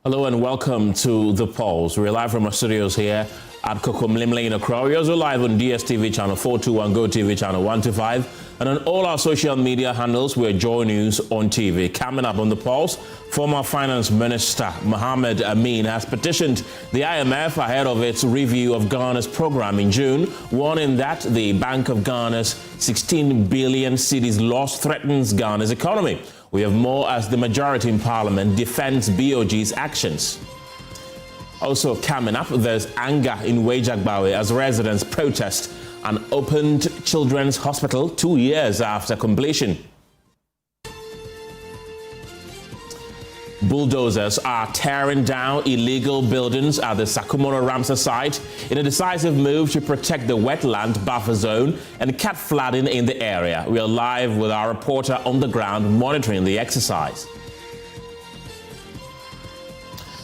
Hello and welcome to The Pulse. We're live from our studios here at Kokomlimle in Accra. We're also live on DSTV channel 421, GoTV channel 125, and on all our social media handles. We're Joy News on TV. Coming up on The Pulse, former Finance Minister Mohammed Amin has petitioned the IMF ahead of its review of Ghana's program in June, warning that the Bank of Ghana's 16 billion cedis loss threatens Ghana's economy. We have more as the majority in Parliament defends BoG's actions. Also coming up, there's anger in Wejagbawe as residents protest an opened children's hospital 2 years after completion. Bulldozers are tearing down illegal buildings at the Sakumono Ramsar site in a decisive move to protect the wetland buffer zone and cut flooding in the area. We are live with our reporter on the ground monitoring the exercise.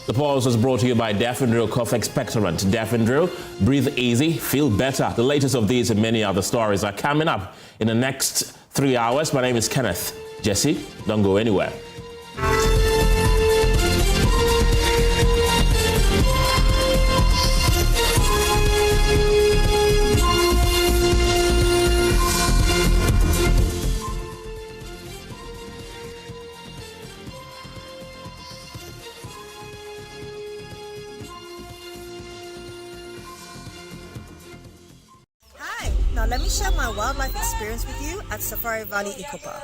The Pulse was brought to you by Defendro Cough Expectorant. Defendro, breathe easy, feel better. The latest of these and many other stories are coming up in the next 3 hours. My name is Kenneth Gyasi. Don't go anywhere. Now let me share my wildlife experience with you at Safari Valley Eco Park.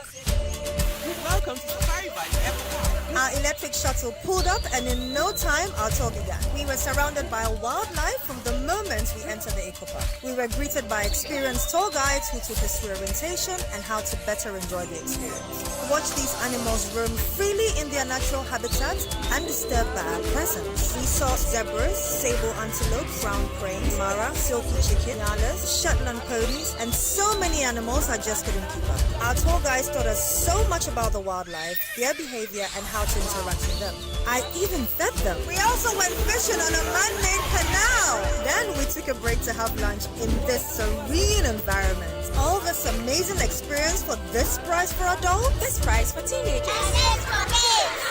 Welcome to Safari Valley Eco Park. Our electric shuttle pulled up and in no time our tour began. We were surrounded by wildlife from the moment we entered the Eco Park. We were greeted by experienced tour guides who took us through orientation and how to better enjoy the experience. Watch these animals roam freely in their natural habitat undisturbed by our presence. We saw zebras, sable antelope, brown cranes, mara, silky chicken, nyalas, Shetland ponies, and so many animals I just couldn't keep up. Our tour guides taught us so much about the wildlife, their behavior, and how to interact with them. I even fed them. We also went fishing on a man-made canal. Then we took a break to have lunch in this serene environment. All this amazing experience for this price for adults? This price for teenagers.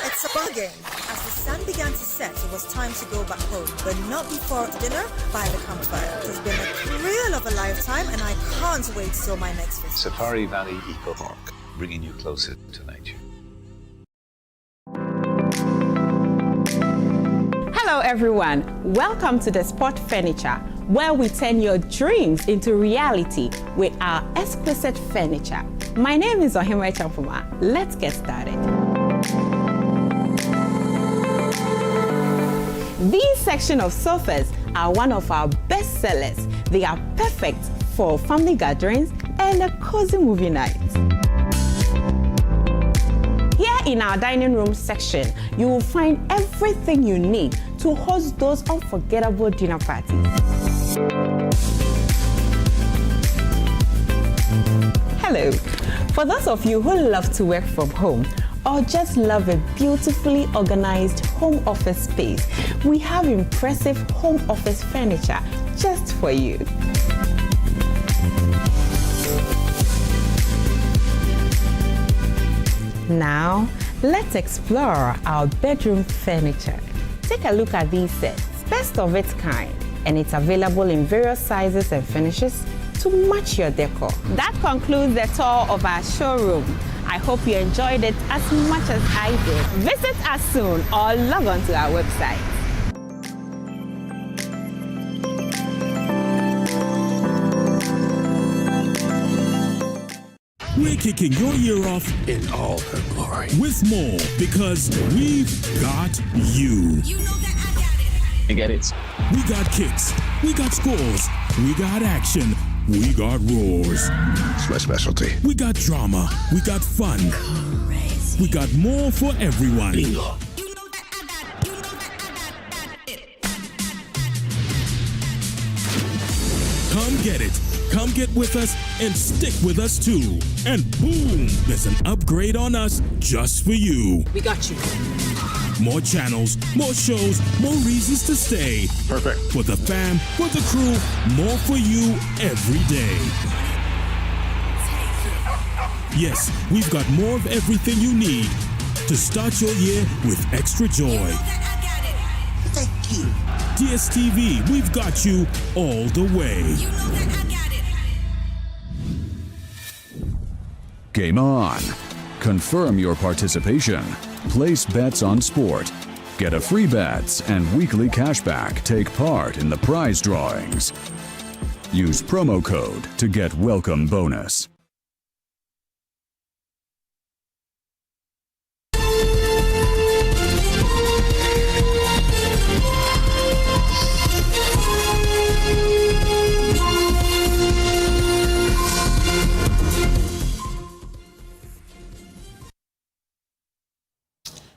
It's a bargain. As the sun began to set, it was time to go back home, but not before dinner by the campfire. It has been a thrill of a lifetime, and I can't wait till my next visit. Safari Valley Eco Park, bringing you closer to nature. Hello everyone, welcome to the Spot Furniture, where we turn your dreams into reality with our exquisite furniture. My name is Ohima Champuma. Let's get started. These section of sofas are one of our best sellers. They are perfect for family gatherings and a cozy movie night. Here in our dining room section, you will find everything you need to host those unforgettable dinner parties. Hello. For those of you who love to work from home or just love a beautifully organized home office space, we have impressive home office furniture just for you. Now, let's explore our bedroom furniture. Take a look at these sets, best of its kind, and it's available in various sizes and finishes to match your decor. That concludes the tour of our showroom. I hope you enjoyed it as much as I did. Visit us soon or log on to our website. We're kicking your year off In all her glory. with more because we've got you. You know that I got it. You get it? We got kicks, we got scores, we got action, we got roars, It's my specialty. we got drama, we got fun. We got more for everyone. You know that I got it. You know that I got it. Come get it. Come get with us and stick with us too. And boom, there's an upgrade on us just for you. We got you. More channels, more shows, more reasons to stay. Perfect. For the fam, for the crew, more for you every day. Yes, we've got more of everything you need to start your year with extra joy. You know that I got you. DSTV, we've got you all the way. You know that I got it. Game on. Confirm your participation. Place bets on sport. Get a free bets and weekly cashback. Take part in the prize drawings. Use promo code to get welcome bonus.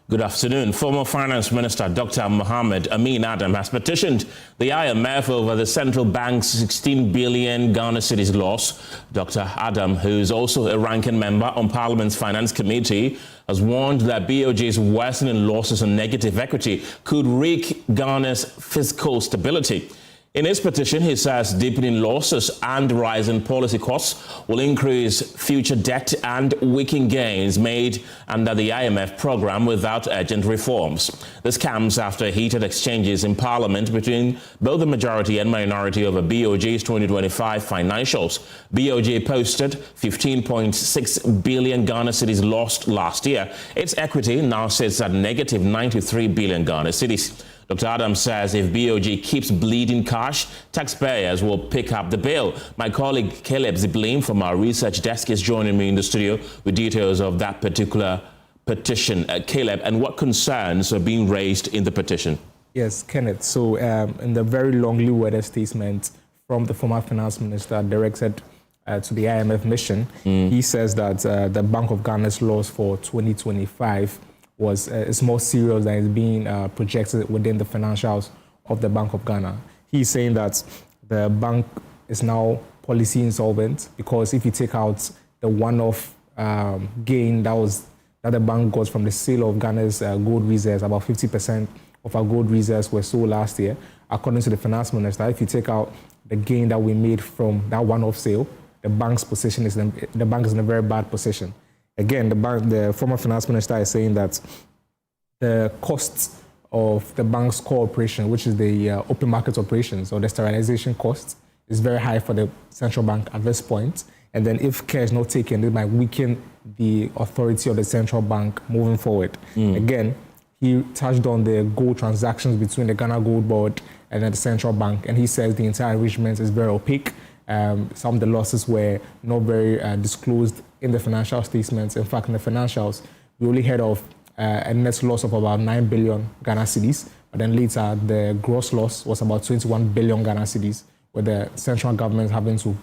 Good afternoon. Former Finance Minister Dr. Mohammed Amin Adam has petitioned the IMF over the central bank's 16 billion Ghana cedis loss. Dr. Adam, who is also a ranking member on Parliament's Finance Committee, has warned that BoG's worsening losses and negative equity could wreak Ghana's fiscal stability. In his petition, he says deepening losses and rising policy costs will increase future debt and weaken gains made under the IMF program without urgent reforms. This comes after heated exchanges in Parliament between both the majority and minority over BoG's 2025 financials. BoG posted 15.6 billion Ghana cedis lost last year. Its equity now sits at negative 93 billion Ghana cedis. Dr. Adam says if BoG keeps bleeding cash, taxpayers will pick up the bill. My colleague Caleb Ziblin from our research desk is joining me in the studio with details of that particular petition. Caleb, and what concerns are being raised in the petition? Yes, Kenneth. So in the very longly worded statement from the former finance minister directed to the IMF mission, he says that the Bank of Ghana's loss for 2025 is more serious than is being projected within the financials of the Bank of Ghana. He's saying that the bank is now policy insolvent because if you take out the one-off gain that the bank got from the sale of Ghana's gold reserves, about 50% of our gold reserves were sold last year. According to the finance minister, if you take out the gain that we made from that one-off sale, the bank is in a very bad position. Again, the former finance minister is saying that the costs of the bank's core operation, which is the open market operations or the sterilization costs, is very high for the central bank at this point. And then if care is not taken, it might weaken the authority of the central bank moving forward. Again, he touched on the gold transactions between the Ghana Gold Board and the central bank, and he says the entire arrangement is very opaque. Some of the losses were not very disclosed in the financial statements. In fact, in the financials, we only heard of a net loss of about 9 billion Ghana cedis, but then later the gross loss was about 21 billion Ghana cedis, with the central government having to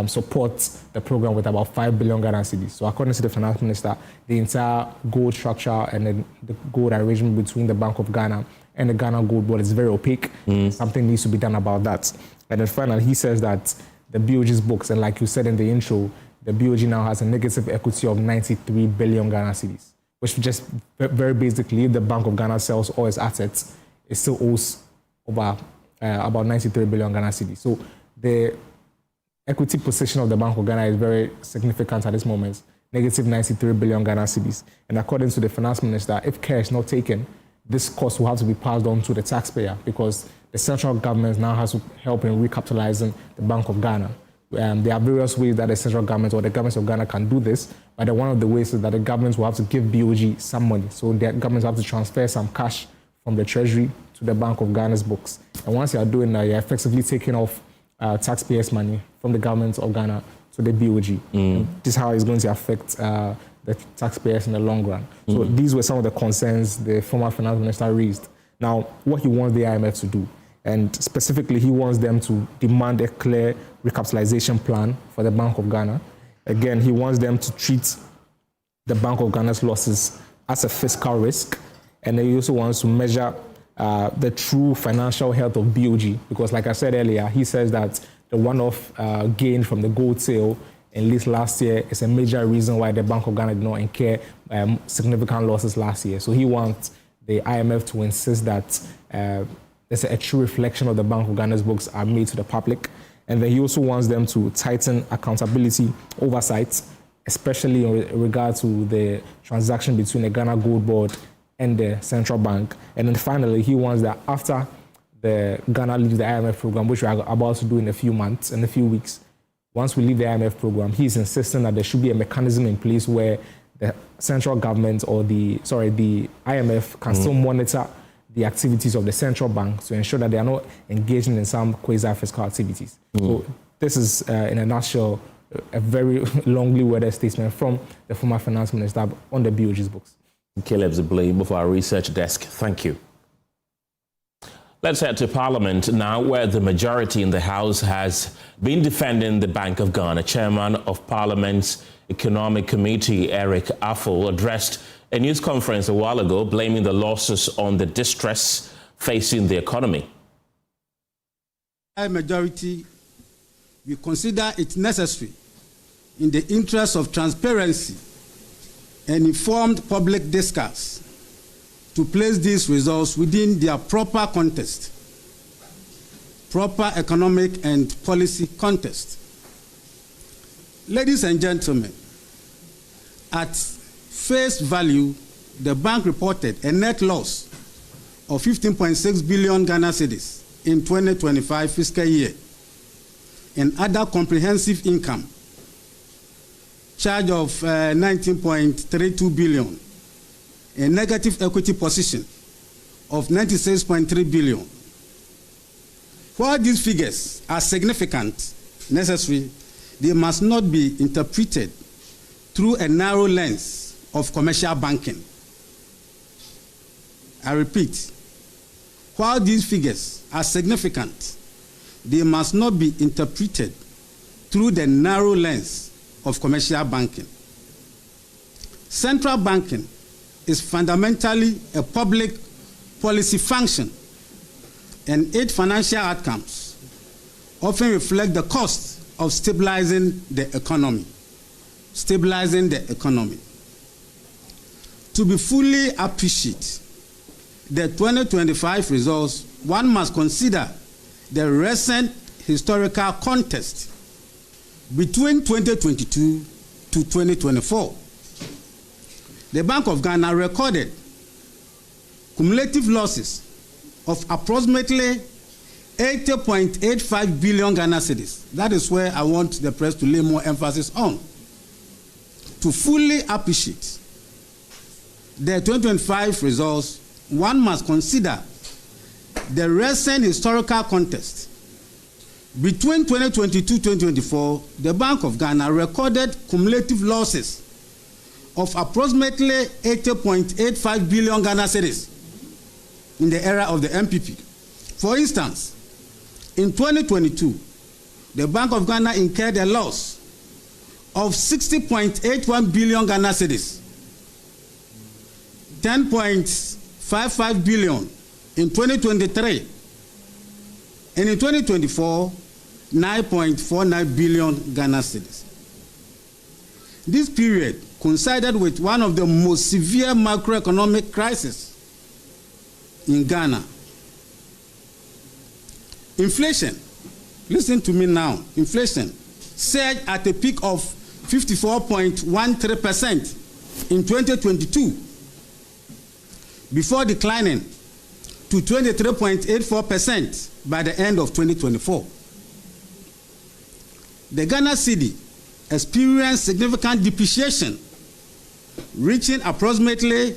support the program with about 5 billion Ghana cedis. So according to the finance minister, the entire gold structure and the gold arrangement between the Bank of Ghana and the Ghana Gold Board is very opaque. Something needs to be done about that. And then finally, he says that the BoG's books, and like you said in the intro, the BoG now has a negative equity of 93 billion Ghana cedis, which just very basically, if the Bank of Ghana sells all its assets, it still owes over about 93 billion Ghana cedis. So the equity position of the Bank of Ghana is very significant at this moment, negative 93 billion Ghana cedis. And according to the finance minister, if care is not taken, this cost will have to be passed on to the taxpayer because the central government now has to help in recapitalizing the Bank of Ghana. There are various ways that the central government or the government of Ghana can do this, but one of the ways is that the government will have to give BoG some money. So the government will have to transfer some cash from the treasury to the Bank of Ghana's books. And once you are doing that, you're effectively taking off taxpayers' money from the government of Ghana to the BoG. This is how it's going to affect the taxpayers in the long run. So these were some of the concerns the former finance minister raised. Now, what he wants the IMF to do, and specifically he wants them to demand a clear recapitalization plan for the Bank of Ghana. Again, he wants them to treat the Bank of Ghana's losses as a fiscal risk, and he also wants to measure the true financial health of BoG, because like I said earlier, he says that the one-off gain from the gold sale in least last year is a major reason why the Bank of Ghana did not incur significant losses last year. So he wants the IMF to insist that there's a true reflection of the Bank of Ghana's books are made to the public. And then he also wants them to tighten accountability oversight, especially in regard to the transaction between the Ghana Gold Board and the central bank. And then finally, he wants that after the Ghana leaves the IMF program, which we are about to do in a few months, in a few weeks, once we leave the IMF program, he is insisting that there should be a mechanism in place where the central government or the IMF can still monitor the activities of the central bank to ensure that they are not engaging in some quasi-fiscal activities. So this is, in a nutshell, a very longly worded statement from the former finance minister on the BoG's books. Caleb Zibley for our research desk. Thank you. Let's head to Parliament now, where the majority in the House has been defending the Bank of Ghana. Chairman of Parliament's Economic Committee, Eric Afful, addressed a news conference a while ago, blaming the losses on the distress facing the economy. A majority, we consider it necessary in the interest of transparency and informed public discourse to place these results within their proper context, proper economic and policy context. Ladies and gentlemen, at face value, the bank reported a net loss of 15.6 billion Ghana cedis in 2025 fiscal year, and other comprehensive income charge of 19.32 billion, a negative equity position of 96.3 billion. While these figures are significant, necessary, they must not be interpreted through a narrow lens of commercial banking. I repeat, while these figures are significant, they must not be interpreted through the narrow lens of commercial banking. Central banking is fundamentally a public policy function, and its financial outcomes often reflect the cost of stabilizing the economy. To be fully appreciate the 2025 results, one must consider the recent historical context between 2022 to 2024. The Bank of Ghana recorded cumulative losses of approximately 80.85 billion Ghana cedis. That is where I want the press to lay more emphasis on. To fully appreciate the 2025 results, one must consider the recent historical context. Between 2022-2024, the Bank of Ghana recorded cumulative losses of approximately 80.85 billion Ghana cedis in the era of the MPP. For instance, in 2022, the Bank of Ghana incurred a loss of 60.81 billion Ghana cedis, 10.55 billion in 2023, and in 2024, 9.49 billion Ghana cedis. This period coincided with one of the most severe macroeconomic crises in Ghana. Inflation, listen to me now, inflation surged at a peak of 54.13% in 2022 before declining to 23.84% by the end of 2024. The Ghana cedi experienced significant depreciation, reaching approximately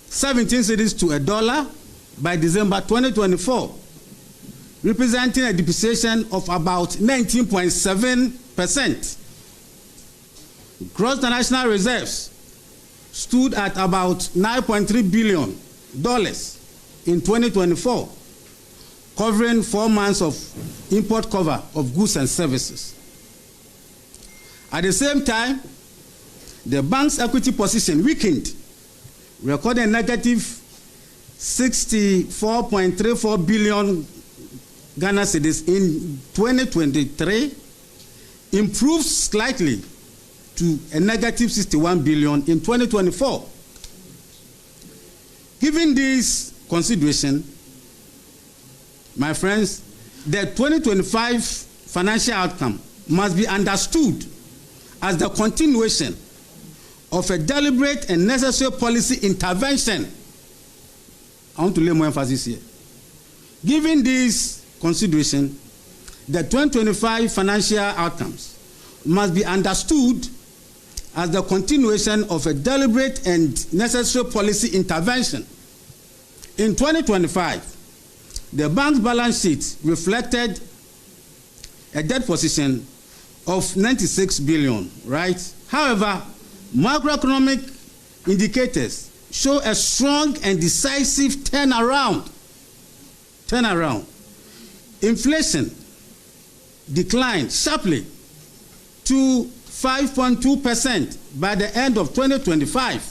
17 cedis to $1 by December 2024, representing a depreciation of about 19.7%. Gross national reserves stood at about $9.3 billion in 2024, covering 4 months of import cover of goods and services. At the same time, the bank's equity position weakened, recording negative 64.34 billion Ghana cedis in 2023, improved slightly to a negative 61 billion in 2024. Given this consideration, my friends, the 2025 financial outcome must be understood as the continuation of a deliberate and necessary policy intervention. I want to lay more emphasis here. Given this consideration, the 2025 financial outcomes must be understood as the continuation of a deliberate and necessary policy intervention. In 2025, the bank's balance sheet reflected a debt position of 96 billion, right? However, macroeconomic indicators show a strong and decisive turnaround. Inflation declined sharply to 5.2% by the end of 2025,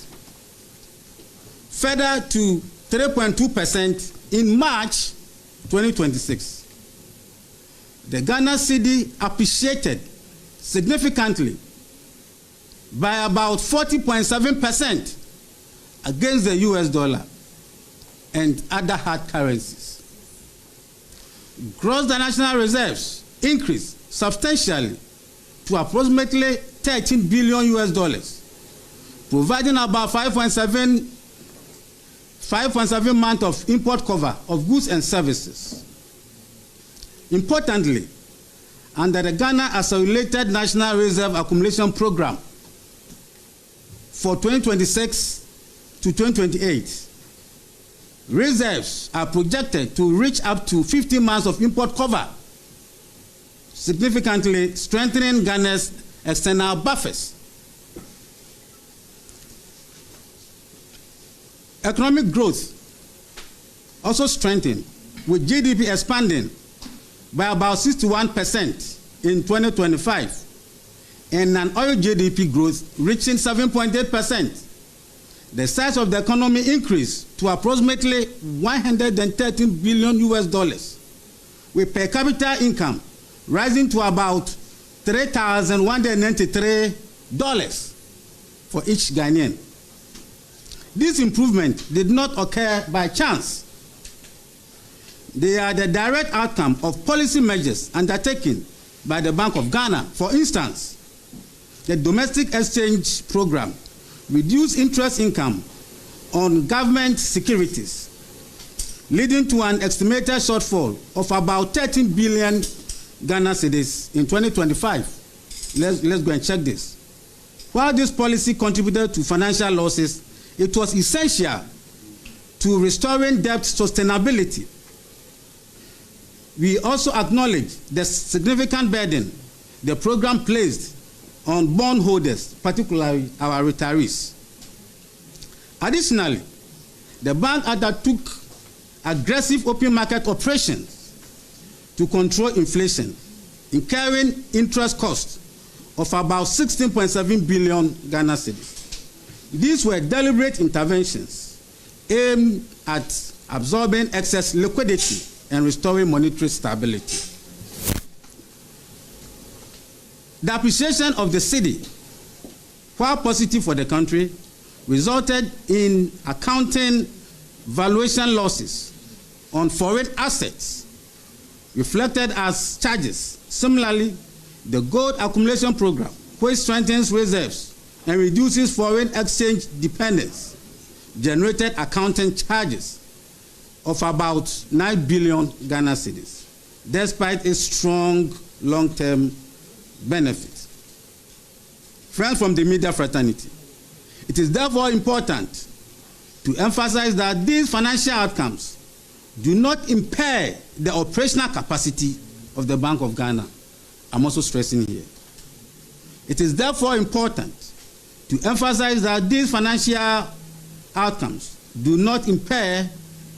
further to 3.2% in March 2026. The Ghana cedi appreciated significantly by about 40.7% against the US dollar and other hard currencies. Gross national reserves increased substantially to approximately 13 billion US dollars, providing about 5.7 months of import cover of goods and services. Importantly, under the Ghana Accumulated National Reserve Accumulation Program for 2026 to 2028, reserves are projected to reach up to 50 months of import cover, significantly strengthening Ghana's external buffers. Economic growth also strengthened, with GDP expanding by about 61% in 2025 and non-oil GDP growth reaching 7.8%. The size of the economy increased to approximately 113 billion US dollars, with per capita income rising to about $3,193 for each Ghanaian. This improvement did not occur by chance. They are the direct outcome of policy measures undertaken by the Bank of Ghana. For instance, the domestic exchange program reduced interest income on government securities, leading to an estimated shortfall of about 13 billion Ghana cedis in 2025. Let's go and check this. While this policy contributed to financial losses, it was essential to restoring debt sustainability. We also acknowledge the significant burden the program placed on bondholders, particularly our retirees. Additionally, the bank undertook aggressive open market operations to control inflation, incurring interest costs of about 16.7 billion Ghana cedis. These were deliberate interventions aimed at absorbing excess liquidity and restoring monetary stability. The appreciation of the cedi, while positive for the country, resulted in accounting valuation losses on foreign assets reflected as charges. Similarly, the gold accumulation program, which strengthens reserves and reduces foreign exchange dependence, generated accounting charges of about 9 billion Ghana cedis, despite a strong long-term benefit. Friends from the media fraternity, it is therefore important to emphasize that these financial outcomes do not impair the operational capacity of the Bank of Ghana. I'm also stressing here. It is therefore important to emphasize that these financial outcomes do not impair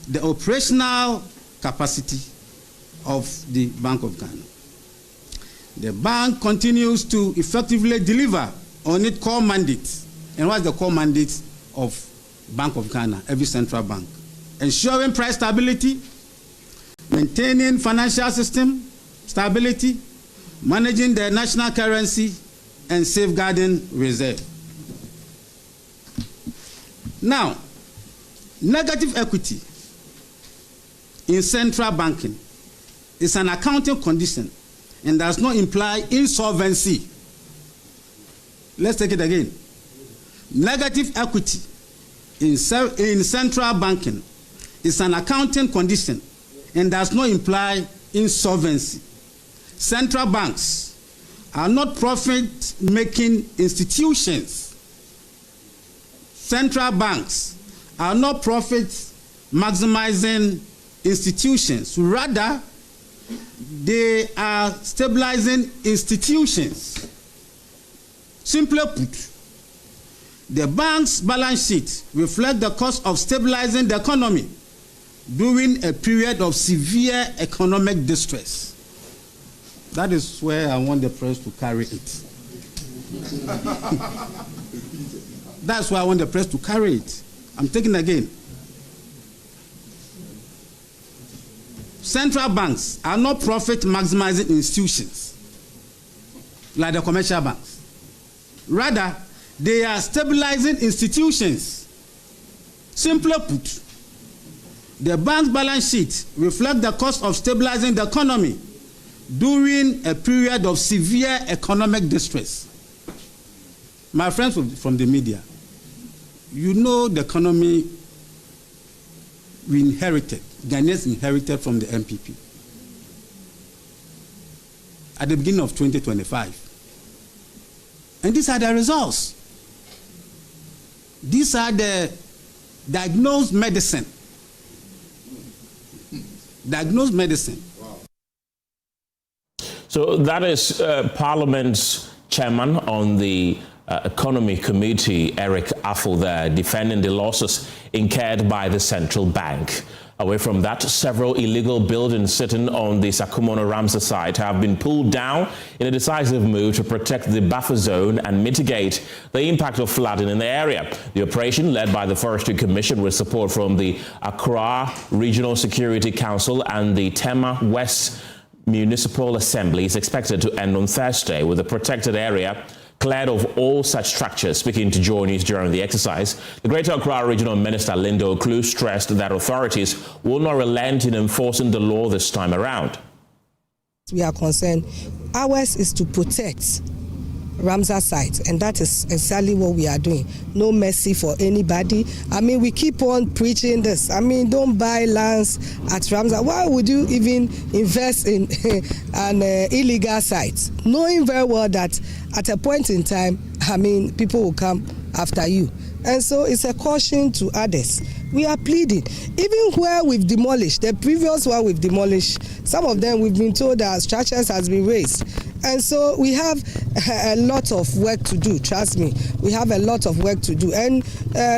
the operational capacity of the Bank of Ghana. The bank continues to effectively deliver on its core mandate. And what's the core mandate of Bank of Ghana, every central bank? Ensuring price stability, maintaining financial system stability, managing the national currency, and safeguarding reserve. Now, negative equity in central banking is an accounting condition and does not imply insolvency. Let's take it again. Negative equity in central banking is an accounting condition and does not imply insolvency. Central banks are not profit-making institutions. Central banks are not profit-maximizing institutions. Rather, they are stabilizing institutions. Simply put, the bank's balance sheet reflects the cost of stabilizing the economy during a period of severe economic distress. That is where I want the press to carry it. That's why I want the press to carry it. I'm taking again. Central banks are not profit-maximizing institutions like the commercial banks. Rather, they are stabilizing institutions. Simply put, the bank's balance sheet reflects the cost of stabilizing the economy during a period of severe economic distress. My friends from the media, you know the economy we inherited, Ghanaians inherited from the MPP at the beginning of 2025. And these are the results. These are the diagnosed medicine. Diagnosed medicine. So that is Parliament's chairman on the Economy Committee, Eric Afful, there, defending the losses incurred by the central bank. Away from that, several illegal buildings sitting on the Sakumono Ramsar site have been pulled down in a decisive move to protect the buffer zone and mitigate the impact of flooding in the area. The operation, led by the Forestry Commission with support from the Accra Regional Security Council and the Tema West Municipal Assembly, is expected to end on Thursday, with the protected area cleared of all such structures. Speaking to Joy News during the exercise, the Greater Accra Regional Minister Linda Oklu stressed that authorities will not relent in enforcing the law this time around. We are concerned. Ours is to protect Ramsar site, and that is exactly what we are doing. No mercy for anybody. I mean, we keep on preaching this. I mean, don't buy lands at Ramsar. Why would you even invest in an illegal site, knowing very well that at a point in time, I mean, people will come after you? And so it's a caution to others. We are pleading. Even where we've demolished, the previous one we've demolished, some of them we've been told that structures has been raised. And so we have a lot of work to do, trust me. We have a lot of work to do. And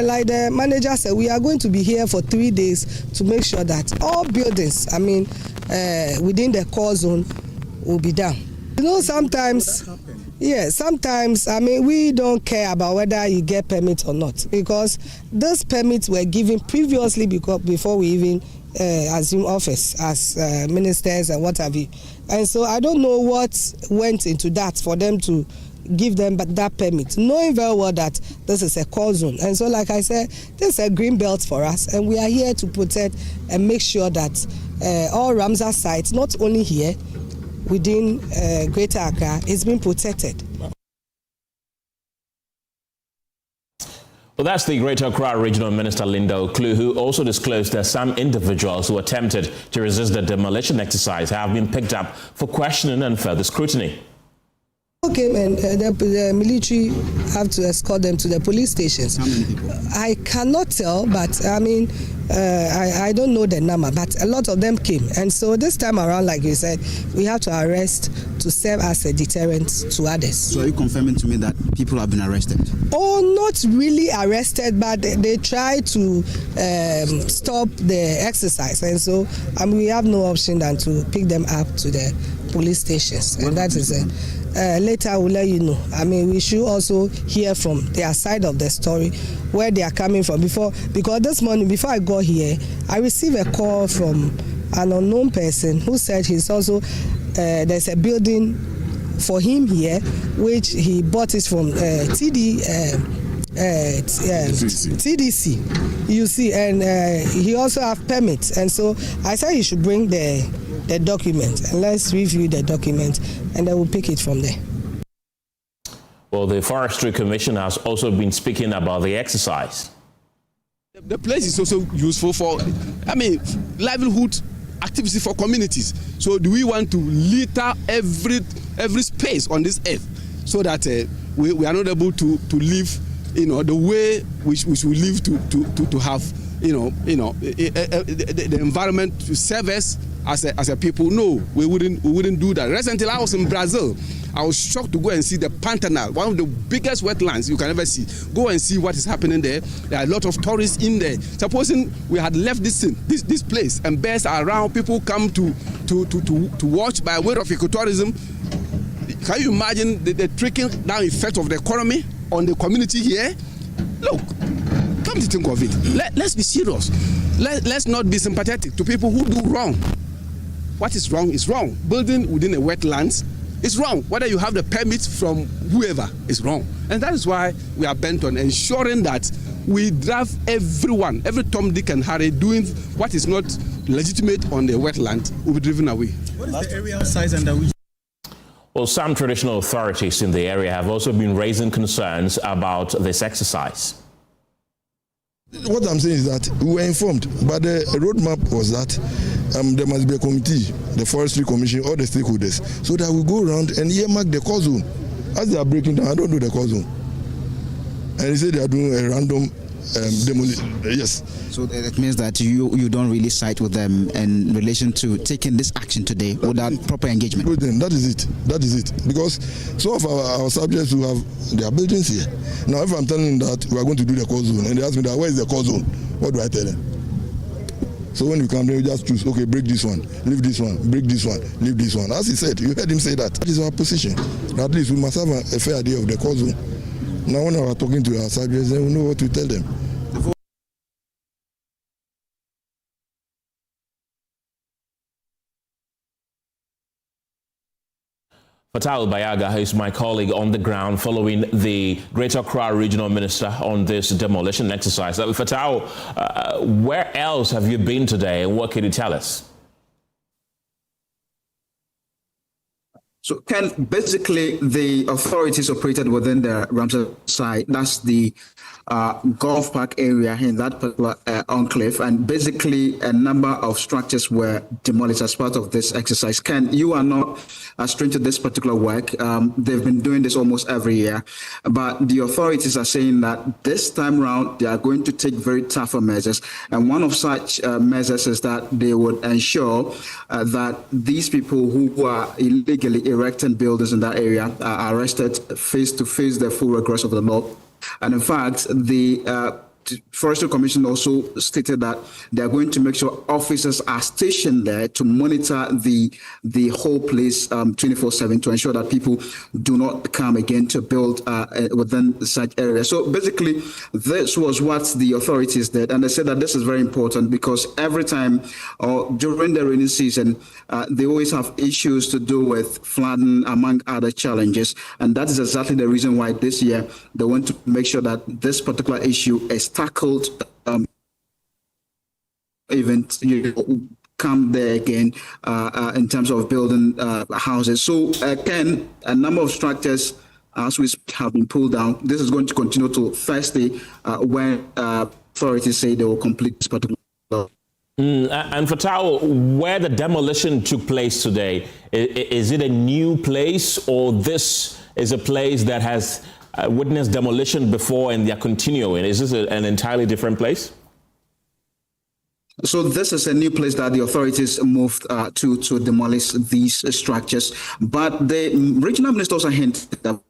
like the manager said, we are going to be here for 3 days to make sure that all buildings, I mean, within the core zone will be done. You know, sometimes, sometimes, I mean, we don't care about whether you get permits or not, because those permits were given previously before we even assume office as ministers and what have you. And so I don't know what went into that for them to give them that permit, knowing very well that this is a core zone. And so, like I said, this is a green belt for us, and we are here to protect and make sure that all Ramsar sites, not only here, within Greater Accra, is being protected. Well, that's the Greater Accra Regional Minister Linda Oklu, who also disclosed that some individuals who attempted to resist the demolition exercise have been picked up for questioning and further scrutiny. Okay, and the military have to escort them to the police stations. How many people? I cannot tell, but I mean, I don't know the number, but a lot of them came. And so this time around, like you said, we have to arrest to serve as a deterrent to others. So are you confirming to me that people have been arrested? Oh, not really arrested, but they try to stop the exercise. And so we have no option than to pick them up to the police stations. And that is it. Later I will let you know. I mean, we should also hear from their side of the story, where they are coming from. Because this morning, before I got here, I received a call from an unknown person who said he's also, there's a building for him here, which he bought it from TDC, you see, and he also have permits. And so I said he should bring the document, and let's review the document, and then we'll pick it from there. Well, the Forestry Commission has also been speaking about the exercise. The place is also useful for, I mean, livelihood activity for communities. So do we want to litter every space on this earth so that we are not able to live, the way we should live to have, the environment to serve us as a people? No, we wouldn't do that. Recently, I was in Brazil. I was shocked to go and see the Pantanal, one of the biggest wetlands you can ever see. Go and see what is happening there. There are a lot of tourists in there. Supposing we had left this place and bears are around, people come to watch by way of ecotourism. Can you imagine the trickling down effect of the economy on the community here? Look, come to think of it. Let's be serious. Let's not be sympathetic to people who do wrong. What is wrong is wrong. Building within a wetlands is wrong. Whether you have the permit from whoever is wrong. And that is why we are bent on ensuring that we drive everyone, every Tom, Dick and Harry doing what is not legitimate on the wetland will be driven away. What is the area size under which? Well, some traditional authorities in the area have also been raising concerns about this exercise. What I'm saying is that we were informed, but the roadmap was that there must be a committee, the Forestry Commission, all the stakeholders, so that we go around and earmark the core zone. As they are breaking down, I don't know the core zone. And they say they are doing a random demolition. Yes. So it means that you don't really side with them in relation to taking this action today without proper engagement. With them, that is it. That is it. Because some of our subjects who have their buildings here. Now, if I'm telling them that we are going to do the core zone, and they ask me that where is the core zone, what do I tell them? So when you come there, you just choose, okay, break this one, leave this one, break this one, leave this one. As he said, you heard him say that. That is our position. At least we must have a fair idea of the core zone. Now when we are talking to our subjects, then we know what to tell them. Fatal Bayaga, who is my colleague on the ground following the Greater Accra Regional Minister on this demolition exercise. Fatal, where else have you been today and what can you tell us? So, Ken, basically the authorities operated within the Ramsar site. That's the golf park area in that particular enclave, and basically a number of structures were demolished as part of this exercise. Ken, you are not strange to this particular work. They've been doing this almost every year, but the authorities are saying that this time around they are going to take very tougher measures, and one of such measures is that they would ensure that these people who are illegally erecting buildings in that area are arrested face to face the full regress of the law. And in fact, the Forestry Commission also stated that they are going to make sure officers are stationed there to monitor the whole place 24/7 to ensure that people do not come again to build within such areas. So basically, this was what the authorities did, and they said that this is very important because every time during the rainy season, they always have issues to do with flooding, among other challenges, and that is exactly the reason why this year they want to make sure that this particular issue is tackled. Event come there again in terms of building houses. So Ken, a number of structures as we have been pulled down. This is going to continue till Thursday when authorities say they will complete this particular. And Fatal, where the demolition took place today, is it a new place or this is a place that has witnessed demolition before and they're continuing? Is this an entirely different place? So this is a new place that the authorities moved to demolish these structures. But the regional minister also hinted that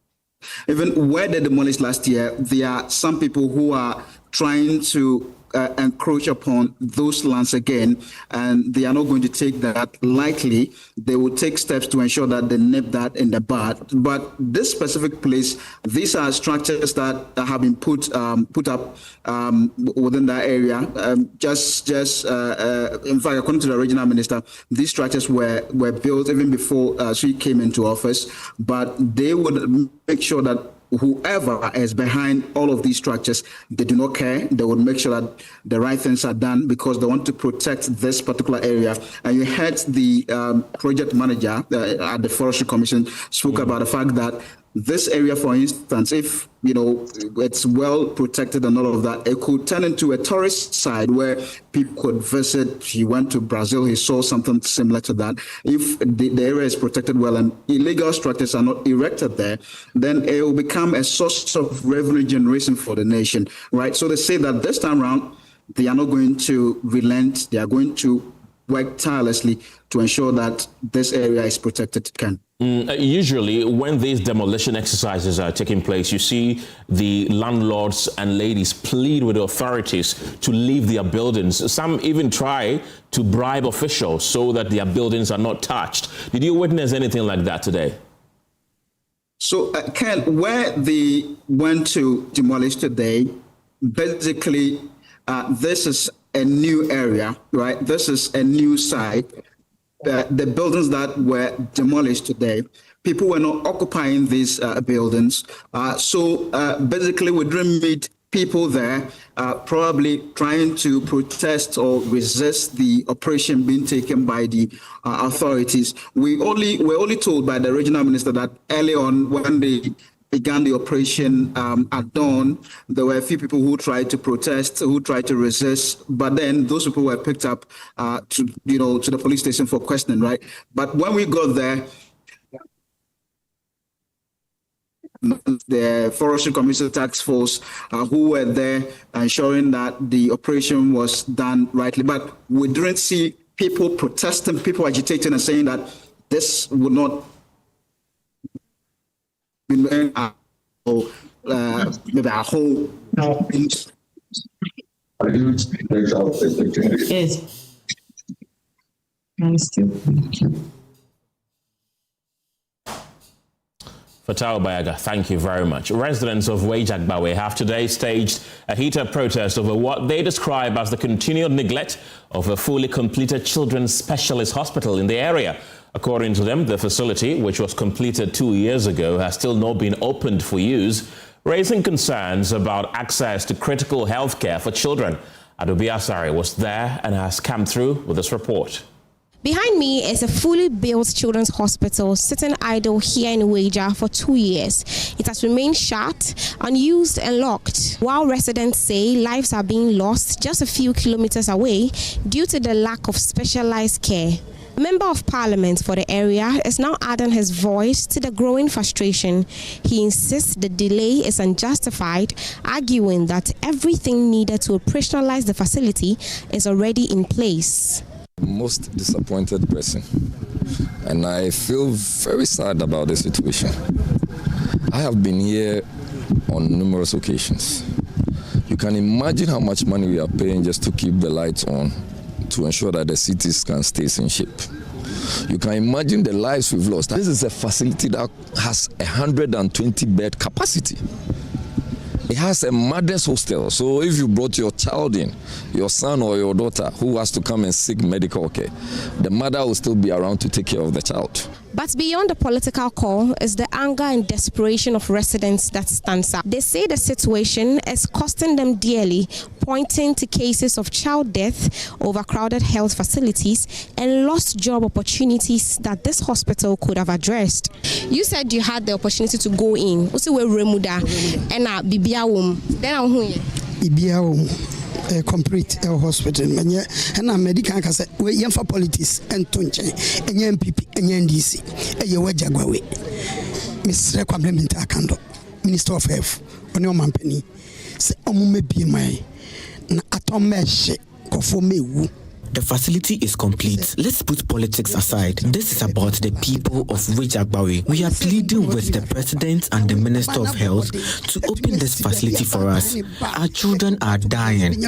even where they demolished last year, there are some people who are trying to encroach upon those lands again, and they are not going to take that lightly. They will take steps to ensure that they nip that in the bud. But this specific place, these are structures that have been put up within that area. In fact, according to the regional minister, these structures were built even before she came into office. But they would make sure that whoever is behind all of these structures, they do not care. They would make sure that the right things are done because they want to protect this particular area. And you heard the project manager at the Forestry Commission spoke about the fact that this area, for instance, if it's well protected and all of that, it could turn into a tourist site where people could visit. He went to Brazil, he saw something similar to that. If the area is protected well and illegal structures are not erected there, then it will become a source of revenue generation for the nation, right? So they say that this time around, they are not going to relent. They are going to work tirelessly to ensure that this area is protected. Usually, when these demolition exercises are taking place, you see the landlords and ladies plead with the authorities to leave their buildings. Some even try to bribe officials so that their buildings are not touched. Did you witness anything like that today? So, Ken, where they went to demolish today, basically, this is a new area, right? This is a new site. The buildings that were demolished today, people were not occupying these buildings. So basically, we didn't meet people there probably trying to protest or resist the operation being taken by the authorities. We're only told by the regional minister that early on, when they began the operation at dawn, there were a few people who tried to protest, who tried to resist, but then those people were picked up to the police station for questioning, right? But when we got there, the Forestry Commission Task Force who were there ensuring that the operation was done rightly, but we didn't see people protesting, people agitating and saying that this would not maybe a whole. Yes. Fatal Bayaga, thank you very much. Residents of Wejagbawe have today staged a heated protest over what they describe as the continued neglect of a fully completed children's specialist hospital in the area. According to them, the facility, which was completed 2 years ago, has still not been opened for use, raising concerns about access to critical health care for children. Adobe Asari was there and has come through with this report. Behind me is a fully built children's hospital sitting idle here in Weja for 2 years. It has remained shut, unused and locked, while residents say lives are being lost just a few kilometers away due to the lack of specialized care. Member of Parliament for the area is now adding his voice to the growing frustration. He insists the delay is unjustified, arguing that everything needed to operationalize the facility is already in place. Most disappointed person, and I feel very sad about the situation. I have been here on numerous occasions. You can imagine how much money we are paying just to keep the lights on, to ensure that the cities can stay in shape. You can imagine the lives we've lost. This is a facility that has 120 bed capacity. It has a mother's hostel, so if you brought your child in, your son or your daughter who has to come and seek medical care, the mother will still be around to take care of the child. But beyond the political call is the anger and desperation of residents that stands out. They say the situation is costing them dearly, pointing to cases of child death, overcrowded health facilities, and lost job opportunities that this hospital could have addressed. You said you had the opportunity to go in. Also, we remuda and bibiawum. Then bibiawum. Complete hospital and American can say we for politics and tunche and MPP and NDC and you Wejagbawe. Mr. Kwablemint Akando, Minister of Health, on your company, say Omume be my Atomeshe Kofomewu. The facility is complete. Let's put politics aside. This is about the people of Wejagbawe. We are pleading with the President and the Minister of Health to open this facility for us. Our children are dying.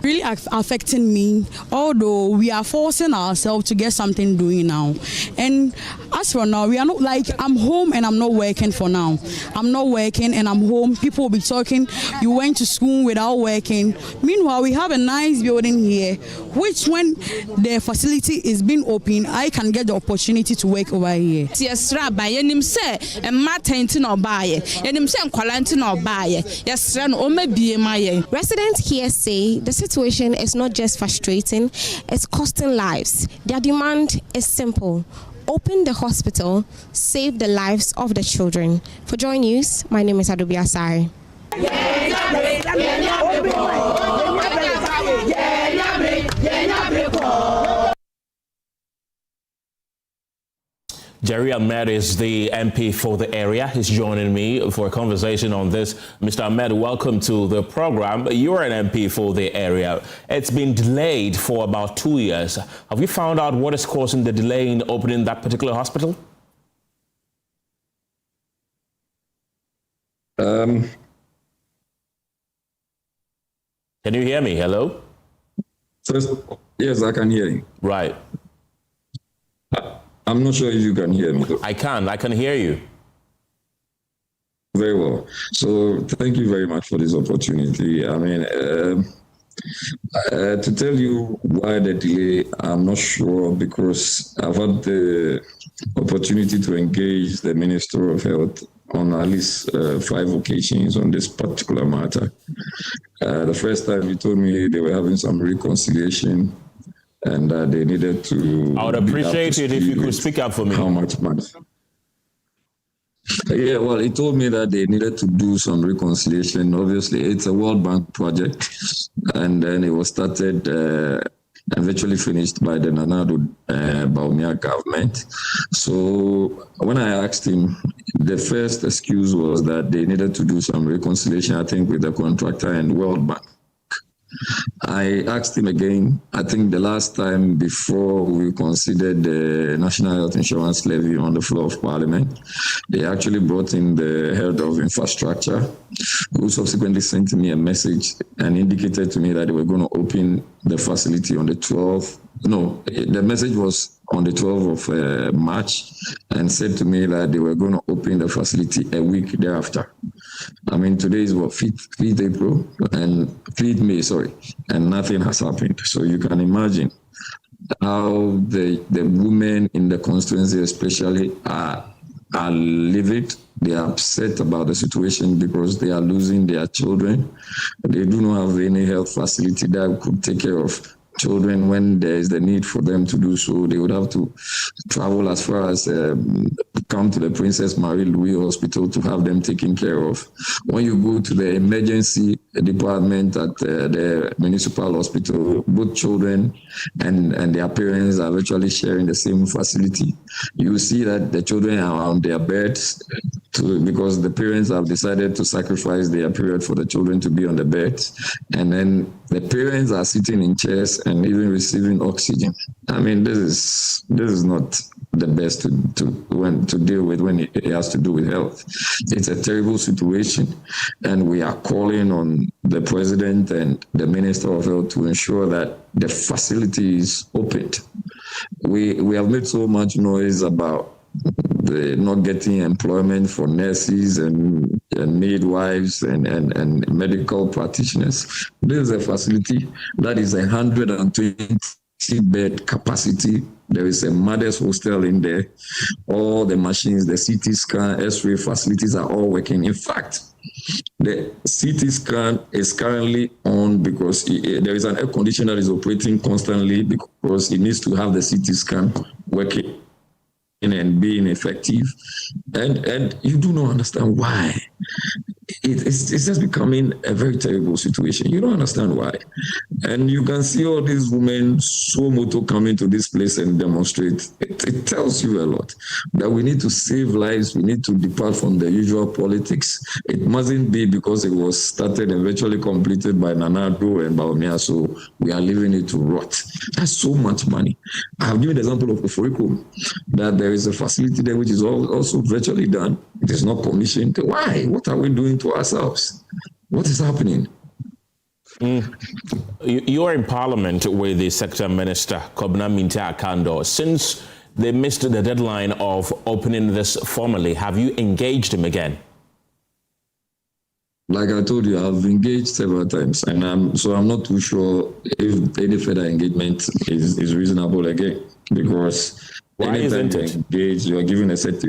Really affecting me, although we are forcing ourselves to get something doing now. And as for now, we are not like, I'm home and I'm not working for now. I'm not working and I'm home. People will be talking, you went to school without working. Meanwhile, we have a nice building here, which when the facility is being open, I can get the opportunity to work over here. Residents here say the situation is not just frustrating, it's costing lives. Their demand is simple: open the hospital, save the lives of the children. For Joy News, my name is Adobe Asari. Jerry Ahmed is the MP for the area. He's joining me for a conversation on this. Mr. Ahmed, welcome to the program. You're an MP for the area. It's been delayed for about 2 years. Have you found out what is causing the delay in opening that particular hospital? Can you hear me? Hello? Yes, I can hear you. Right. I'm not sure if you can hear me, though. I can hear you. Very well. So thank you very much for this opportunity. I mean, to tell you why the delay, I'm not sure, because I've had the opportunity to engage the Minister of Health on at least 5 occasions on this particular matter. The first time he told me they were having some reconciliation and they needed to... I would appreciate it if you could speak up for me. How much money? Yeah, well, he told me that they needed to do some reconciliation. Obviously, it's a World Bank project, and then it was started and virtually finished by the Nana Addo government. So when I asked him, the first excuse was that they needed to do some reconciliation, I think, with the contractor and World Bank. I asked him again, I think the last time before we considered the National Health Insurance Levy on the floor of Parliament, they actually brought in the head of infrastructure, who subsequently sent me a message and indicated to me that they were going to open the facility on the 12th. No, the message was on the 12th of March, and said to me that they were going to open the facility a week thereafter. I mean, today is what, 5th April and 5th May, sorry, and nothing has happened. So you can imagine how the women in the constituency especially are livid. They are upset about the situation because they are losing their children. They do not have any health facility that could take care of children when there is the need for them to do so. They would have to travel as far as come to the Princess Marie Louise Hospital to have them taken care of. When you go to the emergency department at the municipal hospital, both children and their parents are virtually sharing the same facility. You see that the children are on their beds because the parents have decided to sacrifice their period for the children to be on the beds. And then the parents are sitting in chairs and even receiving oxygen. I mean, this is not the best to deal with when it has to do with health. It's a terrible situation, and we are calling on the president and the Minister of Health to ensure that the facility is opened. We have made so much noise about the not getting employment for nurses and midwives and medical practitioners. This is a facility that is 120 bed capacity. There is a mother's hostel in there. All the machines, the CT scan, X-ray facilities are all working. In fact, the CT scan is currently on because there is an air conditioner that is operating constantly because it needs to have the CT scan working and being effective, and you do not understand why. It's just becoming a very terrible situation. You don't understand why. And you can see all these women so moto coming to this place and demonstrate. It tells you a lot that we need to save lives. We need to depart from the usual politics. It mustn't be because it was started and virtually completed by Nana Addo and Baumia, so we are leaving it to rot. That's so much money. I have given the example of Oforico, that there is a facility there which is also virtually done. It is not commissioned. Why? What are we doing to ourselves? What is happening? You are in Parliament with the Sector Minister, Kobna Minta Akando. Since they missed the deadline of opening this formally, have you engaged him again? Like I told you, I've engaged several times, and I'm not too sure if any further engagement is reasonable again, because why isn't it? Engage, you are given a set.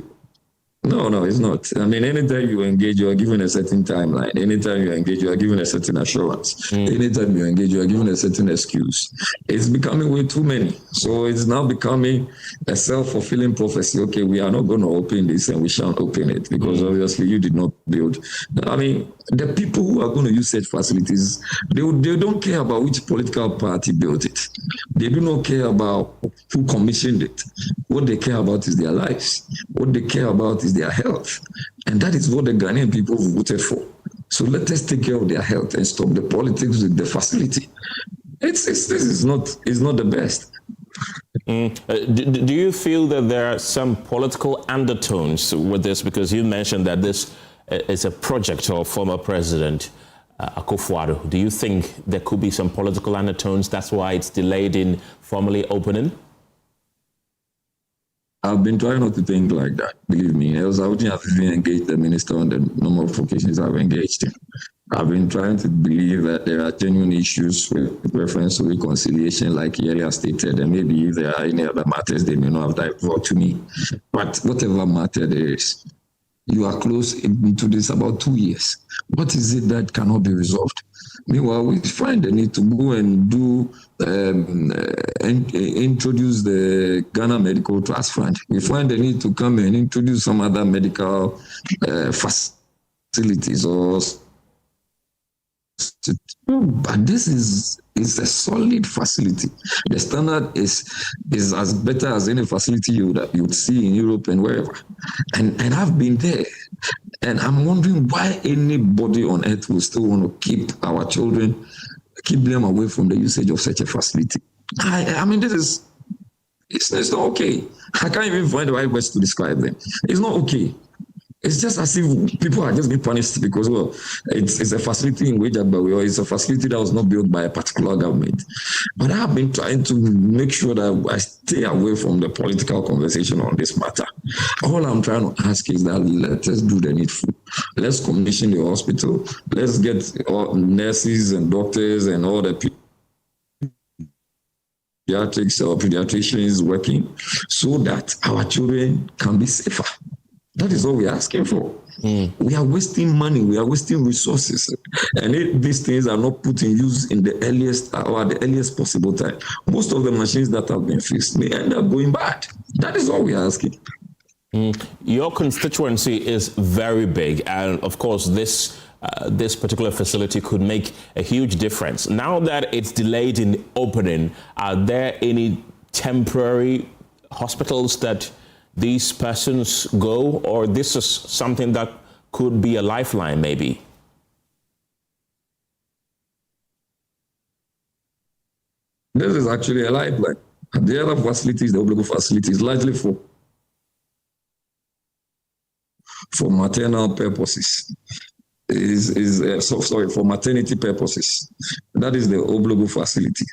No, it's not. I mean, anytime you engage, you are given a certain timeline. Anytime you engage, you are given a certain assurance. Anytime you engage, you are given a certain excuse. It's becoming way too many. So it's now becoming a self-fulfilling prophecy. Okay, we are not going to open this and we shan't open it because obviously you did not build. I mean, the people who are going to use such facilities, they don't care about which political party built it. They do not care about who commissioned it. What they care about is their lives. What they care about is their health. And that is what the Ghanaian people voted for. So let us take care of their health and stop the politics with the facility. This is not the best. Do you feel that there are some political undertones with this? Because you mentioned that this is a project of former President Akufo-Addo. Do you think there could be some political undertones? That's why it's delayed in formally opening? I've been trying not to think like that, believe me. I wouldn't have even engaged the minister on the number of occasions I've engaged him. I've been trying to believe that there are genuine issues with reference to reconciliation, like he earlier stated, and maybe if there are any other matters they may not have divulged to me. But whatever matter there is, you are close into this about 2 years. What is it that cannot be resolved? Meanwhile, we find the need to go and introduce the Ghana Medical Trust Fund. We find the need to come and introduce some other medical facilities but this is a solid facility. The standard is as better as any facility you would see in Europe and wherever. And I've been there. And I'm wondering why anybody on earth will still want to keep our children, keep them away from the usage of such a facility. I mean, it's not okay. I can't even find the right words to describe them. It's not okay. It's just as if people are just being punished because, well, it's a facility in Wejagbawe, or it's a facility that was not built by a particular government. But I have been trying to make sure that I stay away from the political conversation on this matter. All I'm trying to ask is that let us do the needful. Let's commission the hospital. Let's get all nurses and doctors and all the pediatrics or pediatricians working so that our children can be safer. That is all we're asking for. We are wasting money, we are wasting resources. And if these things are not put in use in the earliest or at the earliest possible time, most of the machines that have been fixed may end up going bad. That is all we are asking. Your constituency is very big. And of course, this particular facility could make a huge difference. Now that it's delayed in opening, are there any temporary hospitals that these persons go, or this is something that could be a lifeline maybe? This is actually a lifeline. The other facilities, the obligatory facilities, largely for maternal purposes. For maternity purposes. That is the obligatory facility.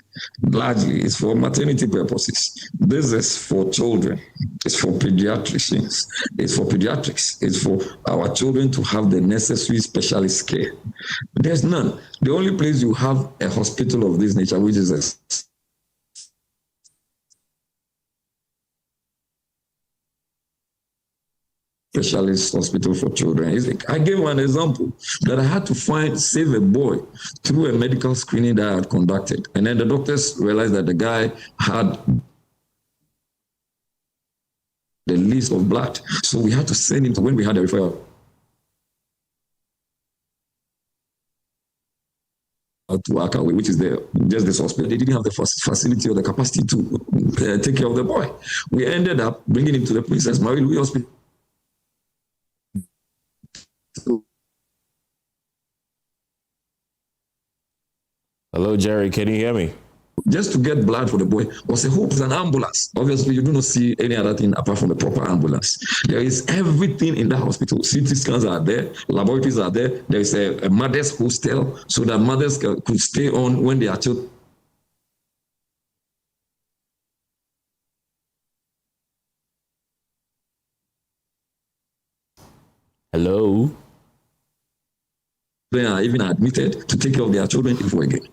Largely, it's for maternity purposes. This is for children. It's for pediatricians. It's for pediatrics. It's for our children to have the necessary specialist care. There's none. The only place you have a hospital of this nature, which is a specialist hospital for children. I gave one example that I had to save a boy through a medical screening that I had conducted. And then the doctors realized that the guy had the least of blood. So we had to send him to when we had a referral to Akaway, which is just this hospital. They didn't have the facility or the capacity to take care of the boy. We ended up bringing him to the Princess Mary Louis Hospital. Hello, Jerry, can you hear me? Just to get blood for the boy was a hope, an ambulance. Obviously, you do not see any other thing apart from the proper ambulance. There is everything in the hospital. CT scans are there, laboratories are there. There is a mother's hostel so that mothers could stay on when they are children. Hello? They are even admitted to take care of their children if we're again.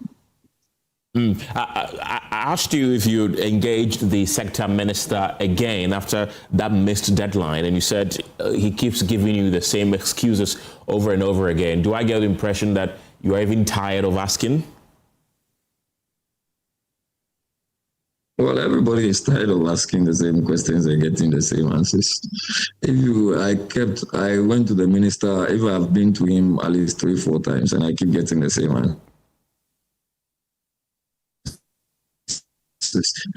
I asked you if you'd engaged the sector minister again after that missed deadline, and you said he keeps giving you the same excuses over and over again. Do I get the impression that you are even tired of asking? Well, everybody is tired of asking the same questions and getting the same answers. I went to the minister, if I've been to him at least 3-4 times, and I keep getting the same answer.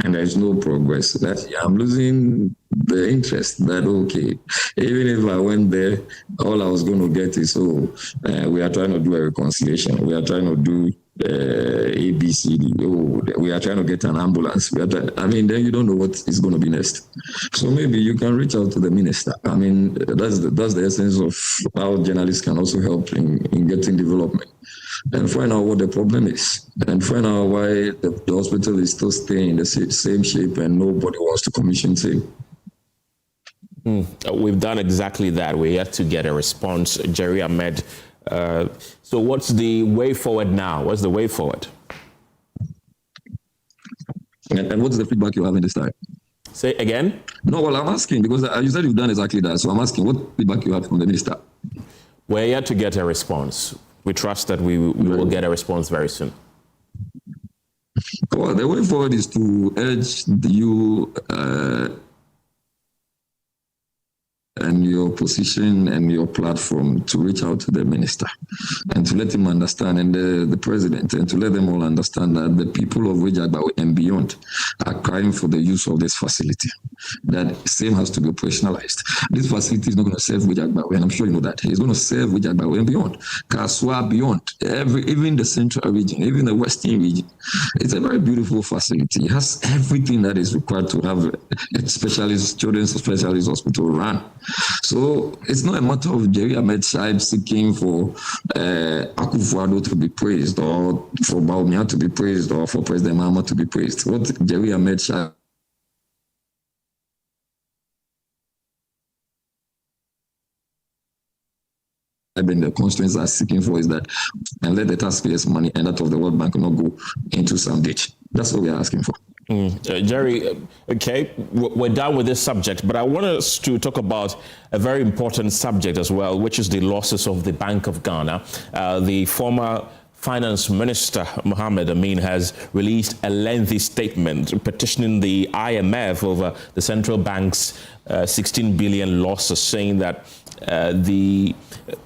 And there's no progress. I'm losing the interest that, okay, even if I went there, all I was going to get is, we are trying to do a reconciliation. We are trying to do ABCD. We are trying to get an ambulance. Then you don't know what is going to be next. So maybe you can reach out to the minister. That's the essence of how journalists can also help in getting development. And find out what the problem is, and find out why the hospital is still staying in the same shape and nobody wants to commission same. We've done exactly that. We're yet to get a response. Jerry Ahmed. So what's the way forward now? What's the way forward? And what's the feedback you have in this time? Say again? No, well, I'm asking because you said you've done exactly that. So I'm asking what feedback you have from the minister. We're yet to get a response. We trust that we will get a response very soon. Well, the way forward is to urge you and your position and your platform to reach out to the minister and to let him understand, and the president, and to let them all understand that the people of Wijagbawe and beyond are crying for the use of this facility. That same has to be operationalized. This facility is not going to serve Wijagbawe, and I'm sure you know that. It's going to serve Wijagbawe and beyond. Kaswa beyond, even the central region, even the western region. It's a very beautiful facility. It has everything that is required to have a specialist, children's specialist hospital run. So it's not a matter of Jerry Ahmed Shaib seeking for Akufo-Addo to be praised, or for Baumia to be praised, or for President Mahama to be praised. What Jerry Ahmed Shaib and the constituents are seeking for is that, and let the taxpayers' money and that of the World Bank not go into some ditch. That's what we are asking for. Jerry, okay, we're done with this subject, but I want us to talk about a very important subject as well, which is the losses of the Bank of Ghana. The former Finance Minister, Mohammed Amin, has released a lengthy statement petitioning the IMF over the central bank's 16 billion losses, saying that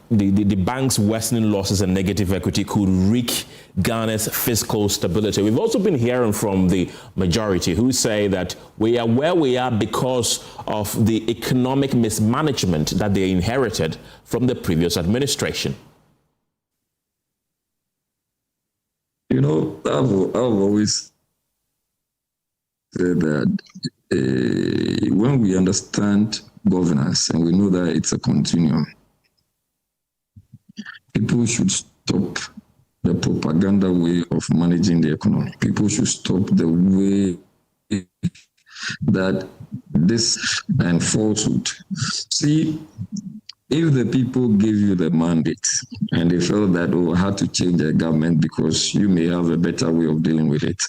the bank's worsening losses and negative equity could wreak Ghana's fiscal stability. We've also been hearing from the majority who say that we are where we are because of the economic mismanagement that they inherited from the previous administration. You know, I've always said that when we understand governance and we know that it's a continuum, people should stop the propaganda way of managing the economy. People should stop the way that this and falsehood. See, if the people give you the mandate and they felt that, I had to change the government because you may have a better way of dealing with it,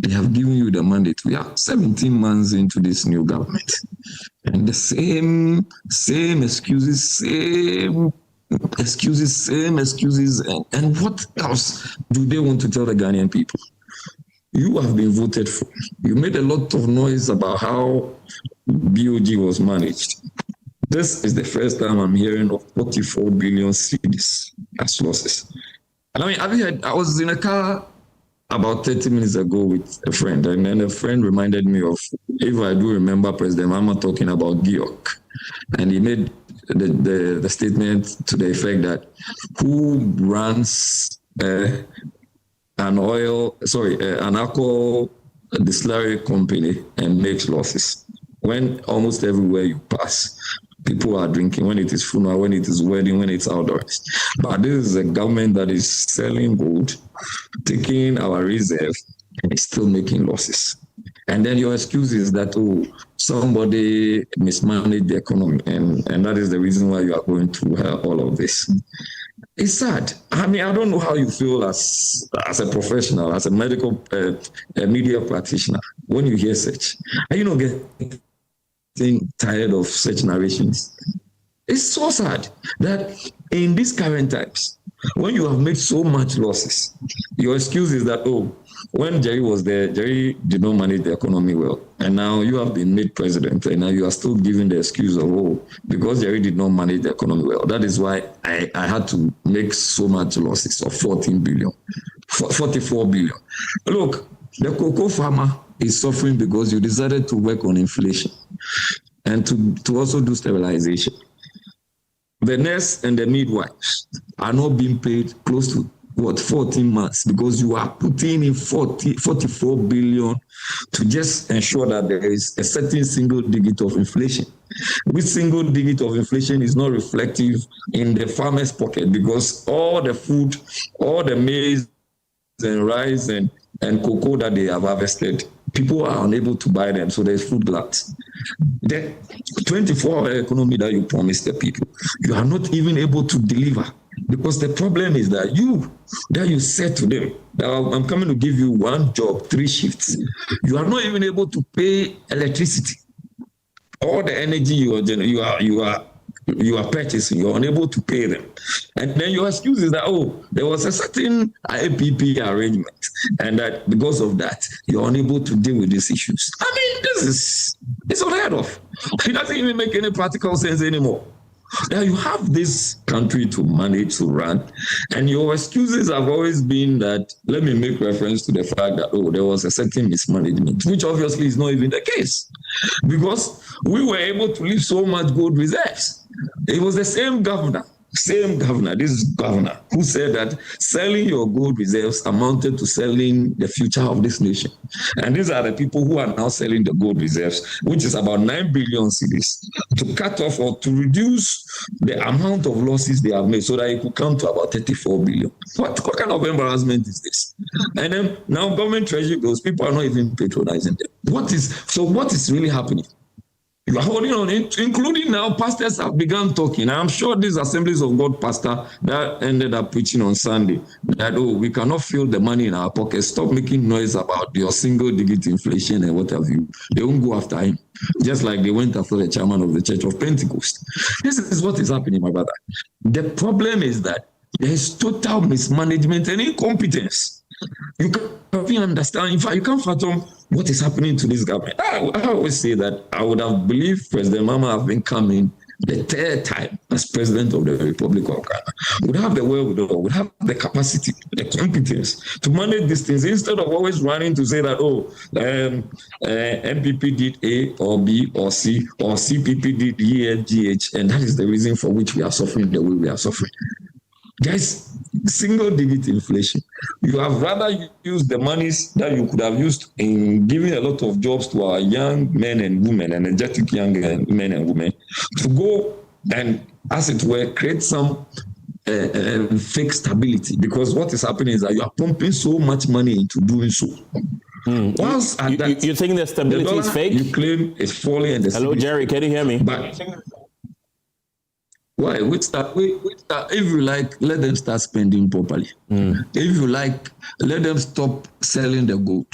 they have given you the mandate. We are 17 months into this new government. And the same excuses, same excuses. And what else do they want to tell the Ghanaian people? You have been voted for. You made a lot of noise about how BoG was managed. This is the first time I'm hearing of 44 billion cedis as losses. And I mean, have you heard, I was in a car about 30 minutes ago with a friend, and then a friend reminded me of, if I do remember, President Mahama talking about GIOC, and he made the statement to the effect that who runs an alcohol distillery company and makes losses when almost everywhere you pass, people are drinking, when it is funeral, when it is wedding, when it's outdoors. But this is a government that is selling gold, taking our reserve, and is still making losses. And then your excuse is that, somebody mismanaged the economy, and that is the reason why you are going through all of this. It's sad. I mean, I don't know how you feel as a professional, as a medical media practitioner, when you hear such. Are you not getting tired of such narrations? It's so sad that in these current times, when you have made so much losses, your excuse is that, oh, when Jerry was there, Jerry did not manage the economy well. And now you have been made president, and now you are still giving the excuse of, oh, because Jerry did not manage the economy well. That is why I had to make so much losses of 44 billion. Look, the cocoa farmer is suffering because you decided to work on inflation and to also do stabilization. The nurse and the midwives are not being paid close to 14 months because you are putting in 44 billion to just ensure that there is a certain single digit of inflation. Which single digit of inflation is not reflective in the farmer's pocket because all the food, all the maize and rice and cocoa that they have harvested, people are unable to buy them, so there's food gluts. The 24-hour economy that you promised the people, you are not even able to deliver. Because the problem is that you said to them, I'm coming to give you one job, 3 shifts. You are not even able to pay electricity. All the energy you are purchasing, you are unable to pay them. And then your excuse is that, oh, there was a certain IPP arrangement, and that because of that, you're unable to deal with these issues. I mean, it's unheard of. It doesn't even make any practical sense anymore. Now you have this country to manage, to run, and your excuses have always been that, let me make reference to the fact that, oh, there was a certain mismanagement, which obviously is not even the case, because we were able to leave so much gold reserves. It was the same governor, this governor, who said that selling your gold reserves amounted to selling the future of this nation. And these are the people who are now selling the gold reserves, which is about 9 billion cedis, to cut off or to reduce the amount of losses they have made so that it could come to about 34 billion. What kind of embarrassment is this? And then now government treasury bills, people are not even patronizing them. What is really happening? You are holding on, including now pastors have begun talking. I'm sure these Assemblies of God pastor that ended up preaching on Sunday that, oh, we cannot feel the money in our pockets. Stop making noise about your single-digit inflation and what have you. They won't go after him, just like they went after the chairman of the Church of Pentecost. This is what is happening, my brother. The problem is that there is total mismanagement and incompetence. You can't understand. In fact, you can't fathom what is happening to this government. I always say that I would have believed President Mahama have been coming the 3rd time as president of the Republic of Ghana. Would have the wherewithal, would have the capacity, the competence to manage these things instead of always running to say that, oh, MPP did A or B or C or CPP did E, F, G, H, and that is the reason for which we are suffering the way we are suffering. There's single-digit inflation. You have rather used the monies that you could have used in giving a lot of jobs to our young men and women, energetic young men and women, to go and, as it were, create some fake stability. Because what is happening is that you are pumping so much money into doing so. You think the stability is fake? You claim it's falling. And hello, Jerry, can you hear me? But why? If you like, let them start spending properly. If you like, let them stop selling the gold.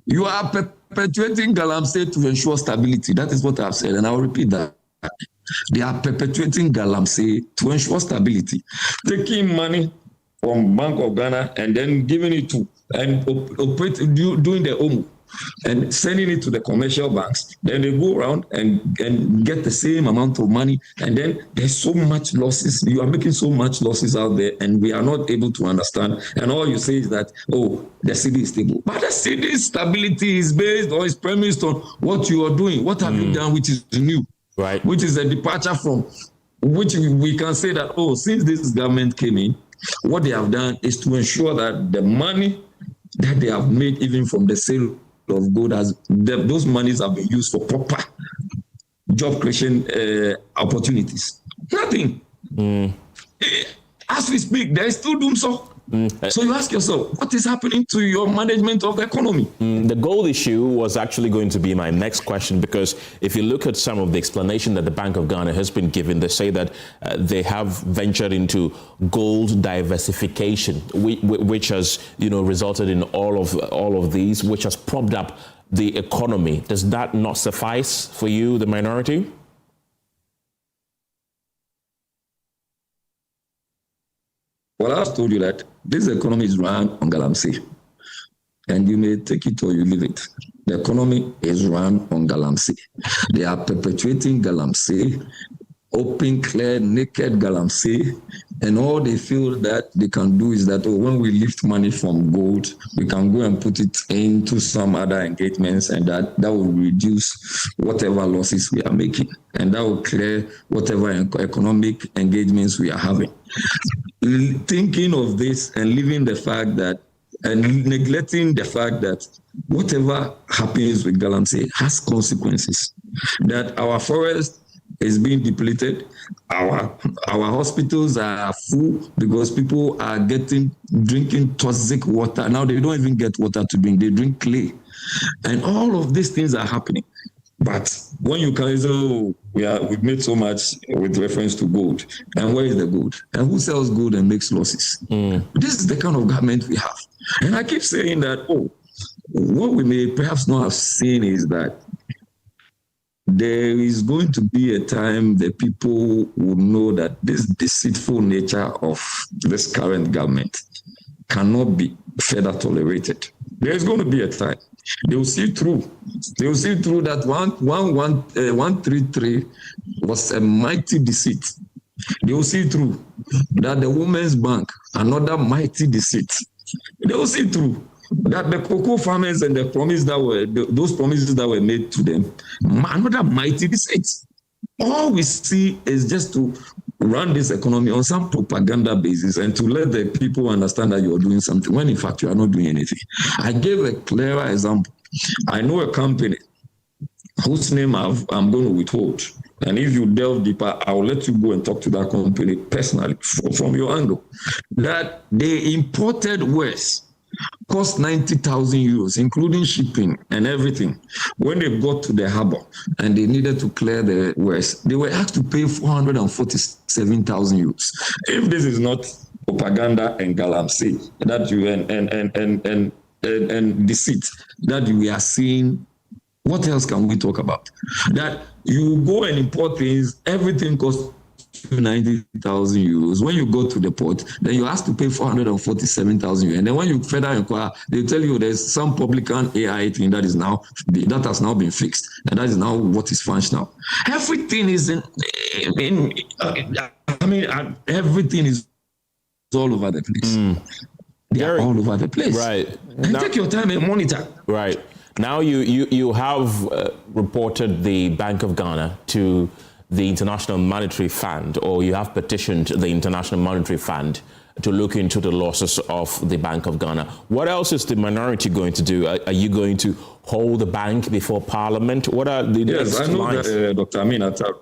You are perpetuating galamsey to ensure stability. That is what I've said, and I'll repeat that. They are perpetuating galamsey to ensure stability. Taking money from Bank of Ghana and then giving it to and doing their own and sending it to the commercial banks. Then they go around and get the same amount of money. And then there's so much losses. You are making so much losses out there, and we are not able to understand. And all you say is that, oh, the city is stable. But the city's stability is based or is premised on what you are doing. What have you done which is new? Right. Which is a departure from which we can say that, oh, since this government came in, what they have done is to ensure that the money that they have made, even from the sale of gold, those monies have been used for proper job creation opportunities. Nothing. As we speak, there is still doom so. So you ask yourself, what is happening to your management of the economy? The gold issue was actually going to be my next question, because if you look at some of the explanation that the Bank of Ghana has been given, they say that they have ventured into gold diversification, which has, resulted in all of these, which has propped up the economy. Does that not suffice for you, the minority? Well, I've told you that this economy is run on galamsey, and you may take it or you leave it. The economy is run on galamsey. They are perpetuating galamsey, open, clear, naked galamsey, and all they feel that they can do is that, when we lift money from gold, we can go and put it into some other engagements, and that will reduce whatever losses we are making, and that will clear whatever economic engagements we are having. Thinking of this and leaving the fact that, and neglecting the fact that whatever happens with galamsey has consequences, that our forest is being depleted, our hospitals are full because people are drinking toxic water. Now they don't even get water to drink, they drink clay. And all of these things are happening. But when you can say, we've made so much with reference to gold, and where is the gold? And who sells gold and makes losses? This is the kind of government we have. And I keep saying that, what we may perhaps not have seen is that there is going to be a time that people will know that this deceitful nature of this current government cannot be further tolerated. There is going to be a time. They will see through. They will see through that 133 was a mighty deceit. They will see through that the Women's Bank, another mighty deceit. They will see through that the cocoa farmers and those promises that were made to them, another mighty deceit. All we see is just to run this economy on some propaganda basis and to let the people understand that you are doing something, when in fact you are not doing anything. I gave a clearer example. I know a company whose name I'm going to withhold. And if you delve deeper, I will let you go and talk to that company personally from your angle. That they imported wares, cost 90,000 euros, including shipping and everything. When they got to the harbor and they needed to clear the wares, they were asked to pay 447,000 euros. If this is not propaganda and galamsey that you and deceit that we are seeing, what else can we talk about? That you go and import things, everything costs 90,000 euros. When you go to the port, then you ask to pay 447,000 euros. And then when you further inquire, they tell you there's some publican AI thing that has now been fixed, and that is now what is functional. Everything is everything is all over the place. They are all over the place. Right. And now, take your time and monitor. Right. Now you have reported the Bank of Ghana to the International Monetary Fund, or you have petitioned the International Monetary Fund to look into the losses of the Bank of Ghana. What else is the minority going to do? Are you going to hold the bank before Parliament? What are the next I know lines? That, Dr. Amin Adam.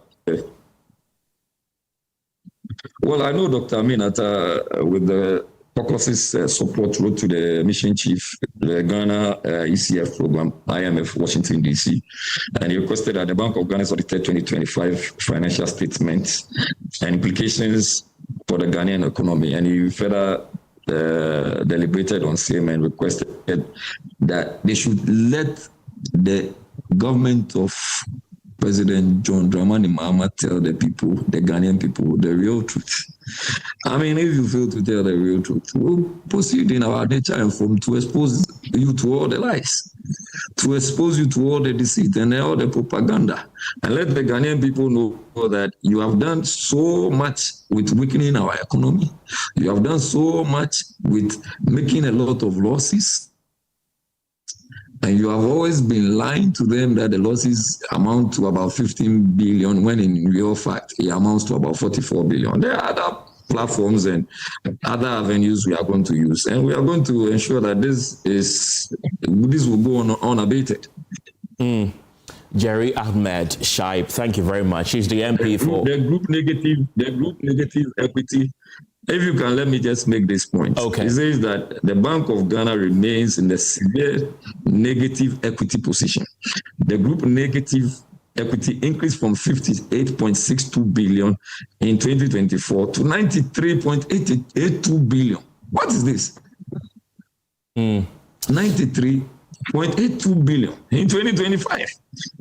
Well, I know Dr. Amin Adam with the caucus's support wrote to the mission chief, the Ghana ECF program, IMF, Washington, D.C., and he requested that the Bank of Ghana's audited 2025 financial statements and implications for the Ghanaian economy. And he further deliberated on same and requested that they should let the government of President John Dramani Mahama tell the people, the Ghanaian people, the real truth. I mean, if you fail to tell the real truth, we'll proceed in our nature and form to expose you to all the lies, to expose you to all the deceit and all the propaganda, and let the Ghanaian people know that you have done so much with weakening our economy. You have done so much with making a lot of losses. And you have always been lying to them that the losses amount to about 15 billion, when in real fact it amounts to about 44 billion. There are other platforms and other avenues we are going to use. And we are going to ensure that this will go on unabated. Jerry Ahmed Shaib, thank you very much. He's the MP for the group negative equity If you can, let me just make this point. Okay. It says that the Bank of Ghana remains in a severe negative equity position. The group negative equity increased from 58.62 billion in 2024 to 93.82 billion. What is this? 93.82 billion in 2025.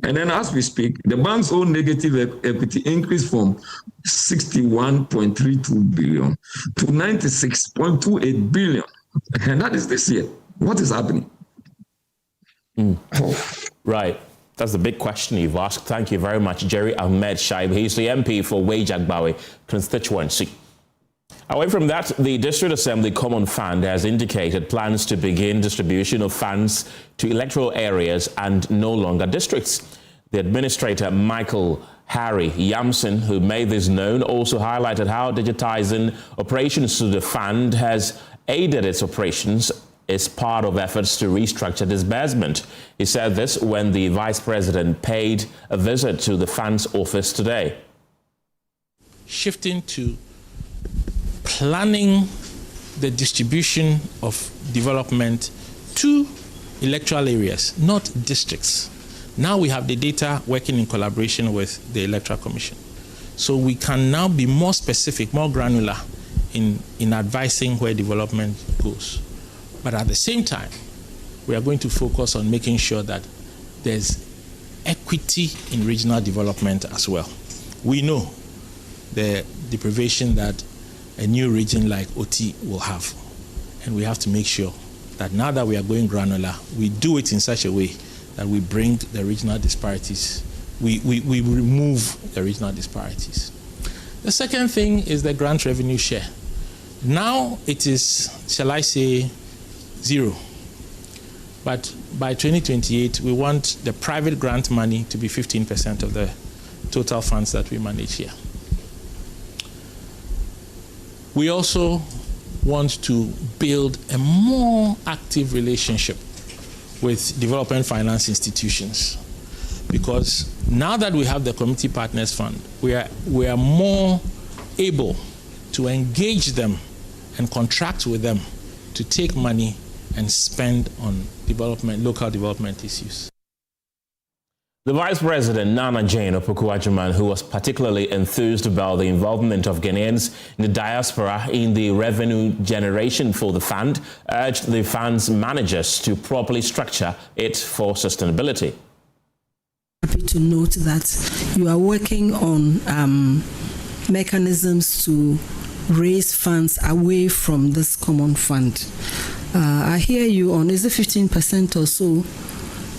And then as we speak, the bank's own negative equity increased from 61.32 billion to 96.28 billion. And that is this year. What is happening? Right. That's the big question you've asked. Thank you very much, Jerry Ahmed Shaib. He's the MP for Wage-Agbawe constituency. Away from that, the District Assembly Common Fund has indicated plans to begin distribution of funds to electoral areas and no longer districts. The Administrator, Michael Harry Yamson, who made this known, also highlighted how digitizing operations to the fund has aided its operations is part of efforts to restructure disbursement. He said this when the Vice President paid a visit to the fund's office today. Shifting to planning the distribution of development to electoral areas, not districts. Now we have the data working in collaboration with the Electoral Commission. So we can now be more specific, more granular in advising where development goes. But at the same time, we are going to focus on making sure that there's equity in regional development as well. We know the deprivation that a new region like OT will have. And we have to make sure that now that we are going granular, we do it in such a way that we bring the regional disparities, we remove the regional disparities. The second thing is the grant revenue share. Now it is, shall I say, 0. But by 2028, we want the private grant money to be 15% of the total funds that we manage here. We also want to build a more active relationship with development finance institutions, because now that we have the Community Partners Fund, we are more able to engage them and contract with them to take money and spend on development, local development issues. The Vice President, Nana Jane Opoku-Agyeman, who was particularly enthused about the involvement of Ghanaians in the diaspora in the revenue generation for the fund, urged the fund's managers to properly structure it for sustainability. Happy to note that you are working on mechanisms to raise funds away from this common fund. I hear you on, is it 15% or so?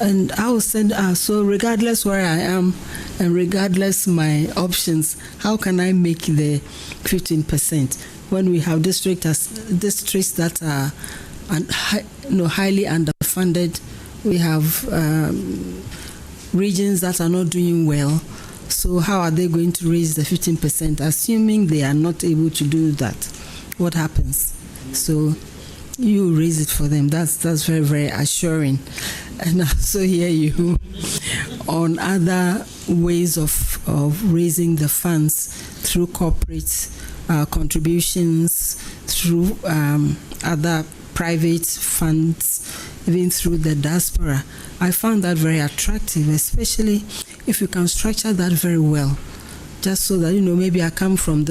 And I will send, so regardless where I am and regardless my options, how can I make the 15% when we have districts that are highly underfunded? We have regions that are not doing well. So how are they going to raise the 15%? Assuming they are not able to do that, what happens? So you raise it for them. That's very, very assuring. And I also hear you on other ways of raising the funds through corporate contributions, through other private funds, even through the diaspora. I found that very attractive, especially if you can structure that very well, just so that, maybe I come from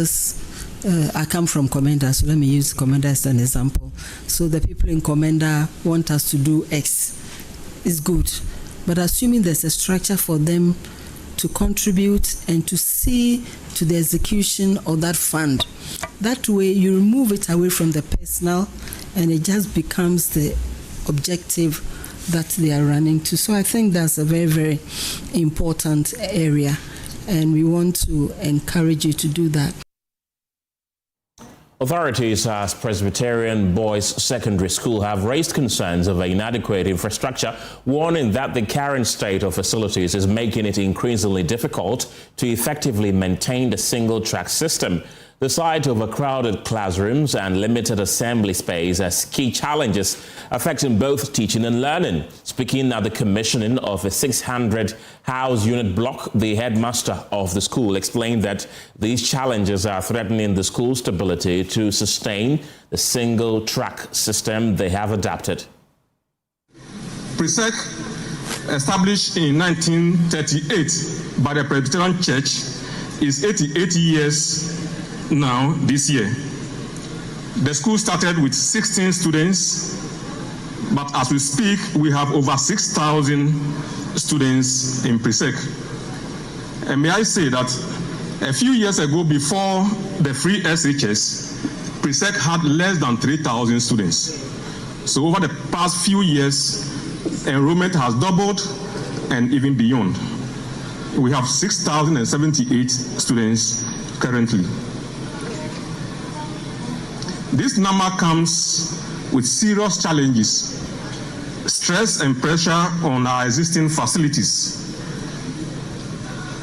Commander, so let me use Commander as an example. So the people in Commander want us to do X. Is good, but assuming there's a structure for them to contribute and to see to the execution of that fund, that way you remove it away from the personal and it just becomes the objective that they are running to. So I think that's a very, very important area, and we want to encourage you to do that. Authorities at Presbyterian Boys Secondary School have raised concerns over inadequate infrastructure, warning that the current state of facilities is making it increasingly difficult to effectively maintain the single-track system. The sight of overcrowded classrooms and limited assembly space as key challenges affecting both teaching and learning. Speaking at the commissioning of a 600-house unit block, the headmaster of the school explained that these challenges are threatening the school's stability to sustain the single-track system they have adapted. PRESEC, established in 1938 by the Presbyterian Church, is 88 years now this year. The school started with 16 students, but as we speak, we have over 6,000 students in PRESEC. And may I say that a few years ago, before the free SHS, PRESEC had less than 3,000 students. So over the past few years, enrollment has doubled and even beyond. We have 6,078 students currently. This number comes with serious challenges, stress and pressure on our existing facilities.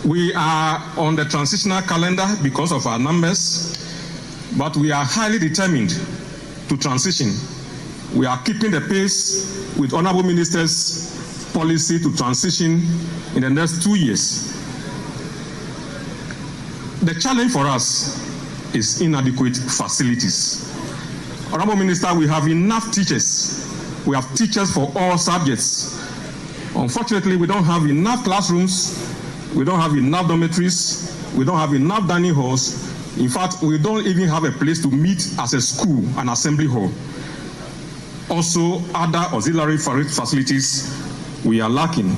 We are on the transitional calendar because of our numbers, but we are highly determined to transition. We are keeping the pace with Honorable Minister's policy to transition in the next 2 years. The challenge for us is inadequate facilities. Honorable Minister, we have enough teachers. We have teachers for all subjects. Unfortunately, we don't have enough classrooms. We don't have enough dormitories. We don't have enough dining halls. In fact, we don't even have a place to meet as a school, an assembly hall. Also, other auxiliary facilities we are lacking.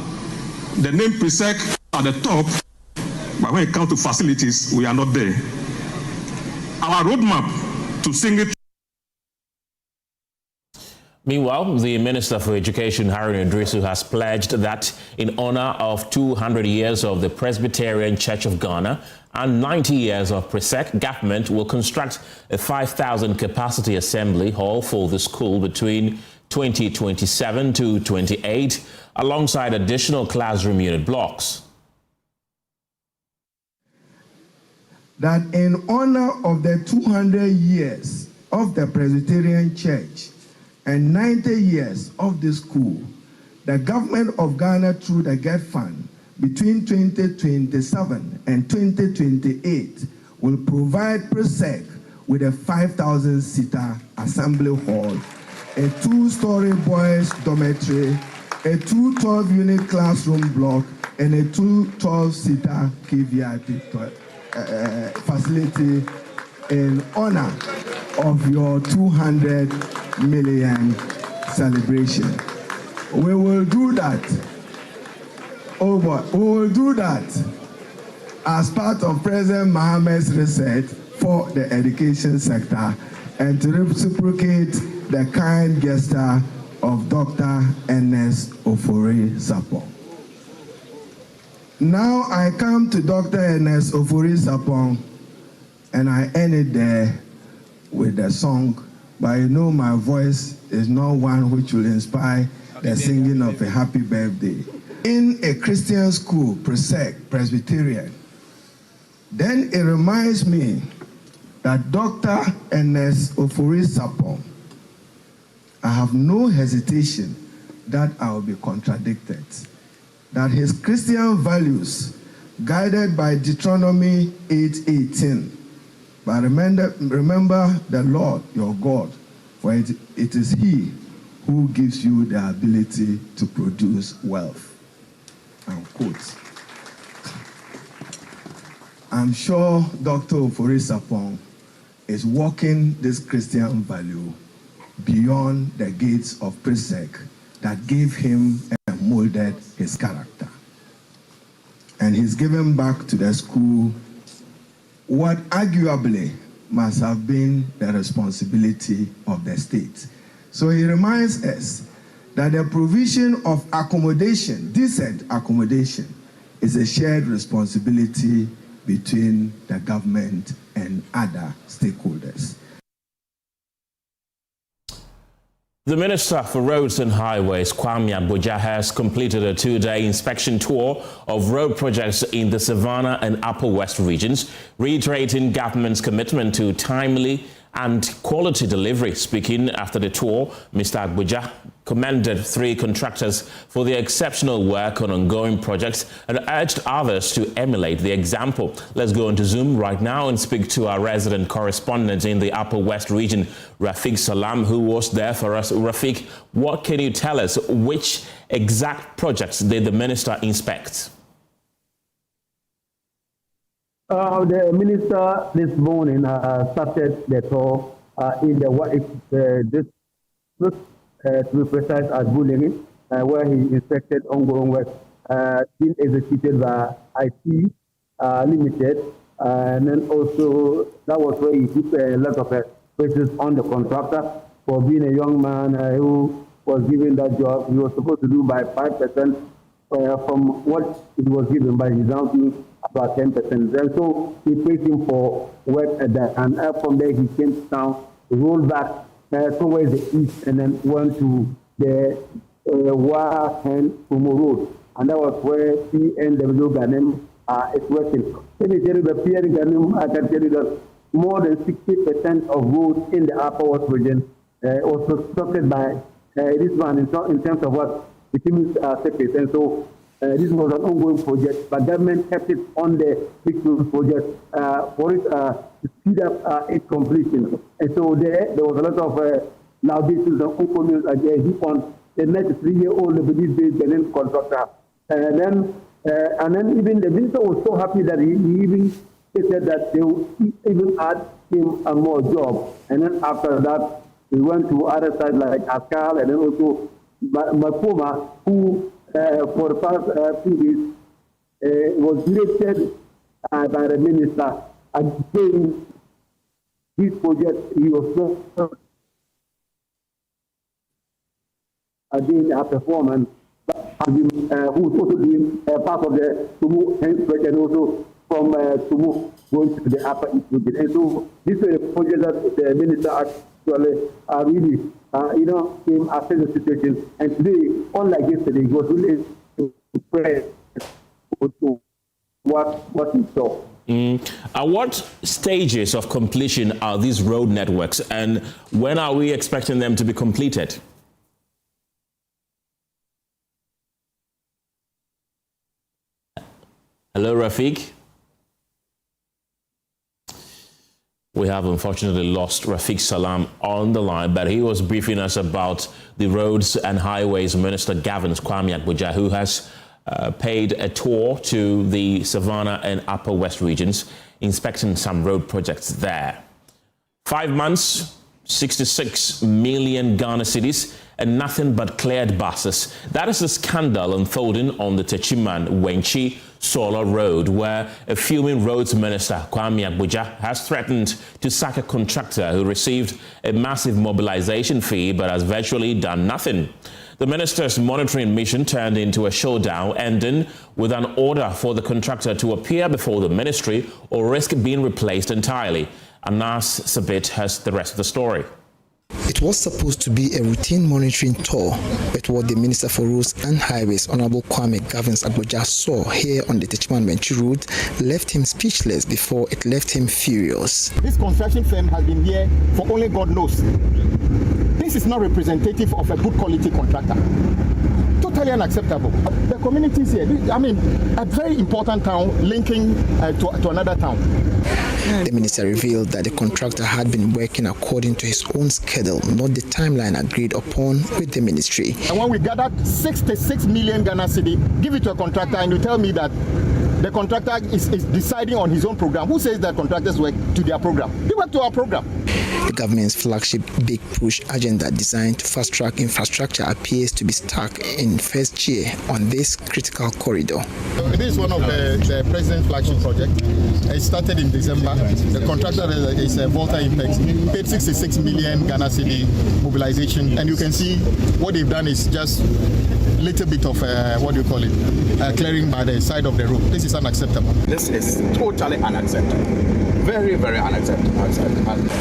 The name PRESEC at the top, but when it comes to facilities, we are not there. Our roadmap to single. Meanwhile, the Minister for Education, Harun Idrisu, has pledged that in honor of 200 years of the Presbyterian Church of Ghana and 90 years of PRESEC, government will construct a 5,000 capacity assembly hall for the school between 2027 to 28, alongside additional classroom unit blocks. That in honor of the 200 years of the Presbyterian Church and 90 years of the school, the government of Ghana, through the GET Fund, between 2027 and 2028, will provide PRESEC with a 5,000-seater assembly hall, a 2-story boys' dormitory, a 2 12-unit classroom block, and a 2 12-seater KVIP facility in honor of your 200 million celebration. We will do that. We will do that as part of President Mohammed's research for the education sector and to reciprocate the kind gesture of Dr. Ernest Ofori-Sapong. Now I come to Dr. Ernest Ofori-Sapong, and I end it there with the song, but you know my voice is not one which will inspire the singing of a happy birthday. In a Christian school, PRESEC, Presbyterian, then it reminds me that Dr. Ernest Ofori-Sapong, I have no hesitation that I will be contradicted, that his Christian values, guided by Deuteronomy 8:18, but remember the Lord your God, for it is He who gives you the ability to produce wealth. Unquote. I'm sure Dr. Ofori-Sapong is walking this Christian value beyond the gates of PRESEC that gave him and molded his character. And he's given back to the school what arguably must have been the responsibility of the state. So he reminds us that the provision of accommodation, decent accommodation, is a shared responsibility between the government and other stakeholders. The Minister for Roads and Highways, Akufo-Addo, has completed a 2-day inspection tour of road projects in the Savannah and Upper West regions, reiterating government's commitment to timely and quality delivery. Speaking after the tour, Mr. Addo commended 3 contractors for their exceptional work on ongoing projects and urged others to emulate the example. Let's go into Zoom right now and speak to our resident correspondent in the Upper West region, Rafiq Salam, who was there for us. Rafiq, what can you tell us? Which exact projects did the minister inspect? The minister this morning started the tour in the to be precise, at Bulleri, where he inspected ongoing work being executed by IT Limited, and then also that was where he put a lot of pressures on the contractor for being a young man who was given that job. He was supposed to do by 5% from what it was given, but he's now doing about 10%. And so he praised him for work at that. And from there, he came down, rolled back towards the east, and then went to the Wa and Kumo Road. And that was where PNW Ghanem is working. Let me tell you, the PN Ghanem, I can tell you that more than 60% of roads in the Upper West region was constructed by this man in terms of what it means surface. And so this was an ongoing project, but government kept it on the big project for it to speed up its completion. And so there was a lot of liabilities and uncommons heap on the 93-year-old Lebanese Benin contractor. And then even the minister was so happy that he even said that they will even add him a more job. And then after that, we went to other sides like Askal and then also Makoma, who for the past few days was directed by the minister again. This project, he was not again a performance, who was also doing part of the Tumu project and also from Tumu going to the Upper East region. And so this is a project that the minister actually really came after the situation. And today, unlike yesterday, he was really impressed with what he saw. At what stages of completion are these road networks, and when are we expecting them to be completed? Hello, Rafiq. We have unfortunately lost Rafiq Salam on the line, but he was briefing us about the Roads and Highways Minister Gavin Akufo-Addo, who has paid a tour to the Savannah and Upper West regions, inspecting some road projects there. 5 months, 66 million Ghana cedis, and nothing but cleared buses. That is a scandal unfolding on the Techiman-Wenchi Solar Road, where a fuming roads minister, Akufo-Addo, has threatened to sack a contractor who received a massive mobilization fee but has virtually done nothing. The minister's monitoring mission turned into a showdown, ending with an order for the contractor to appear before the ministry or risk being replaced entirely. Anas Sabit has the rest of the story. It was supposed to be a routine monitoring tour, but what the Minister for Roads and Highways, Honorable Kwame Gavins Addo, saw here on the Techiman-Wenchi Road left him speechless before it left him furious. This construction firm has been here for only God knows. This is not representative of a good quality contractor. Totally unacceptable. The communities here, a very important town linking to another town. The minister revealed that the contractor had been working according to his own schedule, not the timeline agreed upon with the ministry. And when we gathered 66 million Ghana cedi, give it to a contractor, and you tell me that the contractor is deciding on his own program. Who says that contractors work to their program? They work to our program. The government's flagship Big Push agenda designed to fast-track infrastructure appears to be stuck in first gear on this critical corridor. This is one of the president's flagship projects. It started in December. The contractor is Volta Impact, paid 66 million Ghana cedi mobilization, and you can see what they've done is just a little bit of clearing by the side of the road. This is unacceptable. This is totally unacceptable. very, very unacceptable.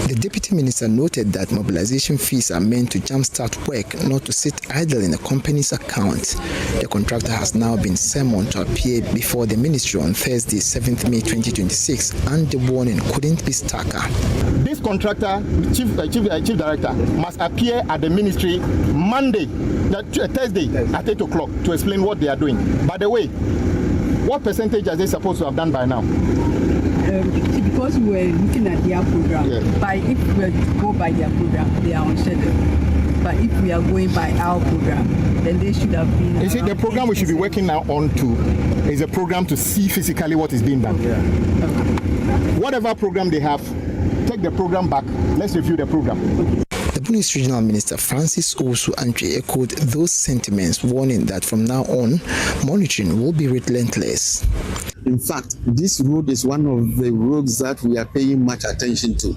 The Deputy Minister noted that mobilization fees are meant to jumpstart work, not to sit idle in the company's account. The contractor has now been summoned to appear before the ministry on Thursday, 7th May 2026, and the warning couldn't be starker. This contractor, chief director, must appear at the ministry Monday, Thursday at 8 o'clock to explain what they are doing. By the way, what percentage are they supposed to have done by now? Because we were looking at their program, but if we were to go by their program, they are on schedule. But if we are going by our program, then they should have been. You see, the program we should be working now on to is a program to see physically what is being done. Whatever program they have, take the program back. Let's review the program. The Bunis Regional Minister Francis Owusu-Antwi echoed those sentiments, warning that from now on, monitoring will be relentless. In fact, this road is one of the roads that we are paying much attention to.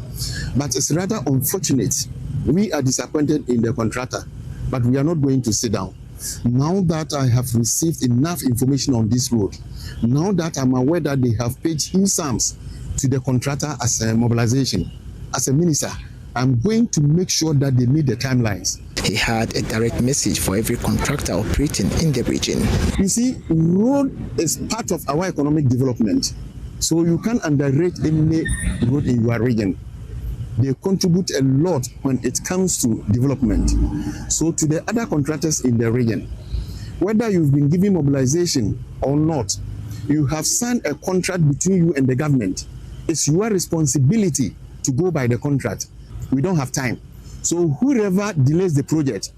But it's rather unfortunate. We are disappointed in the contractor, but we are not going to sit down. Now that I have received enough information on this road, now that I'm aware that they have paid huge sums to the contractor as a mobilization, as a minister, I'm going to make sure that they meet the timelines. He had a direct message for every contractor operating in the region. You see, road is part of our economic development. So you can't underrate any road in your region. They contribute a lot when it comes to development. So to the other contractors in the region, whether you've been given mobilization or not, you have signed a contract between you and the government. It's your responsibility to go by the contract. We don't have time. So whoever delays the project,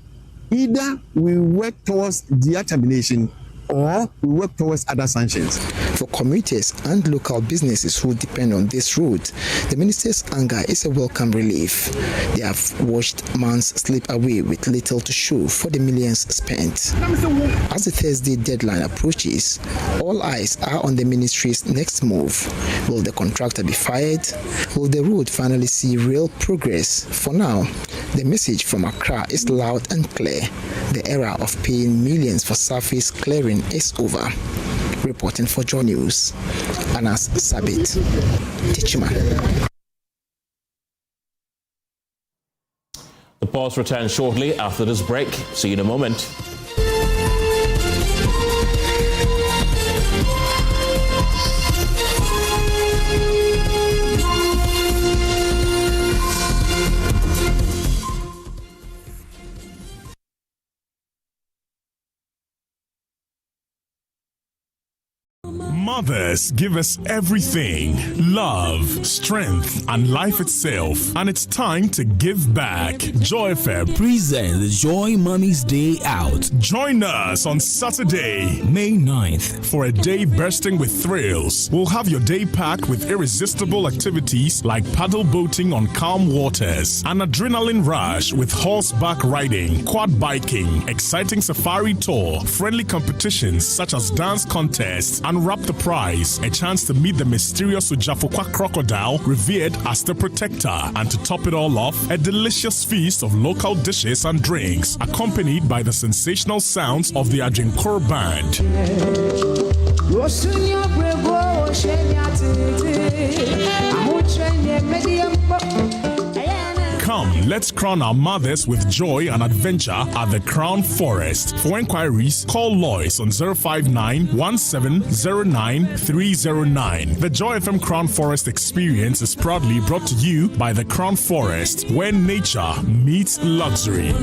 either we work towards their termination or we work towards other sanctions. For commuters and local businesses who depend on this route, the minister's anger is a welcome relief. They have watched months slip away with little to show for the millions spent. As the Thursday deadline approaches, all eyes are on the ministry's next move. Will the contractor be fired? Will the road finally see real progress? For now, the message from Accra is loud and clear. The era of paying millions for surface clearing is over. Reporting for Joy News, Anas Sabit, Tichman. The pause returns shortly after this break. See you in a moment. Mothers give us everything: love, strength, and life itself. And it's time to give back. Joy FM presents the Joy Mommy's Day Out. Join us on Saturday, May 9th, for a day bursting with thrills. We'll have your day packed with irresistible activities like paddle boating on calm waters, an adrenaline rush with horseback riding, quad biking, exciting safari tour, friendly competitions such as dance contests, and wrap the prize, a chance to meet the mysterious Ujafokwa crocodile revered as the protector, and to top it all off, a delicious feast of local dishes and drinks, accompanied by the sensational sounds of the Ajinkor Band. Come, let's crown our mothers with joy and adventure at the Crown Forest. For inquiries, call Lois on 059-1709-309. The Joy FM Crown Forest experience is proudly brought to you by the Crown Forest, where nature meets luxury.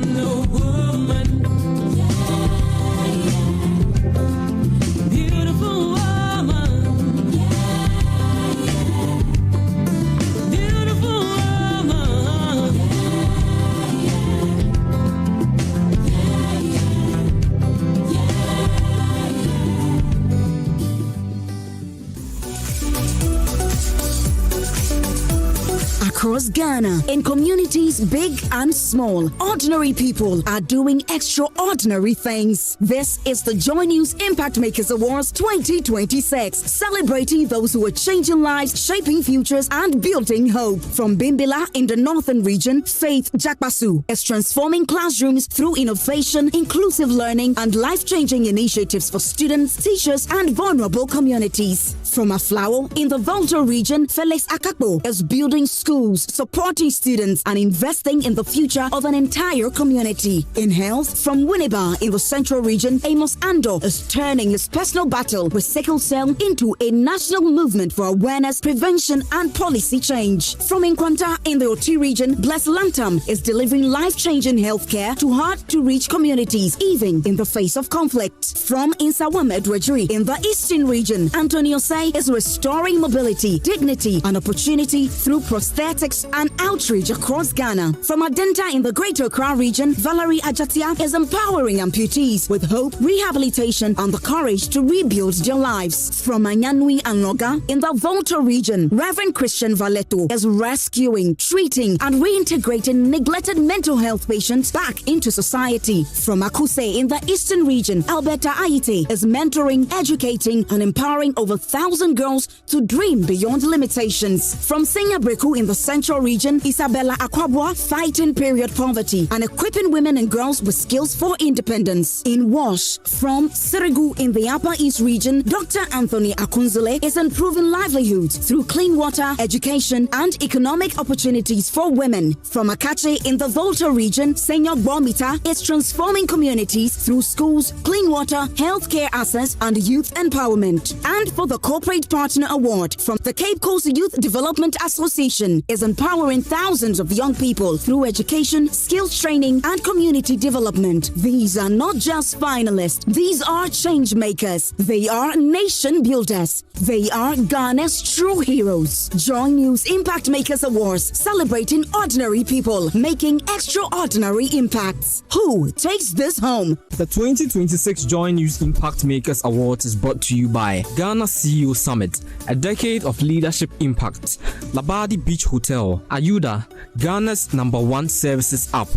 Across Ghana, in communities big and small, ordinary people are doing extraordinary things. This is the Joy News Impact Makers Awards 2026, celebrating those who are changing lives, shaping futures, and building hope. From Bimbila in the northern region, Faith Jakbasu is transforming classrooms through innovation, inclusive learning, and life-changing initiatives for students, teachers, and vulnerable communities. From Aflao in the Volta region, Felix Akakpo is building schools, supporting students, and investing in the future of an entire community. In health, from Winneba in the Central region, Amos Ando is turning his personal battle with sickle cell into a national movement for awareness, prevention, and policy change. From Nkwanta in the Oti region, Bless Lantam is delivering life-changing healthcare to hard-to-reach communities, even in the face of conflict. From Insawamed Wejri in the Eastern region, Antonio Say is restoring mobility, dignity, and opportunity through prosthetics and outreach across Ghana. From Adenta in the Greater Accra region, Valerie Ajatia is empowering amputees with hope, rehabilitation, and the courage to rebuild their lives. From Anyanui and Noga in the Volta region, Reverend Christian Valeto is rescuing, treating, and reintegrating neglected mental health patients back into society. From Akuse in the Eastern region, Alberta Aite is mentoring, educating, and empowering over 1,000 girls to dream beyond limitations. From Singabreku in the Central region, Isabella Akwabwa fighting period poverty and equipping women and girls with skills for independence. In Wash, from Sirigu in the Upper East region, Dr. Anthony Akunzele is improving livelihoods through clean water, education, and economic opportunities for women. From Akache in the Volta region, Senyor Bomita is transforming communities through schools, clean water, healthcare access, and youth empowerment. And for the Corporate Partner Award from the Cape Coast Youth Development Association is empowering thousands of young people through education, skills training, and community development. These are not just finalists. These are change makers. They are nation builders. They are Ghana's true heroes. Joy News Impact Makers Awards celebrating ordinary people making extraordinary impacts. Who takes this home? The 2026 Joy News Impact Makers Awards is brought to you by Ghana CEO Summit, a decade of leadership impact. Labadi Beach Hotel, Ayuda, Ghana's #1 services app.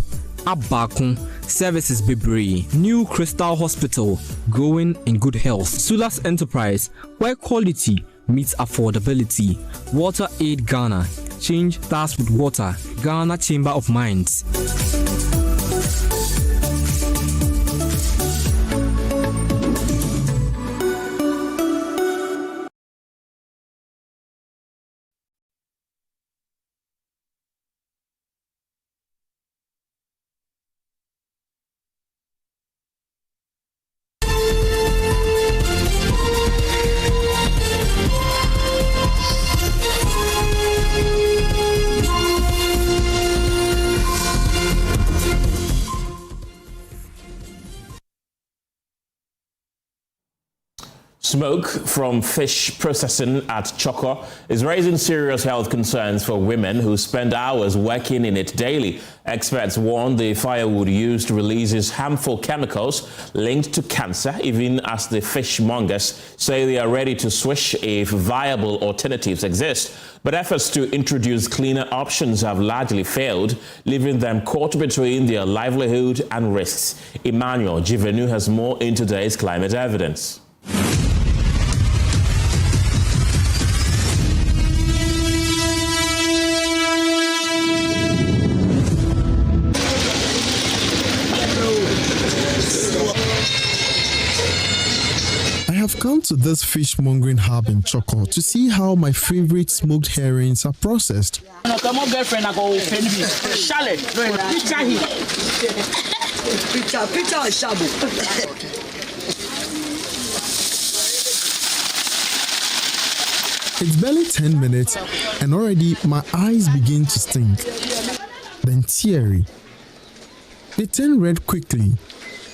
Abakun, Services Bebre, New Crystal Hospital, growing in good health. Sulas Enterprise, where quality meets affordability. Water Aid Ghana, change starts with water. Ghana Chamber of Mines. Smoke from fish processing at Choco is raising serious health concerns for women who spend hours working in it daily. Experts warn the firewood used releases harmful chemicals linked to cancer, even as the fishmongers say they are ready to switch if viable alternatives exist. But efforts to introduce cleaner options have largely failed, leaving them caught between their livelihood and risks. Emmanuel Givenu has more in today's Climate Evidence. I've come to this fishmongering hub in Choco to see how my favorite smoked herrings are processed. It's barely 10 minutes and already my eyes begin to stink, then teary. They turn red quickly,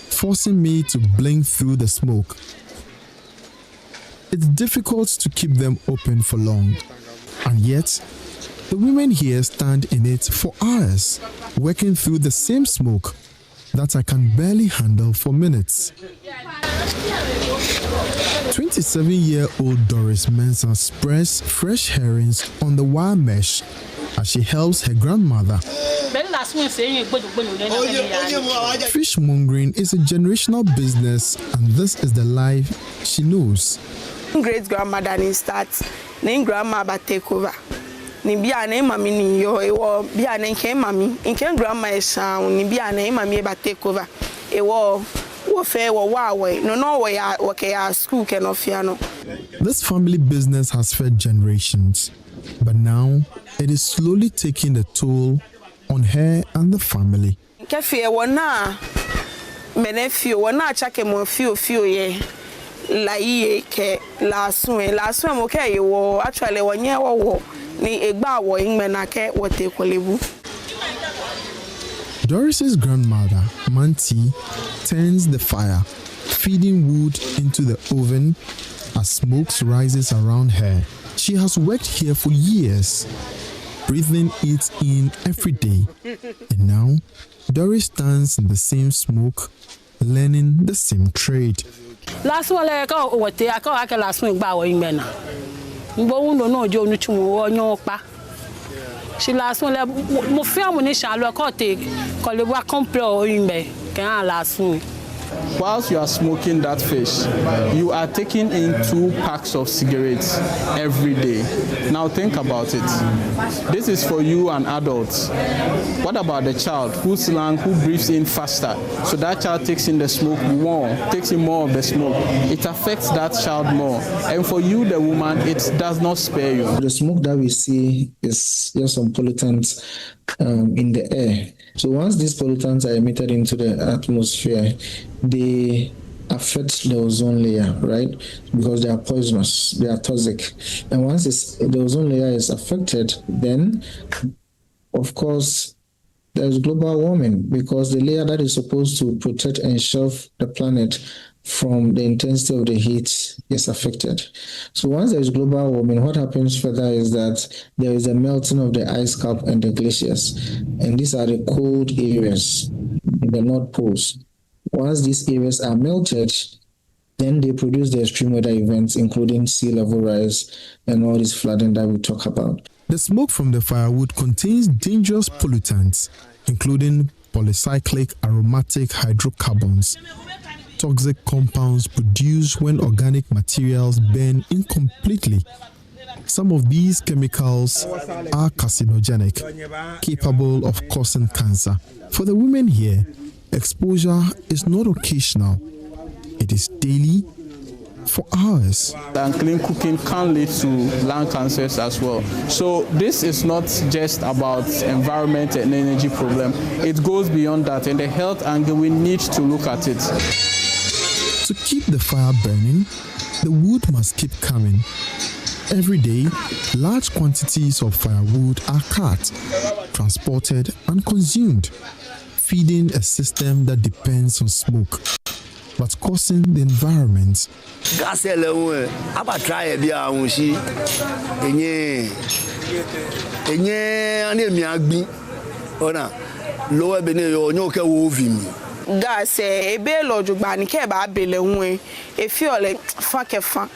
forcing me to blink through the smoke. It's difficult to keep them open for long, and yet the women here stand in it for hours, working through the same smoke that I can barely handle for minutes. 27-year-old Doris Mensah spreads fresh herrings on the wire mesh as she helps her grandmother. Fishmongering is a generational business, and this is the life she knows. Great grandmother ni start, ni grandma ba take over. Ni bia na mami ni yo ewo bia na nke mami, nke grandma e sound ni bia na mami ba take over. Ewo wo fe wo wa we no no wo ya wo ke ya school ke no fia no. This family business has fed generations, but now it is slowly taking a toll on her and the family. Doris's grandmother, Manti, tends the fire, feeding wood into the oven as smoke rises around her. She has worked here for years, breathing it in every day. And now, Doris stands in the same smoke, learning the same trade. Last one, I go what they are last week by Wingmana. Bo no Joe no pa. She last one, Mofia Munisha, Locote, Coliwa Complo Imbe, can last week. Whilst you are smoking that fish, you are taking in 2 packs of cigarettes every day. Now think about it. This is for you and adults. What about the child who breathes in faster? So that child takes in the smoke more, takes in more of the smoke. It affects that child more. And for you, the woman, it does not spare you. The smoke that we see is just some pollutants in the air. So once these pollutants are emitted into the atmosphere, they affect the ozone layer, right? Because they are poisonous, they are toxic. And once the ozone layer is affected, then, of course, there's global warming, because the layer that is supposed to protect and shelf the planet from the intensity of the heat is affected. So once there is global warming, what happens further is that there is a melting of the ice cap and the glaciers. And these are the cold areas in the North Poles. Once these areas are melted, then they produce the extreme weather events, including sea level rise and all this flooding that we talk about. The smoke from the firewood contains dangerous pollutants, including polycyclic aromatic hydrocarbons, toxic compounds produced when organic materials burn incompletely. Some of these chemicals are carcinogenic, capable of causing cancer. For the women here, exposure is not occasional. It is daily, for hours. And clean cooking can lead to lung cancers as well. So this is not just about environment and energy problem. It goes beyond that. In the health angle, we need to look at it. To keep the fire burning, the wood must keep coming. Every day, large quantities of firewood are cut, transported, and consumed, feeding a system that depends on smoke, but causing the environment. Gas ebe loju gba ni ke ba bele nwe efi ole fa kefa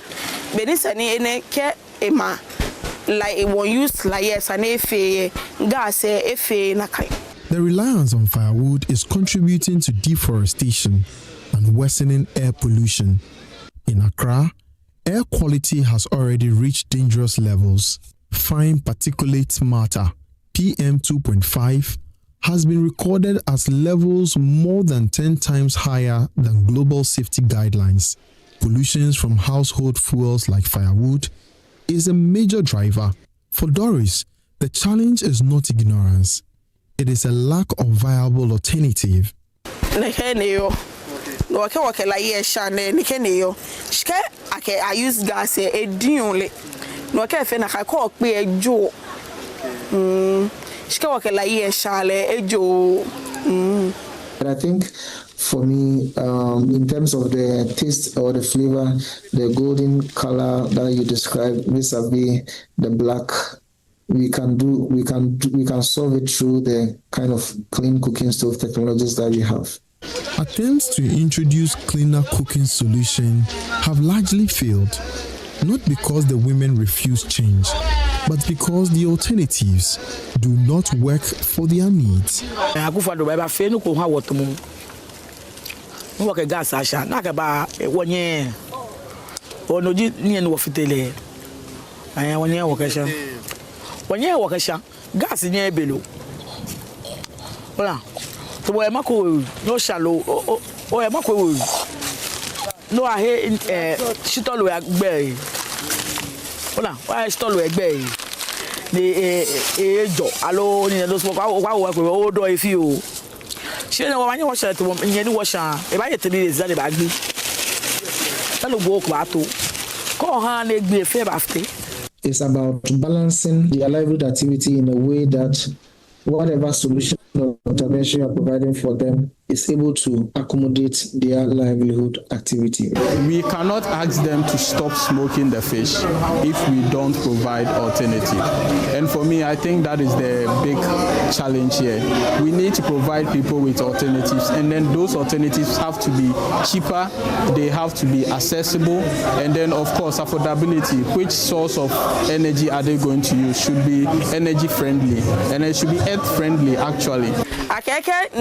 benisa ni ene ke ema like it won't use like yes and efe gas efe na kai. The reliance on firewood is contributing to deforestation and worsening air pollution. In Accra, air quality has already reached dangerous levels. Fine particulate matter, PM 2.5, has been recorded as levels more than 10 times higher than global safety guidelines. Pollution from household fuels like firewood is a major driver. For Doris, the challenge is not ignorance. It is a lack of viable alternative. I use gas only. But I think for me, in terms of the taste or the flavor, the golden color that you described vis-a-vis the black, we can solve it through the kind of clean cooking stove technologies that we have. Attempts to introduce cleaner cooking solutions have largely failed, not because the women refuse change, but because the alternatives do not work for their needs. Akufo-Addo ba fe no ko ha wotomu. Mo work gas asha na ka ba wonye. Onoji ni en wo fitele. Aya wonye wo kasha. Wonye wo kasha. Gas ni ebelo. Ola. To boy mako no shallow. O e mako. no I hear shitol we agbe. Ola, why shitol we agbe? The jo alo ni those wa work with odo if you. She no wa wash it nyeni wash e ba yet be is that ba gbe. Tell go ko ato. Ko ha na gbe fe ba after. It's about balancing their livelihood activity in a way that whatever solution or intervention you are providing for them is able to accommodate their livelihood activity. We cannot ask them to stop smoking the fish if we don't provide alternative. And for me, I think that is the big challenge here. We need to provide people with alternatives, and then those alternatives have to be cheaper, they have to be accessible, and then of course affordability. Which source of energy are they going to use? Should be energy friendly, and it should be earth friendly actually. Akeke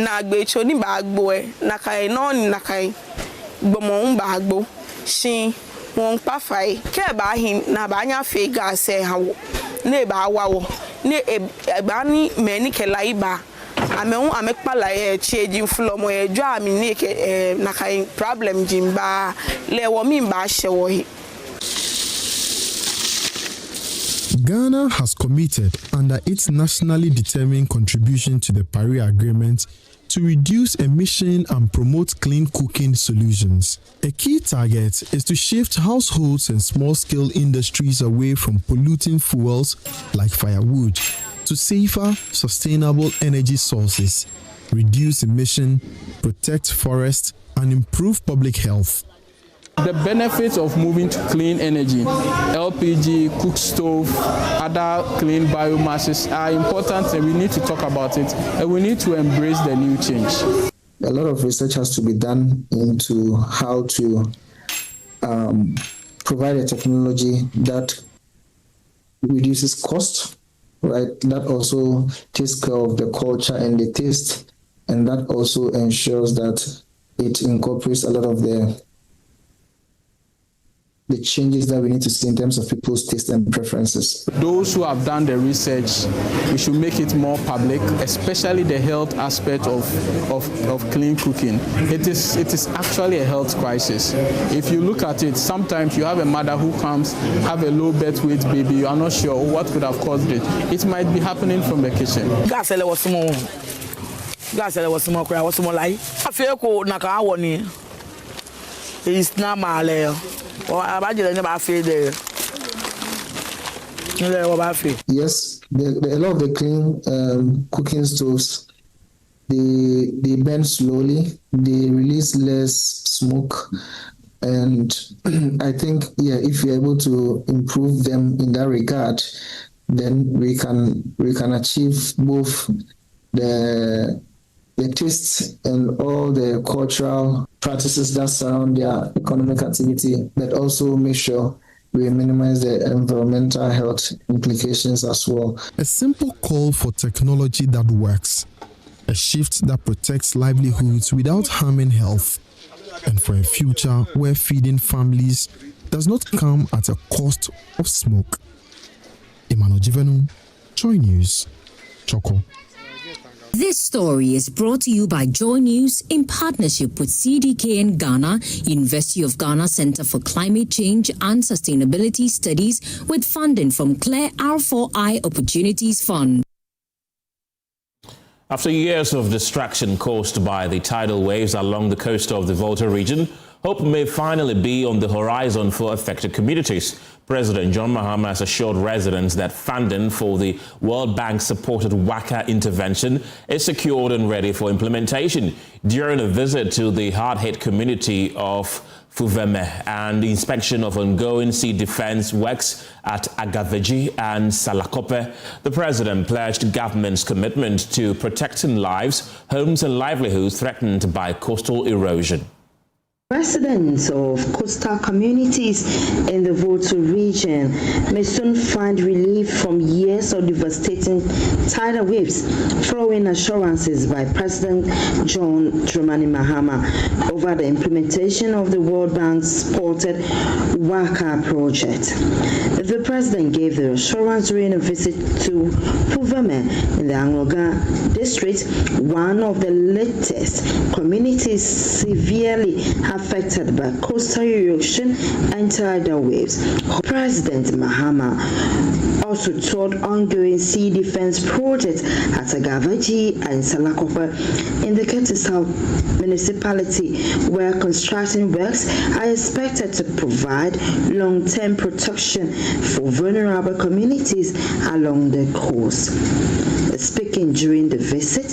na gbecho ni bagbo na kai no ni na kai gbomo bagbo shin won pa fai ke ba hin na ba nya fe ga se hawo ne ba wawo ne e ba ni me ni ke lai ba ame pa la e cheji flo mo e jo ami ni ke na kai problem jimba le wo mi ba shewo hi. Ghana has committed under its nationally determined contribution to the Paris Agreement to reduce emission and promote clean cooking solutions. A key target is to shift households and small-scale industries away from polluting fuels like firewood to safer, sustainable energy sources, reduce emission, protect forests, and improve public health. The benefits of moving to clean energy, LPG, cook stove, other clean biomasses are important, and we need to talk about it, and we need to embrace the new change. A lot of research has to be done into how to provide a technology that reduces cost, right? That also takes care of the culture and the taste, and that also ensures that it incorporates a lot of the changes that we need to see in terms of people's taste and preferences. Those who have done the research, we should make it more public, especially the health aspect of clean cooking. It is actually a health crisis. If you look at it, sometimes you have a mother who comes, have a low birth weight baby, you are not sure what could have caused it. It might be happening from the kitchen. It's not Amale. Yes, a lot of the clean cooking stoves, they burn slowly, they release less smoke, and I think if you're able to improve them in that regard, then we can achieve both the taste and all the cultural practices that surround their economic activity, but also make sure we minimize the environmental health implications as well. A simple call for technology that works, a shift that protects livelihoods without harming health, and for a future where feeding families does not come at a cost of smoke. Emmanuel Jivenu, Joy News, Choco. This story is brought to you by Joy News in partnership with CDKN Ghana, University of Ghana Center for Climate Change and Sustainability Studies, with funding from Claire R4I Opportunities Fund. After years of distraction caused by the tidal waves along the coast of the Volta region, hope may finally be on the horizon for affected communities. President John Mahama has assured residents that funding for the World Bank-supported WACA intervention is secured and ready for implementation. During a visit to the hard-hit community of Fuveme and the inspection of ongoing sea defense works at Agaveji and Salakope, the president pledged government's commitment to protecting lives, homes and livelihoods threatened by coastal erosion. Residents of coastal communities in the Volta region may soon find relief from years of devastating tidal waves, following assurances by President John Dramani Mahama over the implementation of the World Bank-supported WACA project. The president gave the assurance during a visit to Fuveme in the Angloga district, one of the latest communities severely affected affected by coastal erosion and tidal waves. President Mahama also toured ongoing sea defense projects at Agavaji and Salakopa in the Kete South municipality, where construction works are expected to provide long-term protection for vulnerable communities along the coast. Speaking during the visit,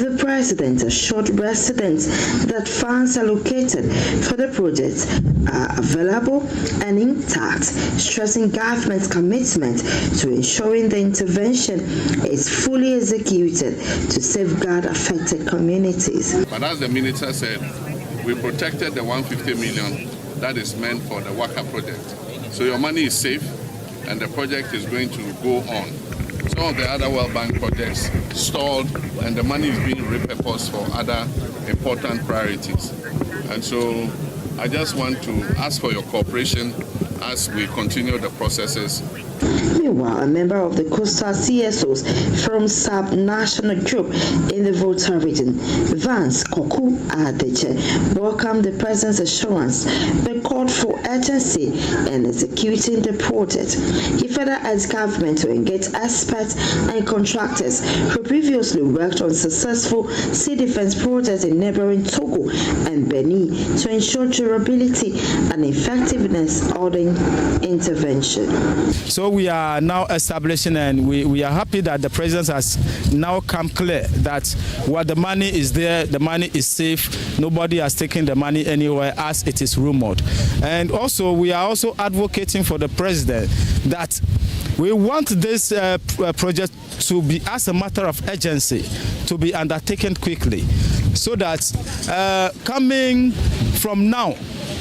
the president assured residents that funds allocated for the project are available and intact, stressing government's commitment to ensuring the intervention is fully executed to safeguard affected communities. But as the minister said, we protected the 150 million that is meant for the Waka project. So your money is safe and the project is going to go on. Some of the other World Bank projects stalled and the money is being repurposed for other important priorities. And so I just want to ask for your cooperation as we continue the processes. Meanwhile, a member of the coastal CSOs from sub-national group in the Volta region, Vance Akufo-Addo, welcomed the president's assurance but called for urgency in executing the project. He further urged government to engage experts and contractors who previously worked on successful sea defense projects in neighboring Togo and Benin to ensure durability and effectiveness of the intervention. So we are now establishing, and we are happy that the president has now come clear that what the money is there, the money is safe, nobody has taken the money anywhere as it is rumored. And also we are also advocating for the president that we want this project to be, as a matter of urgency, to be undertaken quickly, so that coming from now,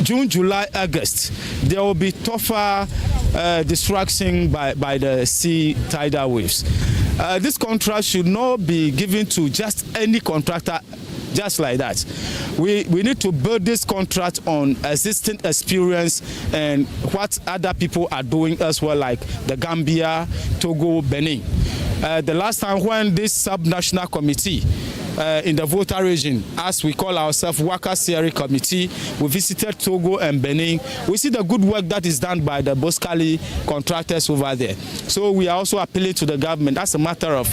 June, July, August, there will be tougher destruction by the sea tidal waves. This contract should not be given to just any contractor just like that. We need to build this contract on existing experience and what other people are doing as well, like the Gambia, Togo, Benin. The last time when this sub-national committee in the Volta region, as we call ourselves Waka Sierra Committee, we visited Togo and Benin. We see the good work that is done by the Boskali contractors over there. So we are also appealing to the government as a matter of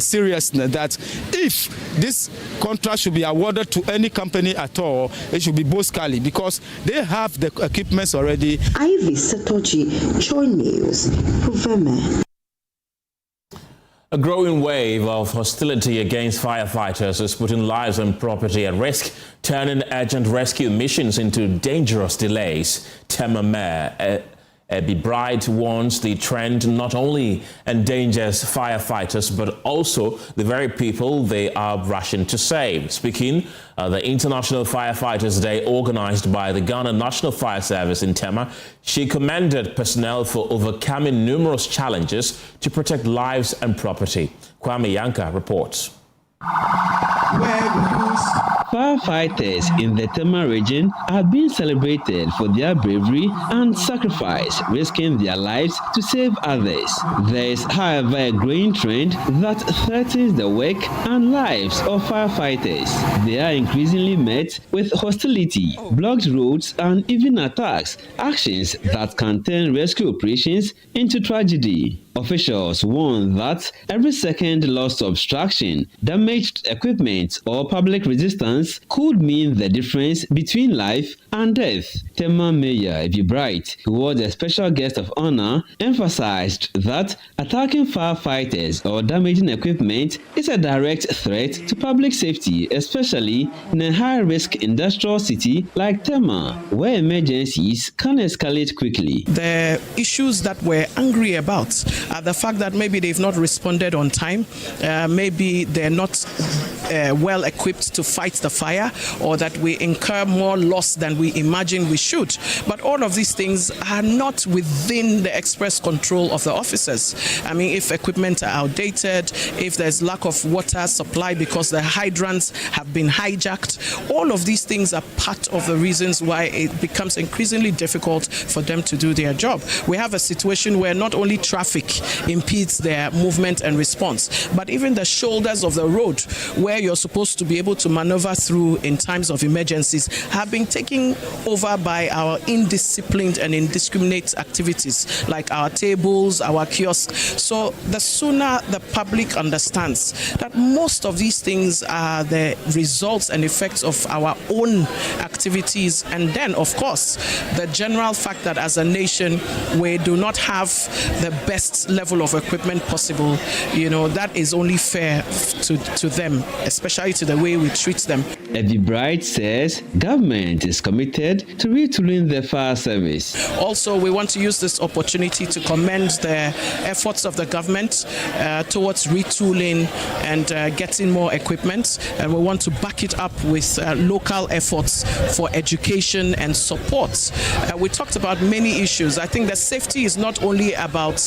seriousness that if this contract should be awarded to any company at all, it should be Boskali, because they have the equipments already. Ivy Satochi, Joy News, Proveme. A growing wave of hostility against firefighters is putting lives and property at risk, turning urgent rescue missions into dangerous delays. Tema Mayor Ebi Bright warns the trend not only endangers firefighters but also the very people they are rushing to save. Speaking at the International Firefighters Day organized by the Ghana National Fire Service in Tema, she commended personnel for overcoming numerous challenges to protect lives and property. Kwame Yanka reports. Firefighters in the Tema region are being celebrated for their bravery and sacrifice, risking their lives to save others. There is, however, a growing trend that threatens the work and lives of firefighters. They are increasingly met with hostility, blocked roads, and even attacks, actions that can turn rescue operations into tragedy. Officials warn that every second lost obstruction, damaged equipment, or public resistance could mean the difference between life and death. Tema Mayor Ebi Bright, who was a special guest of honor, emphasized that attacking firefighters or damaging equipment is a direct threat to public safety, especially in a high-risk industrial city like Tema, where emergencies can escalate quickly. The issues that we're angry about are the fact that maybe they've not responded on time, maybe they're not well equipped to fight the fire, or that we incur more loss than we imagine we should. But all of these things are not within the express control of the officers. I mean, if equipment are outdated, if there's lack of water supply because the hydrants have been hijacked, all of these things are part of the reasons why it becomes increasingly difficult for them to do their job. We have a situation where not only traffic impedes their movement and response, but even the shoulders of the road where where you're supposed to be able to maneuver through in times of emergencies have been taken over by our indisciplined and indiscriminate activities like our tables, our kiosks. So the sooner the public understands that most of these things are the results and effects of our own activities, and then of course the general fact that as a nation we do not have the best level of equipment possible, that is only fair to them, especially to the way we treat them. Eddie Bright says government is committed to retooling the fire service. Also, we want to use this opportunity to commend the efforts of the government towards retooling and getting more equipment, and we want to back it up with local efforts for education and support. We talked about many issues. I think that safety is not only about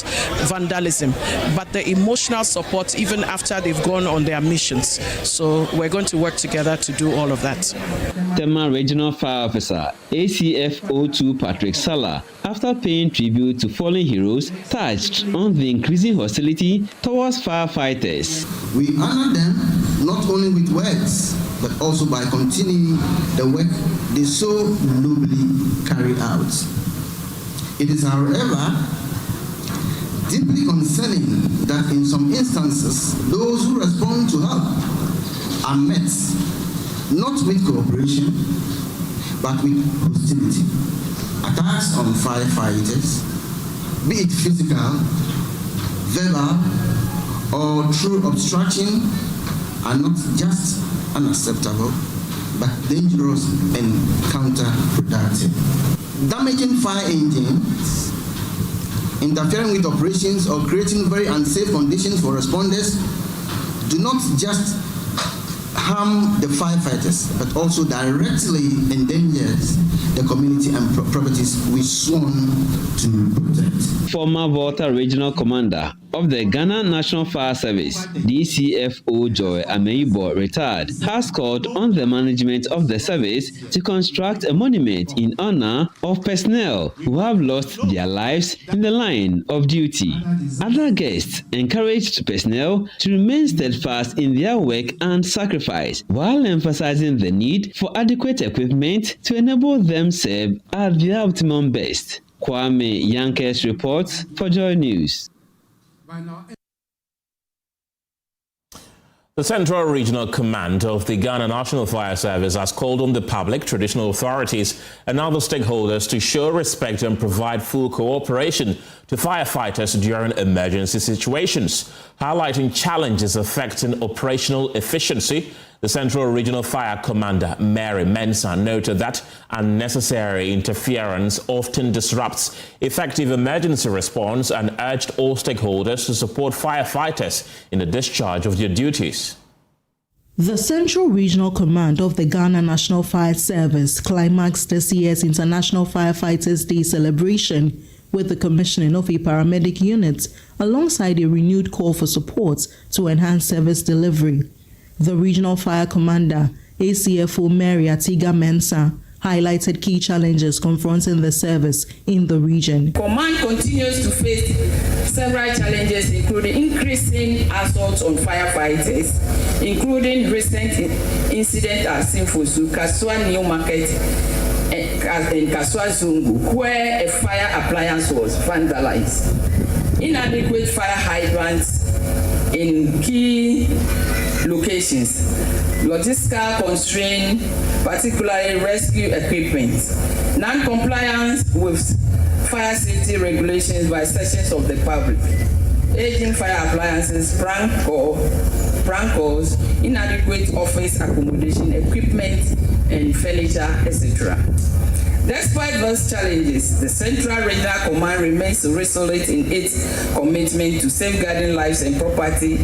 vandalism, but the emotional support even after they've gone on their missions. So we're going to work together to do all of that. Tema Regional Fire Officer ACF02 Patrick Sala, after paying tribute to fallen heroes, touched on the increasing hostility towards firefighters. We honor them not only with words, but also by continuing the work they so nobly carry out. It is, however, deeply concerning that in some instances, those who respond to help are met not with cooperation, but with hostility. Attacks on firefighters, be it physical, verbal, or through obstruction, are not just unacceptable, but dangerous and counterproductive. Damaging fire engines, interfering with operations, or creating very unsafe conditions for responders do not just harm the firefighters, but also directly endangers the community and properties we sworn to protect. Former Volta Regional Commander of the Ghana National Fire Service, DCFO Joy Ameibo, retired, has called on the management of the service to construct a monument in honor of personnel who have lost their lives in the line of duty. Other guests encouraged personnel to remain steadfast in their work and sacrifice, while emphasizing the need for adequate equipment to enable them serve at their optimum best. Kwame Yankes reports for Joy News. The Central Regional Command of the Ghana National Fire Service has called on the public, traditional authorities and other stakeholders to show respect and provide full cooperation to firefighters during emergency situations, highlighting challenges affecting operational efficiency. The Central Regional Fire Commander, Mary Mensah, noted that unnecessary interference often disrupts effective emergency response and urged all stakeholders to support firefighters in the discharge of their duties. The Central Regional Command of the Ghana National Fire Service climaxed this year's International Firefighters Day celebration with the commissioning of a paramedic unit alongside a renewed call for support to enhance service delivery. The Regional Fire Commander, ACFO Mary Atiga Mensah, highlighted key challenges confronting the service in the region. Command continues to face several challenges, including increasing assaults on firefighters, including recent incident at Sinfosu, Kasua New Market, in Kasua Zungu, where a fire appliance was vandalized. Inadequate fire hydrants in key locations, logistical constraint, particularly rescue equipment, non-compliance with fire safety regulations by sections of the public, aging fire appliances, prank calls, inadequate office accommodation, equipment, and furniture, etc. Despite those challenges, the Central Regional Command remains resolute in its commitment to safeguarding lives and property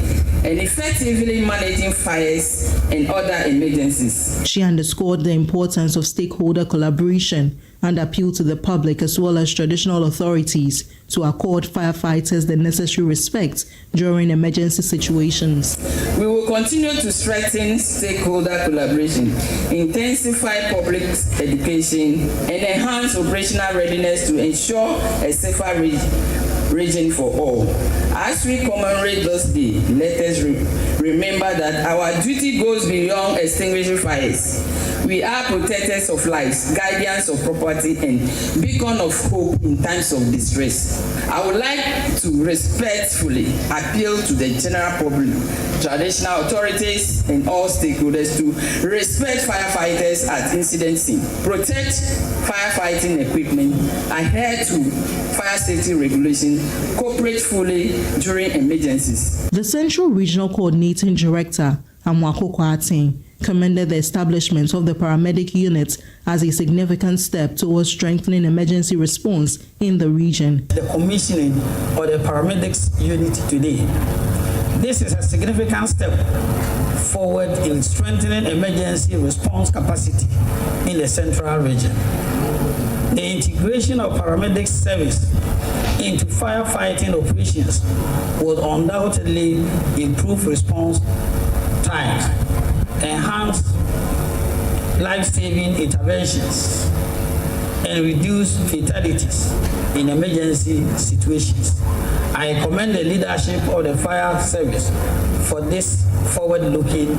and effectively managing fires and other emergencies. She underscored the importance of stakeholder collaboration and appealed to the public as well as traditional authorities to accord firefighters the necessary respect during emergency situations. We will continue to strengthen stakeholder collaboration, intensify public education, and enhance operational readiness to ensure a safer region for all. As we commemorate this day, let us remember that our duty goes beyond extinguishing fires. We are protectors of lives, guardians of property, and beacon of hope in times of distress. I would like to respectfully appeal to the general public, traditional authorities, and all stakeholders to respect firefighters at incident scene, protect firefighting equipment, adhere to fire safety regulations, cooperate fully during emergencies. The Central Regional Coordinating Director, Akufo-Addo, commended the establishment of the paramedic unit as a significant step towards strengthening emergency response in the region. The commissioning of the paramedics unit today, this is a significant step forward in strengthening emergency response capacity in the central region. The integration of paramedic service into firefighting operations will undoubtedly improve response times, enhance life-saving interventions, and reduce fatalities in emergency situations. I commend the leadership of the fire service for this forward-looking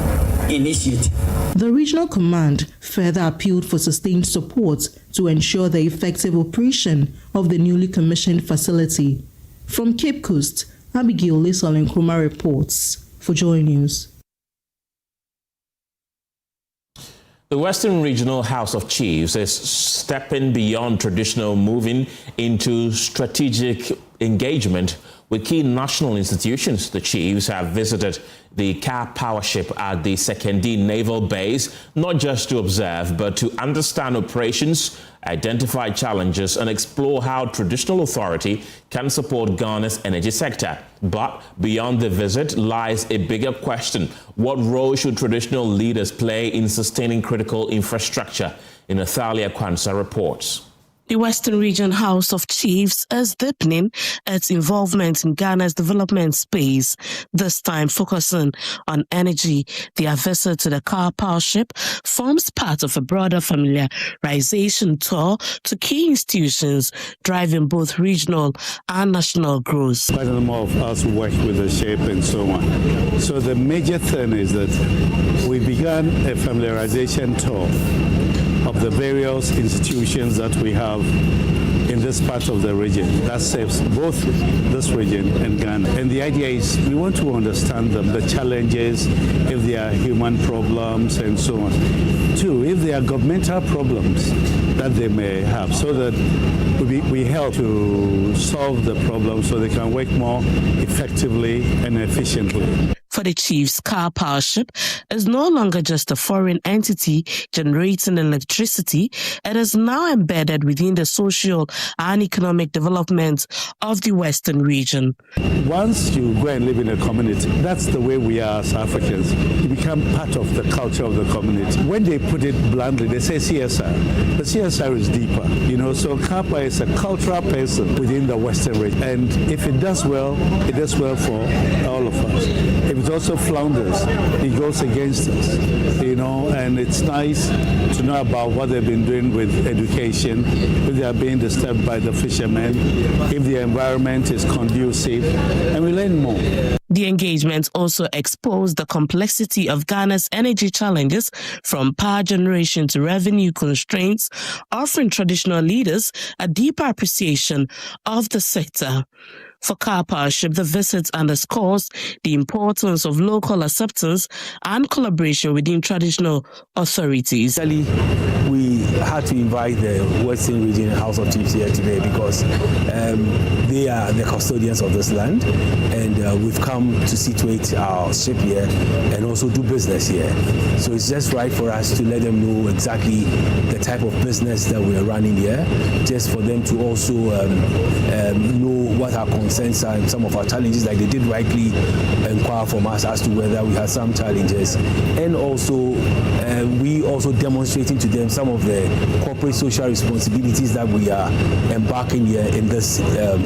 initiative. The regional command further appealed for sustained support to ensure the effective operation of the newly commissioned facility. From Cape Coast, Abigail Lisol Nkrumah reports for Joy News. The Western Regional House of Chiefs is stepping beyond traditional, moving into strategic engagement with key national institutions. The chiefs have visited the car power ship at the Sekondi Naval Base, not just to observe, but to understand operations, identify challenges, and explore how traditional authority can support Ghana's energy sector. But beyond the visit lies a bigger question. What role should traditional leaders play in sustaining critical infrastructure? Nathalia Kwanzaa reports. The Western Region House of Chiefs is deepening its involvement in Ghana's development space, this time focusing on energy. Their visit to the car power ship forms part of a broader familiarization tour to key institutions, driving both regional and national growth. Quite a number of us work with the ship and so on. So the major thing is that we began a familiarization tour of the various institutions that we have in this part of the region that serves both this region and Ghana. And the idea is we want to understand them, the challenges, if there are human problems and so on. Two, if there are governmental problems that they may have, so that we help to solve the problem so they can work more effectively and efficiently. For the chiefs, car power ship is no longer just a foreign entity generating electricity. It is now embedded within the social and economic development of the Western region. Once you go and live in a community, that's the way we are as Africans. You become part of the culture of the community. When they put it bluntly, they say CSR. But CSR is deeper, so Kapa is a cultural person within the Western region. And if it does well, it does well for all of us. If it also flounders, it goes against us, and it's nice to know about what they've been doing with education, if they are being disturbed by the fishermen, if the environment is conducive, and we learn more. The engagement also exposed the complexity of Ghana's energy challenges, from power generation to revenue constraints, offering traditional leaders a deeper appreciation of the sector. For car power ship, the visit underscores the importance of local acceptance and collaboration within traditional authorities. We had to invite the Western Region House of Chiefs here today because they are the custodians of this land, and we've come to situate our ship here and also do business here. So it's just right for us to let them know exactly the type of business that we are running here, just for them to also know what our concerns are and some of our challenges, like they did rightly inquire from us as to whether we had some challenges, and also we also demonstrating to them some of the corporate social responsibilities that we are embarking here in this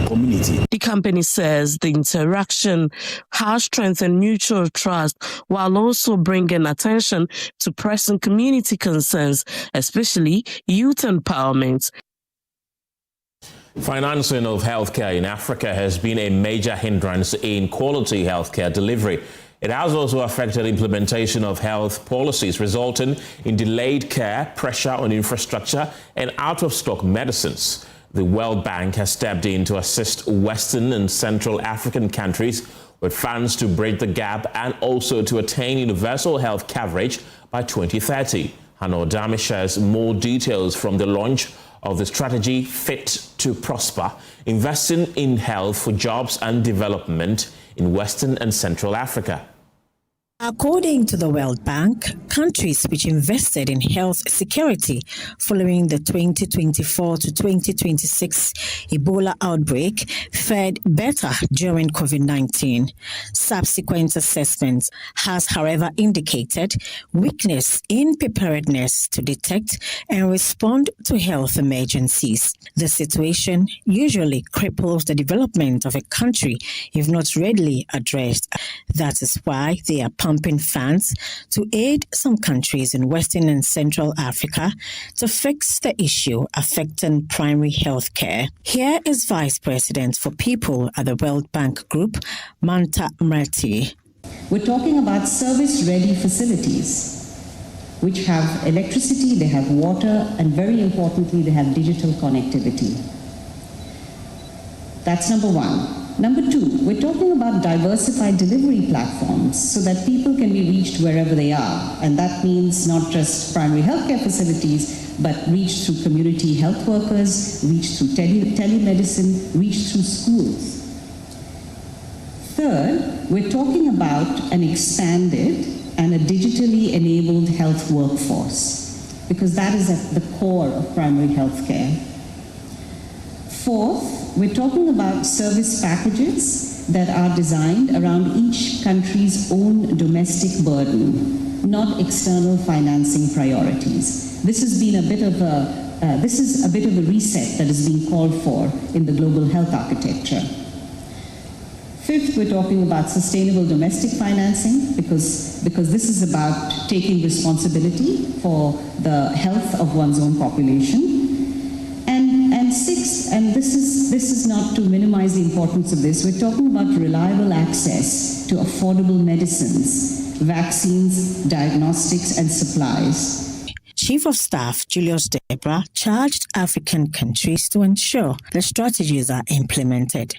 community. The company says the interaction has strengthened mutual trust while also bringing attention to pressing community concerns, especially youth empowerment. Financing of healthcare in Africa has been a major hindrance in quality healthcare delivery. It has also affected implementation of health policies, resulting in delayed care, pressure on infrastructure, and out-of-stock medicines. The World Bank has stepped in to assist Western and Central African countries with funds to bridge the gap and also to attain universal health coverage by 2030. Hannah Odame shares more details from the launch of the strategy Fit to Prosper, investing in health for jobs and development in Western and Central Africa. According to the World Bank, countries which invested in health security following the 2024 to 2026 Ebola outbreak fared better during COVID-19. Subsequent assessments has, however, indicated weakness in preparedness to detect and respond to health emergencies. The situation usually cripples the development of a country if not readily addressed. That is why they are pumping funds to aid some countries in Western and Central Africa to fix the issue affecting primary health care. Here is Vice President for People at the World Bank Group, Manta Mrati. We're talking about service-ready facilities, which have electricity, they have water, and very importantly, they have digital connectivity. That's number one. Number two, we're talking about diversified delivery platforms so that people can be reached wherever they are. And that means not just primary healthcare facilities, but reached through community health workers, reached through telemedicine, reached through schools. Third, we're talking about an expanded and a digitally enabled health workforce, because that is at the core of primary healthcare. Fourth, we're talking about service packages that are designed around each country's own domestic burden, not external financing priorities. This has been a bit of a reset that is being called for in the global health architecture. Fifth, we're talking about sustainable domestic financing because this is about taking responsibility for the health of one's own population. And sixth, and this is not to minimize the importance of this, we're talking about reliable access to affordable medicines, vaccines, diagnostics, and supplies. Chief of Staff Julius Debra charged African countries to ensure the strategies are implemented.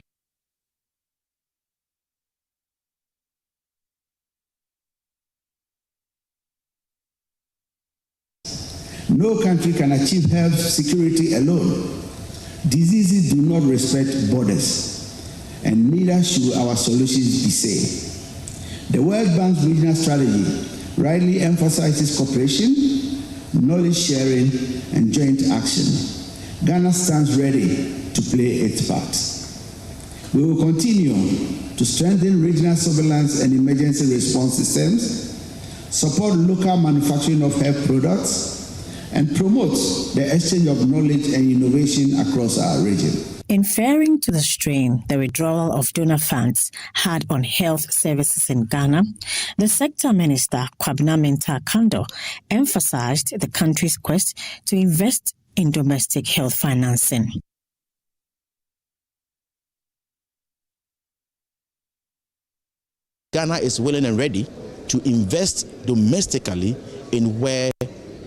No country can achieve health security alone. Diseases do not respect borders, and neither should our solutions be same. The World Bank's regional strategy rightly emphasizes cooperation, knowledge sharing, and joint action. Ghana stands ready to play its part. We will continue to strengthen regional surveillance and emergency response systems, support local manufacturing of health products, and promote the exchange of knowledge and innovation across our region. Inferring to the strain the withdrawal of donor funds had on health services in Ghana, the sector minister, Kwabena Mintah Kando, emphasized the country's quest to invest in domestic health financing. Ghana is willing and ready to invest domestically in where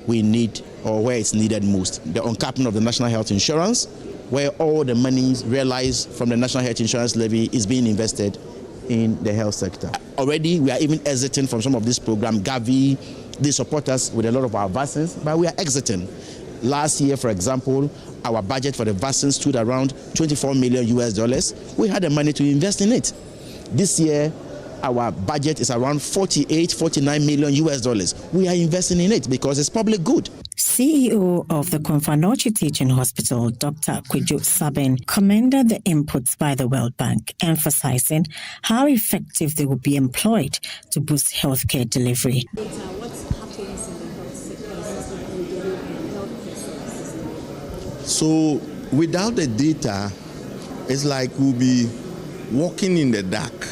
we need or where it's needed most. The uncapping of the national health insurance, where all the monies realized from the national health insurance levy is being invested in the health sector. Already, we are even exiting from some of this program. Gavi, they support us with a lot of our vaccines, but we are exiting. Last year, for example, our budget for the vaccines stood around $24 million US. We had the money to invest in it. This year, our budget is around $49 million US. We are investing in it because it's public good. CEO of the Konfanochi Teaching Hospital, Dr. Kwejo Sabin, commended the inputs by the World Bank, emphasizing how effective they will be employed to boost healthcare delivery. So without the data, it's like we'll be walking in the dark,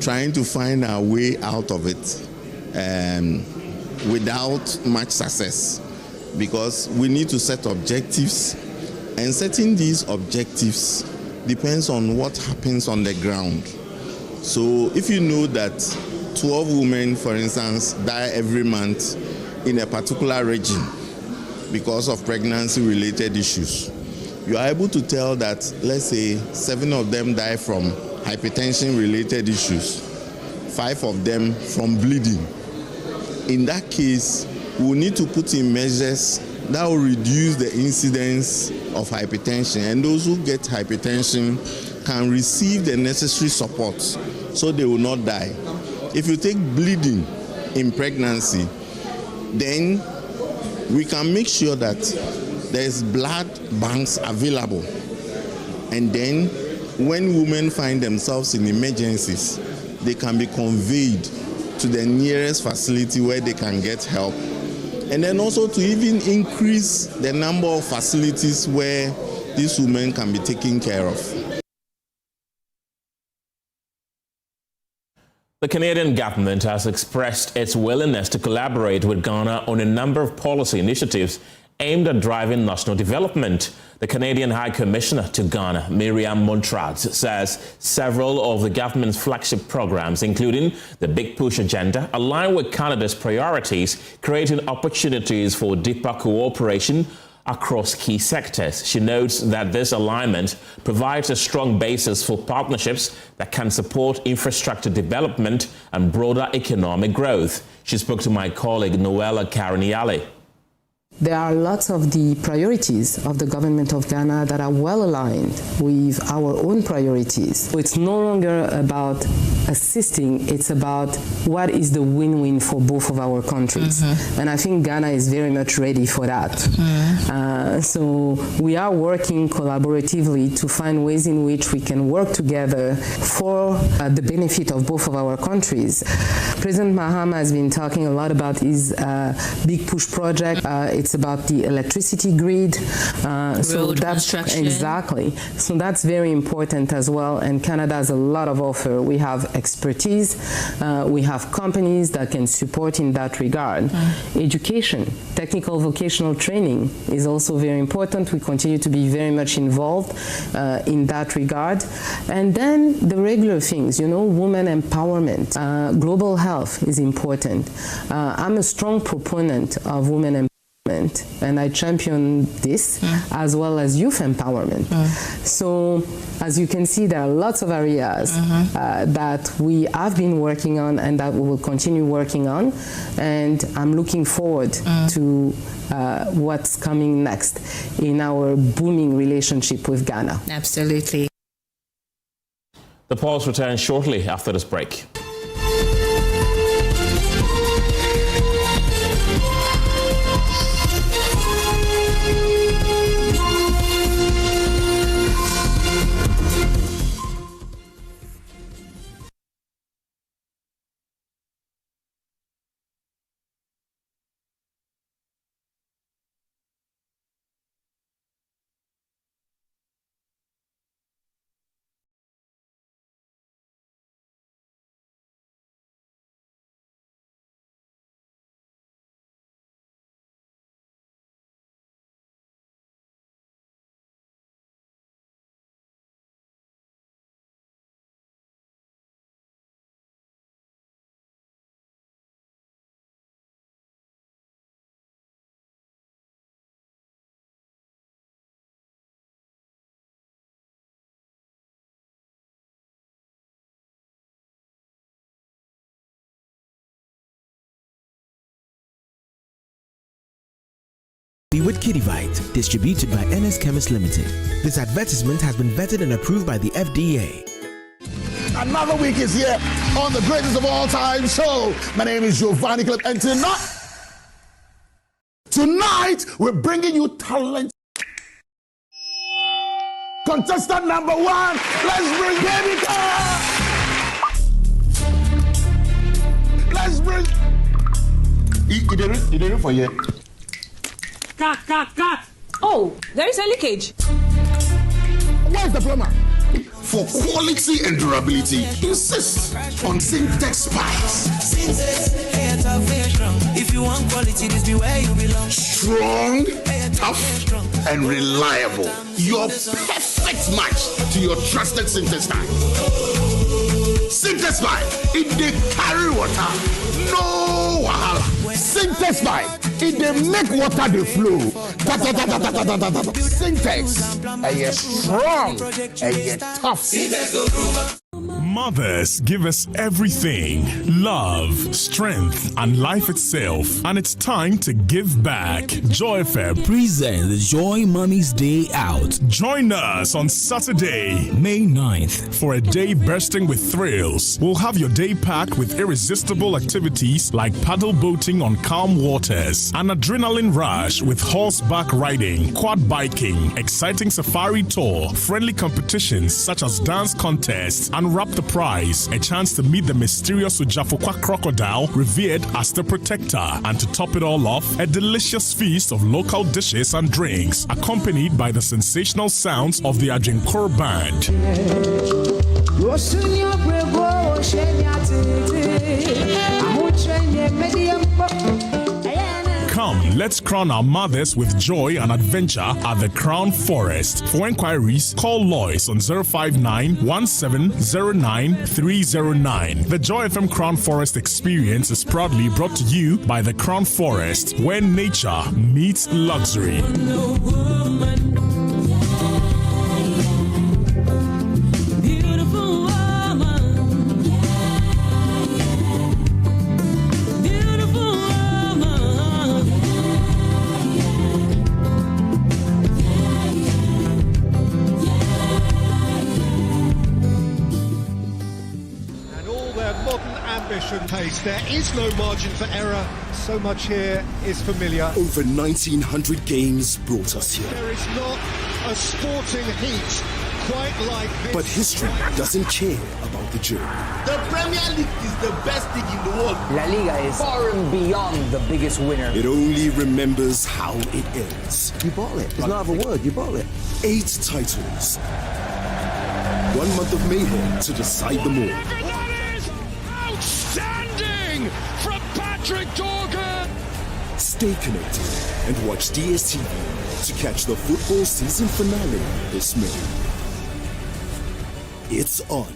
trying to find our way out of it without much success, because we need to set objectives, and setting these objectives depends on what happens on the ground. So if you know that 12 women, for instance, die every month in a particular region because of pregnancy-related issues, you are able to tell that, let's say, 7 of them die from hypertension-related issues, 5 of them from bleeding. In that case, we will need to put in measures that will reduce the incidence of hypertension, and those who get hypertension can receive the necessary support so they will not die. If you take bleeding in pregnancy, then we can make sure that there's blood banks available, and then when women find themselves in emergencies, they can be conveyed to the nearest facility where they can get help. And then also to even increase the number of facilities where these women can be taken care of. The Canadian government has expressed its willingness to collaborate with Ghana on a number of policy initiatives aimed at driving national development. The Canadian High Commissioner to Ghana, Miriam Montrad, says several of the government's flagship programs, including the Big Push agenda, align with Canada's priorities, creating opportunities for deeper cooperation across key sectors. She notes that this alignment provides a strong basis for partnerships that can support infrastructure development and broader economic growth. She spoke to my colleague Noella Kariniale. There are lots of the priorities of the government of Ghana that are well aligned with our own priorities. So it's no longer about assisting, it's about what is the win-win for both of our countries. And I think Ghana is very much ready for that. So we are working collaboratively to find ways in which we can work together for the benefit of both of our countries. President Mahama has been talking a lot about his Big Push project. It's about the electricity grid. Road construction. Exactly. So that's very important as well. And Canada has a lot of offer. We have expertise. We have companies that can support in that regard. Education, technical vocational training is also very important. We continue to be very much involved in that regard. And then the regular things, you know, women empowerment, global health is important. I'm a strong proponent of women empowerment, and I champion this, as well as youth empowerment. So, as you can see, there are lots of areas that we have been working on and that we will continue working on, and I'm looking forward to what's coming next in our booming relationship with Ghana. Absolutely. The pause returns shortly after this break. With Kidivite, distributed by NS Chemist Limited. This advertisement has been vetted and approved by the FDA. Another week is here on the greatest of all time show. My name is Giovanni Clip, and tonight we're bringing you talent. Contestant number 1, let's bring Baby Girl. Let's bring. You did it for you. Cut. Oh, there is a leakage. Where's the plumber? For quality and durability, insist on Syntex pipes. If you want quality, this be where you belong. Strong, tough, and reliable. Your perfect match to your trusted Syntex pipe. Syntex Vibe, it they carry water. No wahala. Syntex Vibe, it they make water they flow. Syntex, are you strong? Are you tough? Mothers give us everything, love, strength, and life itself. And it's time to give back. Joy FM present the Joy Mommy's Day Out. Join us on Saturday, May 9th, for a day bursting with thrills. We'll have your day packed with irresistible activities like paddle boating on calm waters, an adrenaline rush with horseback riding, quad biking, exciting safari tour, friendly competitions such as dance contests, and wrap the prize, a chance to meet the mysterious Ujafokwa crocodile revered as the protector, and to top it all off, a delicious feast of local dishes and drinks, accompanied by the sensational sounds of the Ajinkoro Band. Come, let's crown our mothers with joy and adventure at the Crown Forest. For inquiries, call Lois on 059-1709-309. The Joy FM Crown Forest experience is proudly brought to you by the Crown Forest, where nature meets luxury. Pace. There is no margin for error. So much here is familiar. Over 1,900 games brought us here. There is not a sporting heat quite like this. But history doesn't care about the journey. The Premier League is the best league in the world. La Liga is far and beyond the biggest winner. It only remembers how it ends. You bought it. It's not a word. You bought it. 8 titles. 1 month of mayhem to decide them all. Outstanding from Patrick Dorgan. Stay connected and watch DSTV to catch the football season finale this May. It's on.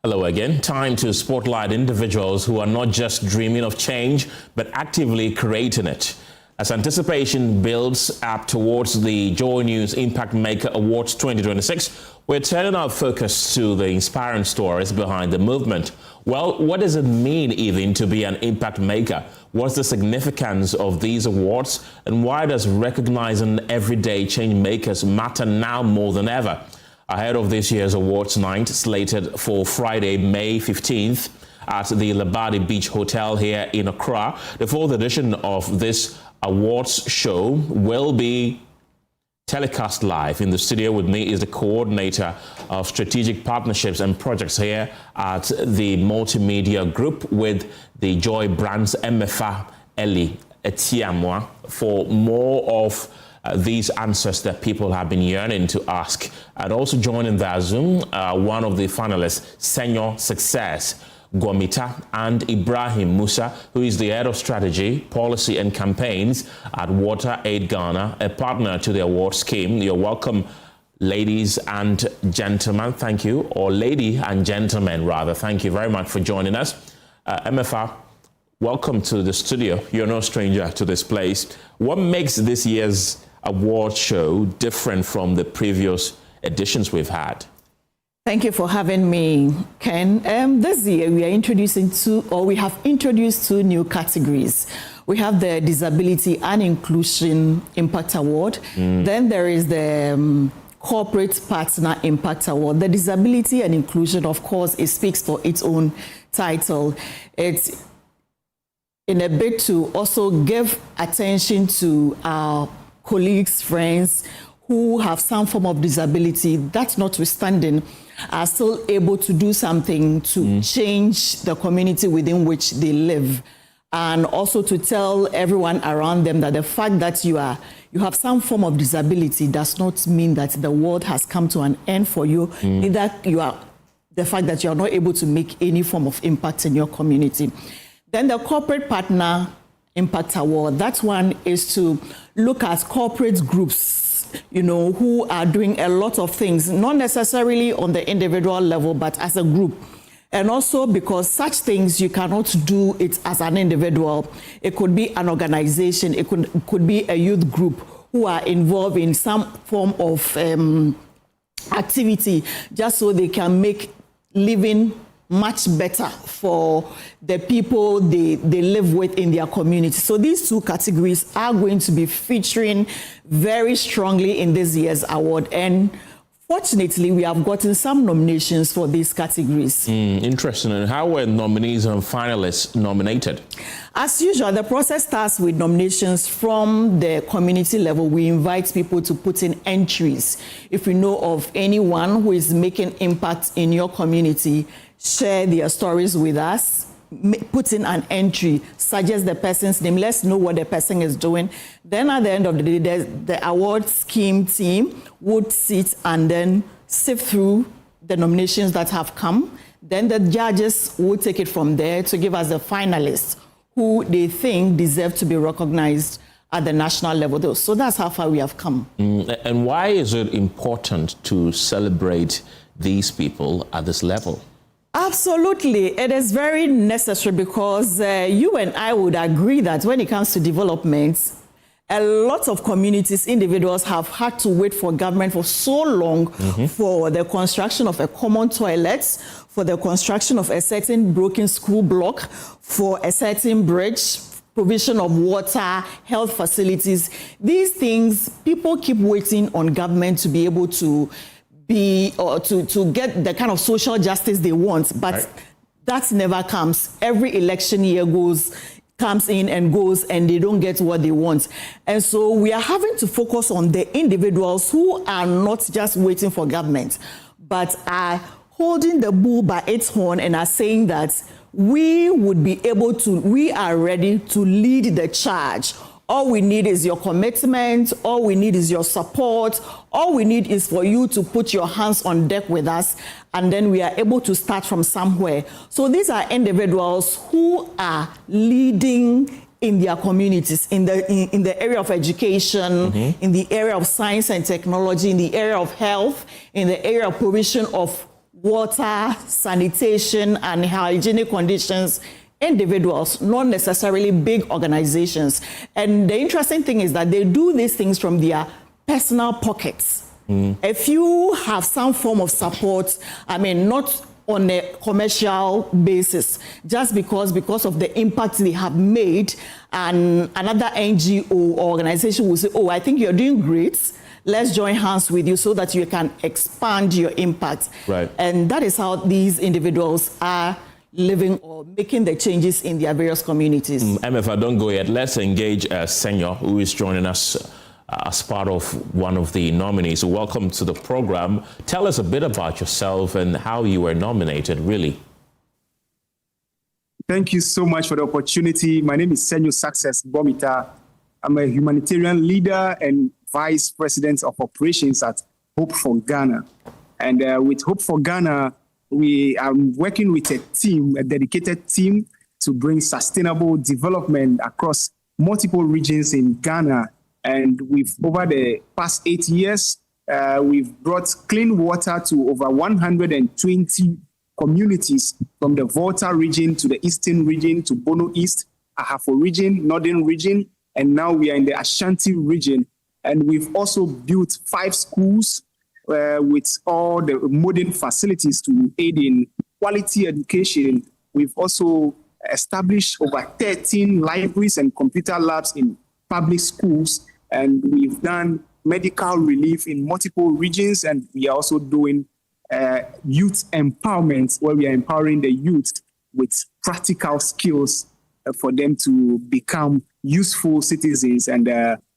Hello again. Time to spotlight individuals who are not just dreaming of change, but actively creating it. As anticipation builds up towards the Joy News Impact Maker Awards 2026, we're turning our focus to the inspiring stories behind the movement. Well, what does it mean even to be an impact maker? What's the significance of these awards? And why does recognizing everyday change makers matter now more than ever? Ahead of this year's awards night, slated for Friday, May 15th at the Labadi Beach Hotel here in Accra, the 4th edition of this awards show will be telecast live. In the studio with me is the coordinator of strategic partnerships and projects here at the multimedia group with the Joy Brands, Emefa Eli Etiamwa, for more of these answers that people have been yearning to ask. And also joining that Zoom, one of the finalists, Senior Success, Gwamita, and Ibrahim Musa, who is the head of strategy, policy and campaigns at Water Aid Ghana, a partner to the award scheme. You're welcome, ladies and gentlemen. Thank you, or lady and gentlemen, rather. Thank you very much for joining us. MFR, welcome to the studio. You're no stranger to this place. What makes this year's award show different from the previous editions we've had? Thank you for having me, Ken. This year we have introduced two new categories. We have the Disability and Inclusion Impact Award. Then there is the Corporate Partner Impact Award. The Disability and Inclusion, of course, it speaks for its own title. It's in a bid to also give attention to our colleagues, friends, who have some form of disability, that notwithstanding, are still able to do something to change the community within which they live. And also to tell everyone around them that the fact that you have some form of disability does not mean that the world has come to an end for you. Either the fact that you are not able to make any form of impact in your community. Then the corporate partner impact award, that one is to look at corporate groups, who are doing a lot of things, not necessarily on the individual level, but as a group. And also because such things, you cannot do it as an individual. It could be an organization, it could be a youth group who are involved in some form of activity, just so they can make living much better for the people they live with in their community. So these two categories are going to be featuring very strongly in this year's award. And fortunately, we have gotten some nominations for these categories. Interesting. And how were nominees and finalists nominated? As usual, the process starts with nominations from the community level. We invite people to put in entries. If you know of anyone who is making impact in your community, share their stories with us. Put in an entry, suggest the person's name, let's know what the person is doing. Then at the end of the day, the award scheme team would sit and then sift through the nominations that have come. Then the judges will take it from there to give us the finalists who they think deserve to be recognized at the national level. So that's how far we have come. And why is it important to celebrate these people at this level? Absolutely. It is very necessary because you and I would agree that when it comes to development, a lot of communities, individuals have had to wait for government for so long for the construction of a common toilet, for the construction of a certain broken school block, for a certain bridge, provision of water, health facilities. These things, people keep waiting on government to be able to to get the kind of social justice they want, but that never comes. Every election year comes in and goes, and they don't get what they want. And so we are having to focus on the individuals who are not just waiting for government, but are holding the bull by its horn and are saying that we are ready to lead the charge. All we need is your commitment. All we need is your support. All we need is for you to put your hands on deck with us, and then we are able to start from somewhere. So these are individuals who are leading in their communities, in the area of education, in the area of science and technology, in the area of health, in the area of provision of water, sanitation, and hygienic conditions. Individuals, not necessarily big organizations. And the interesting thing is that they do these things from their personal pockets. If you have some form of support, not on a commercial basis, just because of the impact they have made, and another NGO or organization will say, oh, I think you're doing great. Let's join hands with you so that you can expand your impact. And that is how these individuals are living or making the changes in their various communities. MF, don't go yet. Let's engage Senyor, who is joining us as part of one of the nominees. Welcome to the program. Tell us a bit about yourself and how you were nominated, really. Thank you so much for the opportunity. My name is Senyor Success Bomita. I'm a humanitarian leader and vice president of operations at Hope for Ghana. And with Hope for Ghana, we are working with a dedicated team to bring sustainable development across multiple regions in Ghana. And over the past 8 years, we've brought clean water to over 120 communities from the Volta region to the Eastern region to Bono East, Ahafo region, Northern region, and now we are in the Ashanti region. And we've also built 5 schools with all the modern facilities to aid in quality education. We've also established over 13 libraries and computer labs in public schools, and we've done medical relief in multiple regions, and we are also doing youth empowerment, where we are empowering the youth with practical skills for them to become useful citizens and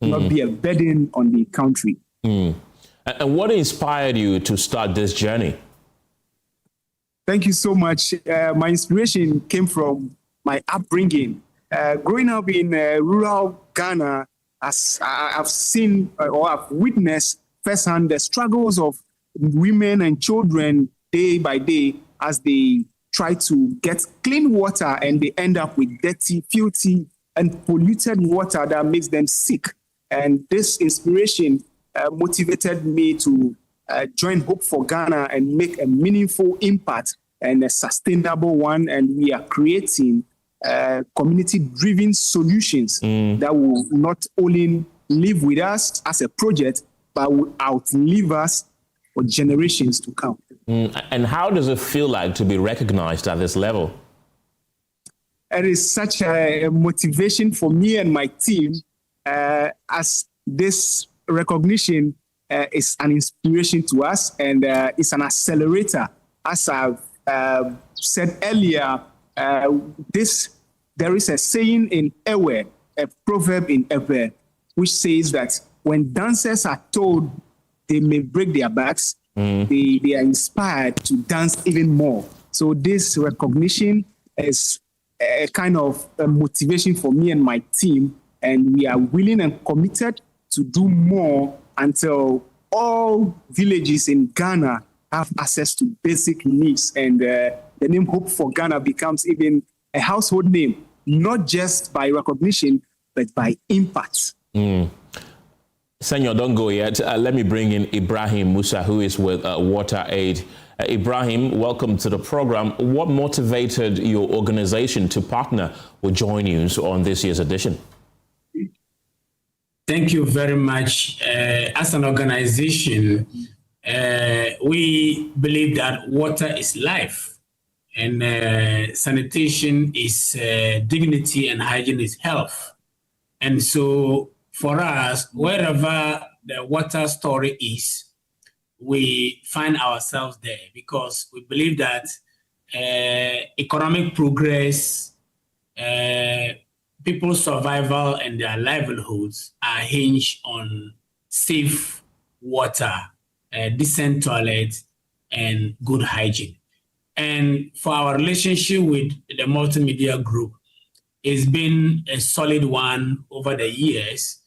not be a burden on the country. And what inspired you to start this journey? Thank you so much. My inspiration came from my upbringing. Growing up in rural Ghana, as I've seen or I've witnessed firsthand the struggles of women and children day by day as they try to get clean water and they end up with dirty, filthy, and polluted water that makes them sick. And this inspiration motivated me to join Hope for Ghana and make a meaningful impact and a sustainable one. And we are creating community-driven solutions that will not only live with us as a project, but will outlive us for generations to come. And how does it feel like to be recognized at this level? It is such a motivation for me and my team, as this recognition is an inspiration to us and it's an accelerator. As I've said earlier, there is a saying in Ewe, a proverb in Ewe, which says that when dancers are told they may break their backs, they are inspired to dance even more. So this recognition is a kind of a motivation for me and my team, and we are willing and committed to do more until all villages in Ghana have access to basic needs, and the name Hope for Ghana becomes even a household name, not just by recognition, but by impact. Senor, don't go yet. Let me bring in Ibrahim Musa, who is with Water Aid. Ibrahim, welcome to the program. What motivated your organization to partner with Joy News on this year's edition? Thank you very much. As an organization, we believe that water is life, and sanitation is dignity, and hygiene is health. And so for us, wherever the water story is, we find ourselves there, because we believe that economic progress, people's survival and their livelihoods are hinged on safe water, decent toilets, and good hygiene. And for our relationship with the multimedia group, it's been a solid one over the years.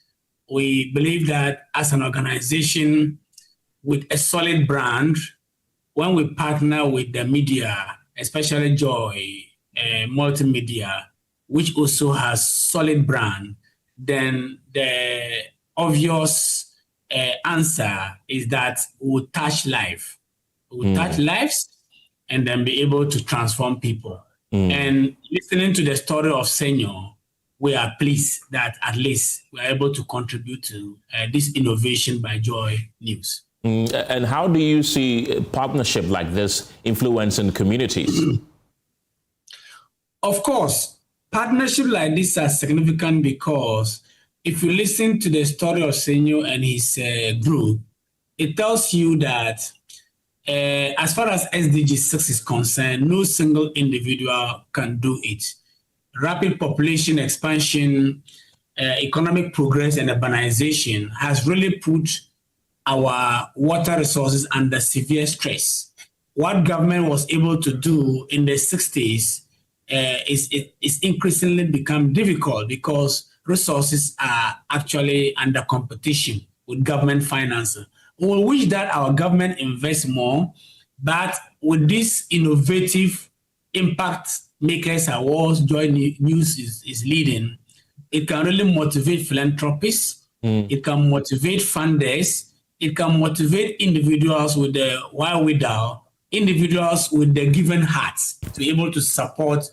We believe that as an organization with a solid brand, when we partner with the media, especially Joy Multimedia, which also has solid brand, then the obvious answer is that we'll touch life. We'll touch lives and then be able to transform people. And listening to the story of Senor, we are pleased that at least we are able to contribute to this innovation by Joy News. And how do you see a partnership like this influencing communities? Of course, partnerships like this are significant because if you listen to the story of Senor and his group, it tells you that as far as SDG 6 is concerned, no single individual can do it. Rapid population expansion, economic progress, and urbanization has really put our water resources under severe stress. What government was able to do in the 60s is increasingly become difficult because resources are actually under competition with government finances. We wish that our government invests more, but with this innovative impact makers awards Joy News is leading, it can really motivate philanthropists, it can motivate funders, it can motivate individuals with the wherewithal, individuals with the given hearts to be able to support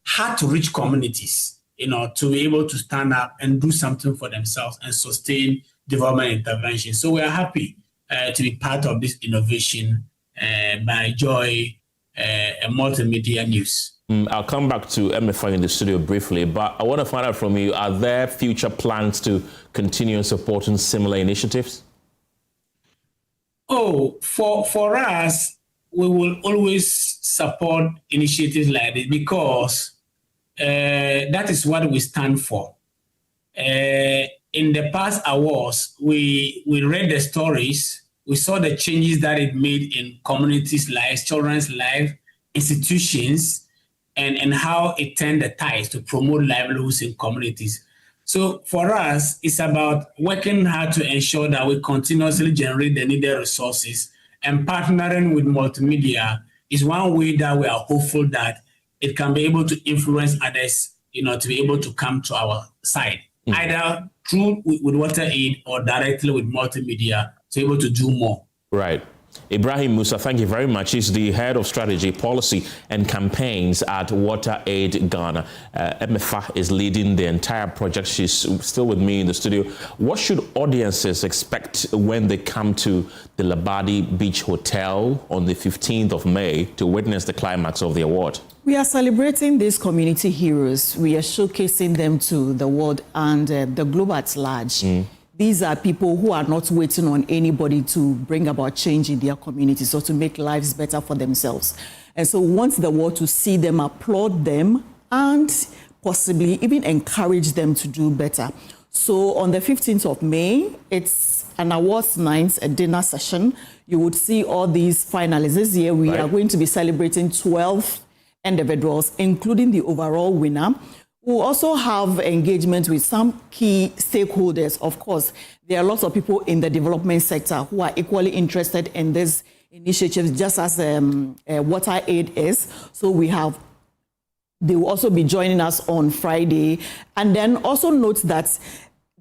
hard-to-reach communities, to be able to stand up and do something for themselves and sustain development intervention. So we are happy to be part of this innovation by Joy Multimedia News. I'll come back to MFI in the studio briefly, but I want to find out from you, are there future plans to continue supporting similar initiatives? Oh, for us, we will always support initiatives like this because that is what we stand for. in the past awards, we read the stories, we saw the changes that it made in communities' lives, children's lives, institutions, and how it turned the tides to promote livelihoods in communities. So for us, it's about working hard to ensure that we continuously generate the needed resources, and partnering with multimedia is one way that we are hopeful that it can be able to influence others, to be able to come to our side, either through with WaterAid or directly with multimedia to be able to do more. Right. Ibrahim Musa, thank you very much. He's the head of strategy, policy, and campaigns at WaterAid Ghana. MFA is leading the entire project. She's still with me in the studio. What should audiences expect when they come to the Labadi Beach Hotel on the 15th of May to witness the climax of the award? We are celebrating these community heroes. We are showcasing them to the world and the globe at large. These are people who are not waiting on anybody to bring about change in their communities or to make lives better for themselves. And so we want the world to see them, applaud them, and possibly even encourage them to do better. So on the 15th of May, it's an awards night, a dinner session. You would see all these finalists. This year, we are going to be celebrating 12 individuals, including the overall winner. We'll also have engagement with some key stakeholders. Of course, there are lots of people in the development sector who are equally interested in this initiative, just as WaterAid is. So they will also be joining us on Friday. And then also note that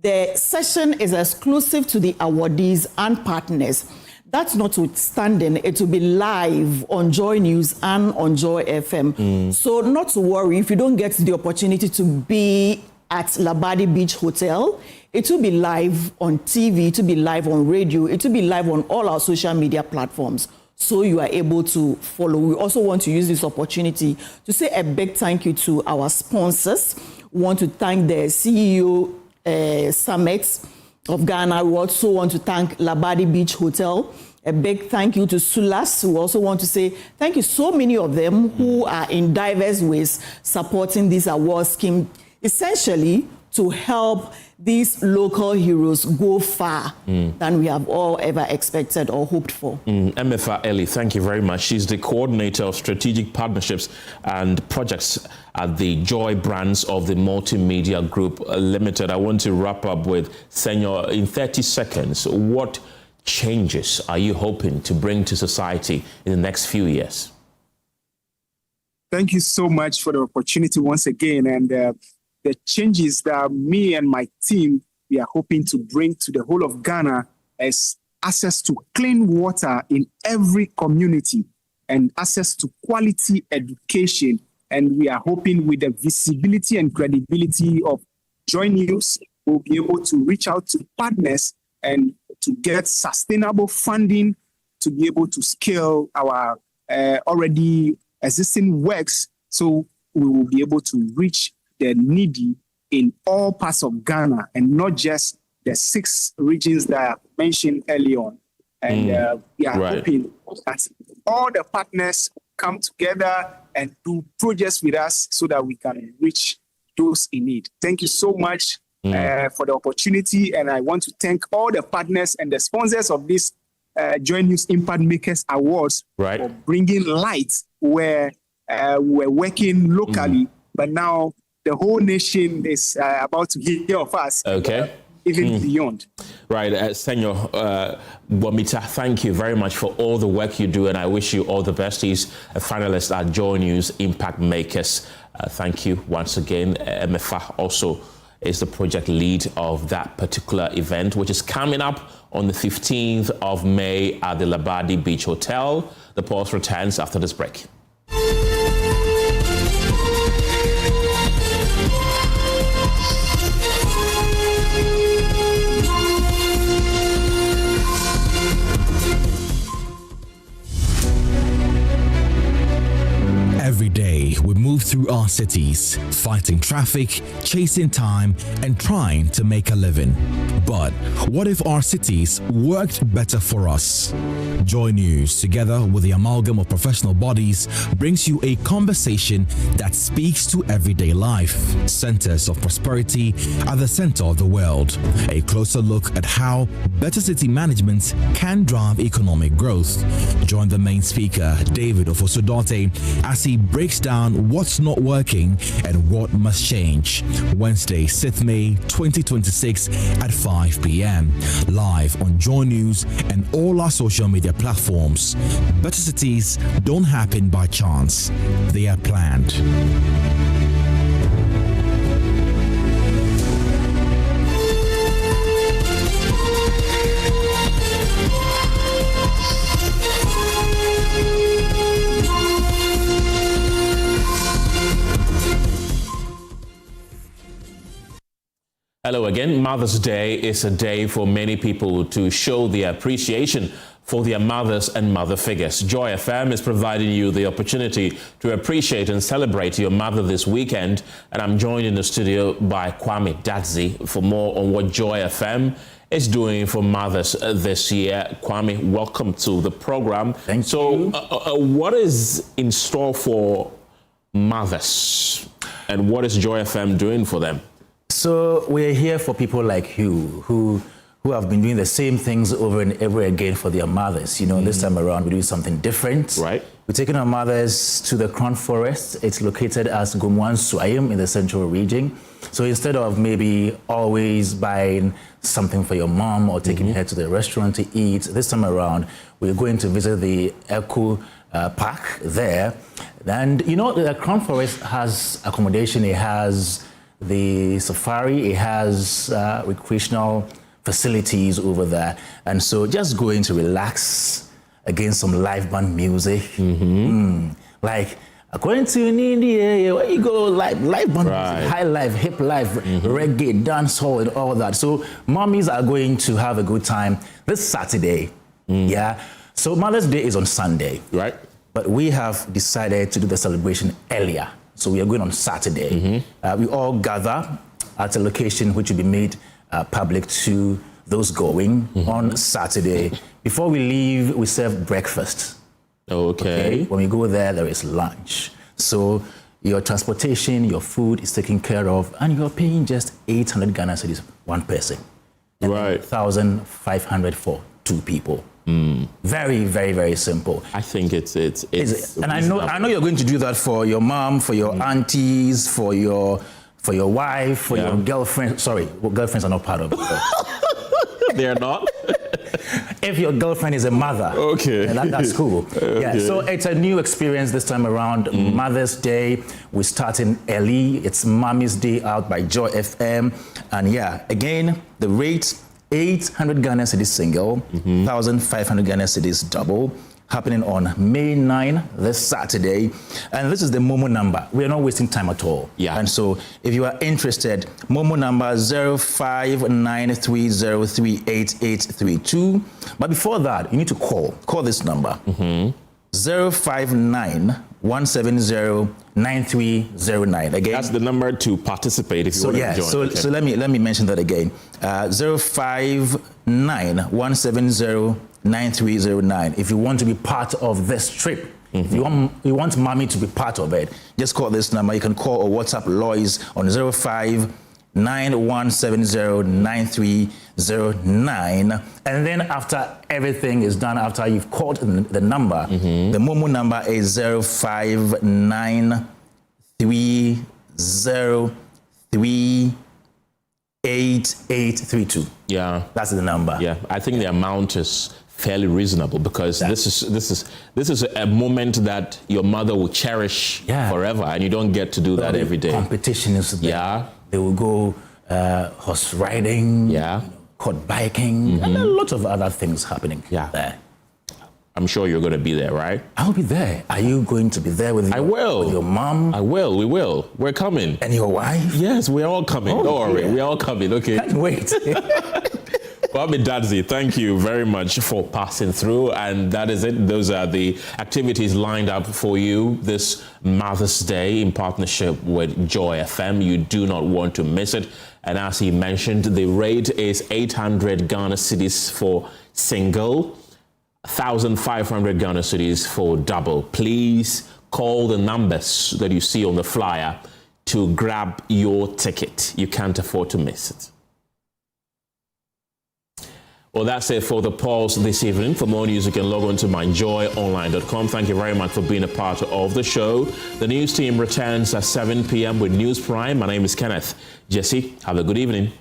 the session is exclusive to the awardees and partners. That's notwithstanding, it will be live on Joy News and on Joy FM. So not to worry if you don't get the opportunity to be at Labadi Beach Hotel. It will be live on TV, it will be live on radio, it will be live on all our social media platforms, so you are able to follow. We also want to use this opportunity to say a big thank you to our sponsors. We want to thank the CEO Summit of Ghana. We also want to thank Labadi Beach Hotel. A big thank you to Sulas. We also want to say thank you so many of them who are in diverse ways supporting this award scheme, essentially to help these local heroes go far than we have all ever expected or hoped for. MFA Ellie, thank you very much. She's the coordinator of strategic partnerships and projects at the Joy Brands of the Multimedia Group Limited. I want to wrap up with, Senor, in 30 seconds, what changes are you hoping to bring to society in the next few years? Thank you so much for the opportunity once again. And the changes that me and my team, we are hoping to bring to the whole of Ghana is access to clean water in every community and access to quality education. And we are hoping with the visibility and credibility of Joy News, we'll be able to reach out to partners and to get sustainable funding to be able to scale our already existing works, so we will be able to reach the needy in all parts of Ghana and not just the 6 regions that I mentioned early on. And we are hoping that all the partners come together and do projects with us so that we can reach those in need. Thank you so much for the opportunity. And I want to thank all the partners and the sponsors of this Joy News Impact Makers Awards for bringing light where we're working locally, but now the whole nation is about to hear of us. Even beyond. Right, Senor Bomita, thank you very much for all the work you do, and I wish you all the best. He's a finalist at Joy News Impact Makers. Thank you once again. MFA also is the project lead of that particular event, which is coming up on the 15th of May at the Labadi Beach Hotel. The pulse returns after this break. Every day we move through our cities, fighting traffic, chasing time, and trying to make a living. But what if our cities worked better for us? Joy News, together with the amalgam of professional bodies, brings you a conversation that speaks to everyday life. Centers of prosperity at the center of the world. A closer look at how better city management can drive economic growth. Join the main speaker, David Ofosudote, as he breaks down what's not working and what must change. Wednesday, 6th May 2026 at 5 p.m. Live on Joy News and all our social media platforms. Better cities don't happen by chance. They are planned. Hello again. Mother's Day is a day for many people to show their appreciation for their mothers and mother figures. Joy FM is providing you the opportunity to appreciate and celebrate your mother this weekend. And I'm joined in the studio by Kwame Gyasi for more on what Joy FM is doing for mothers this year. Kwame, welcome to the program. Thank you. So what is in store for mothers and what is Joy FM doing for them? So we're here for people like you who have been doing the same things over and over again for their mothers. You know, this time around we're doing something different. Right. We're taking our mothers to the Crown Forest. It's located as Gumwan Suayim in the central region. So instead of maybe always buying something for your mom or taking her to the restaurant to eat, this time around we're going to visit the Echo Park there. And you know, the Crown Forest has accommodation. It has the safari, it has recreational facilities over there. And so just going to relax against some live band music. Like, according to India, where you go, live band music, high life, hip life, reggae, dancehall, and all that. So mommies are going to have a good time this Saturday. Yeah. So Mother's Day is on Sunday. Right. But we have decided to do the celebration earlier. So we are going on Saturday. We all gather at a location which will be made public to those going on Saturday. Before we leave, we serve breakfast. Okay. When we go there, there is lunch. So your transportation, your food is taken care of, and you're paying just 800 Ghana cedis one person. Right. 1,500 for two people. Very, very, very simple. I think it's and I know you're going to do that for your mom, for your aunties, for your wife, for your girlfriend. Sorry, girlfriends are not part of it. They're not? If your girlfriend is a mother, okay, that's cool. Okay. Yeah, so it's a new experience this time around. Mother's Day, we're starting early. It's Mommy's Day out by Joy FM. And yeah, again, the rate, 800 Ghana cedis single, 1,500 Ghana cedis double, happening on May 9, this Saturday. And this is the Momo number. We are not wasting time at all. Yeah. And so if you are interested, Momo number 0593038832. But before that, you need to call this number. 059-170-9309. Again, that's the number to participate if you want to join. So let me mention that again. 059-170-9309. If you want to be part of this trip, if you want mommy to be part of it, just call this number. You can call or WhatsApp Lois on 0591709309. And then after everything is done, after you've called the number, the Momo number is 0593038832. Yeah, that's the number. Yeah, I think the amount is fairly reasonable because this is a moment that your mother will cherish forever, and you don't get to do that every day. Competition is there. Yeah, they will go horse riding. Yeah, quad biking, and a lot of other things happening there. I'm sure you're going to be there, right? I'll be there. Are you going to be there with your mom? I will. We will. We're coming. And your wife? Yes, we're all coming. Don't worry. We're all coming. Okay. Can't wait. Mohammed Dadzi, thank you very much for passing through. And that is it. Those are the activities lined up for you this Mother's Day in partnership with Joy FM. You do not want to miss it. And as he mentioned, the rate is 800 Ghana cedis for single, 1,500 Ghana cedis for double. Please call the numbers that you see on the flyer to grab your ticket. You can't afford to miss it. Well, that's it for the polls this evening. For more news, you can log on to myjoyonline.com. Thank you very much for being a part of the show. The news team returns at 7 p.m. with News Prime. My name is Kenneth Gyasi. Have a good evening.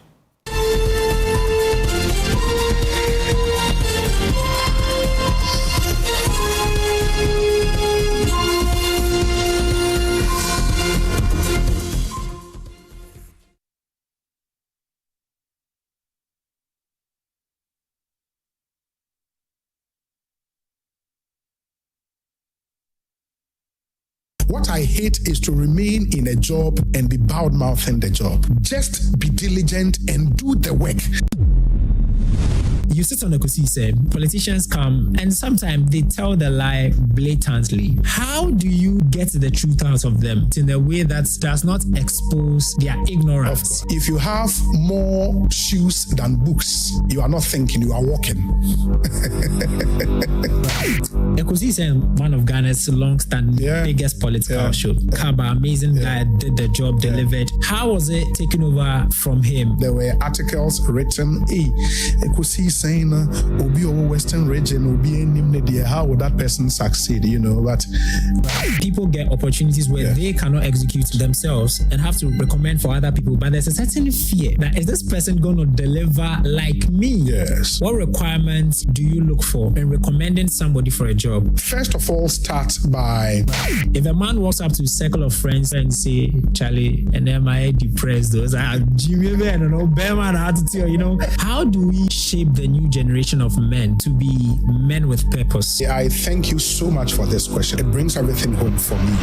What I hate is to remain in a job and be bad-mouthing in the job. Just be diligent and do the work. You sit on the say politicians come and sometimes they tell the lie blatantly. How do you get the truth out of them in a way that does not expose their ignorance? If you have more shoes than books, you are not thinking, you are walking. Ekosi is one of Ghana's long-standing biggest political show. Kaba, amazing guy, did the job, delivered. How was it taken over from him? There were articles written, Ekosi saying, Obi over Western region, Obi in how would that person succeed, you know? But people get opportunities where they cannot execute themselves and have to recommend for other people. But there's a certain fear that is this person going to deliver like me? Yes. What requirements do you look for in recommending somebody for a job? First of all, start by if a man walks up to a circle of friends and say, Charlie, and am I depressed? Those are Jimmy, I don't know, Bearman attitude, you know. How do we shape the new generation of men to be men with purpose? I thank you so much for this question. It brings everything home for me.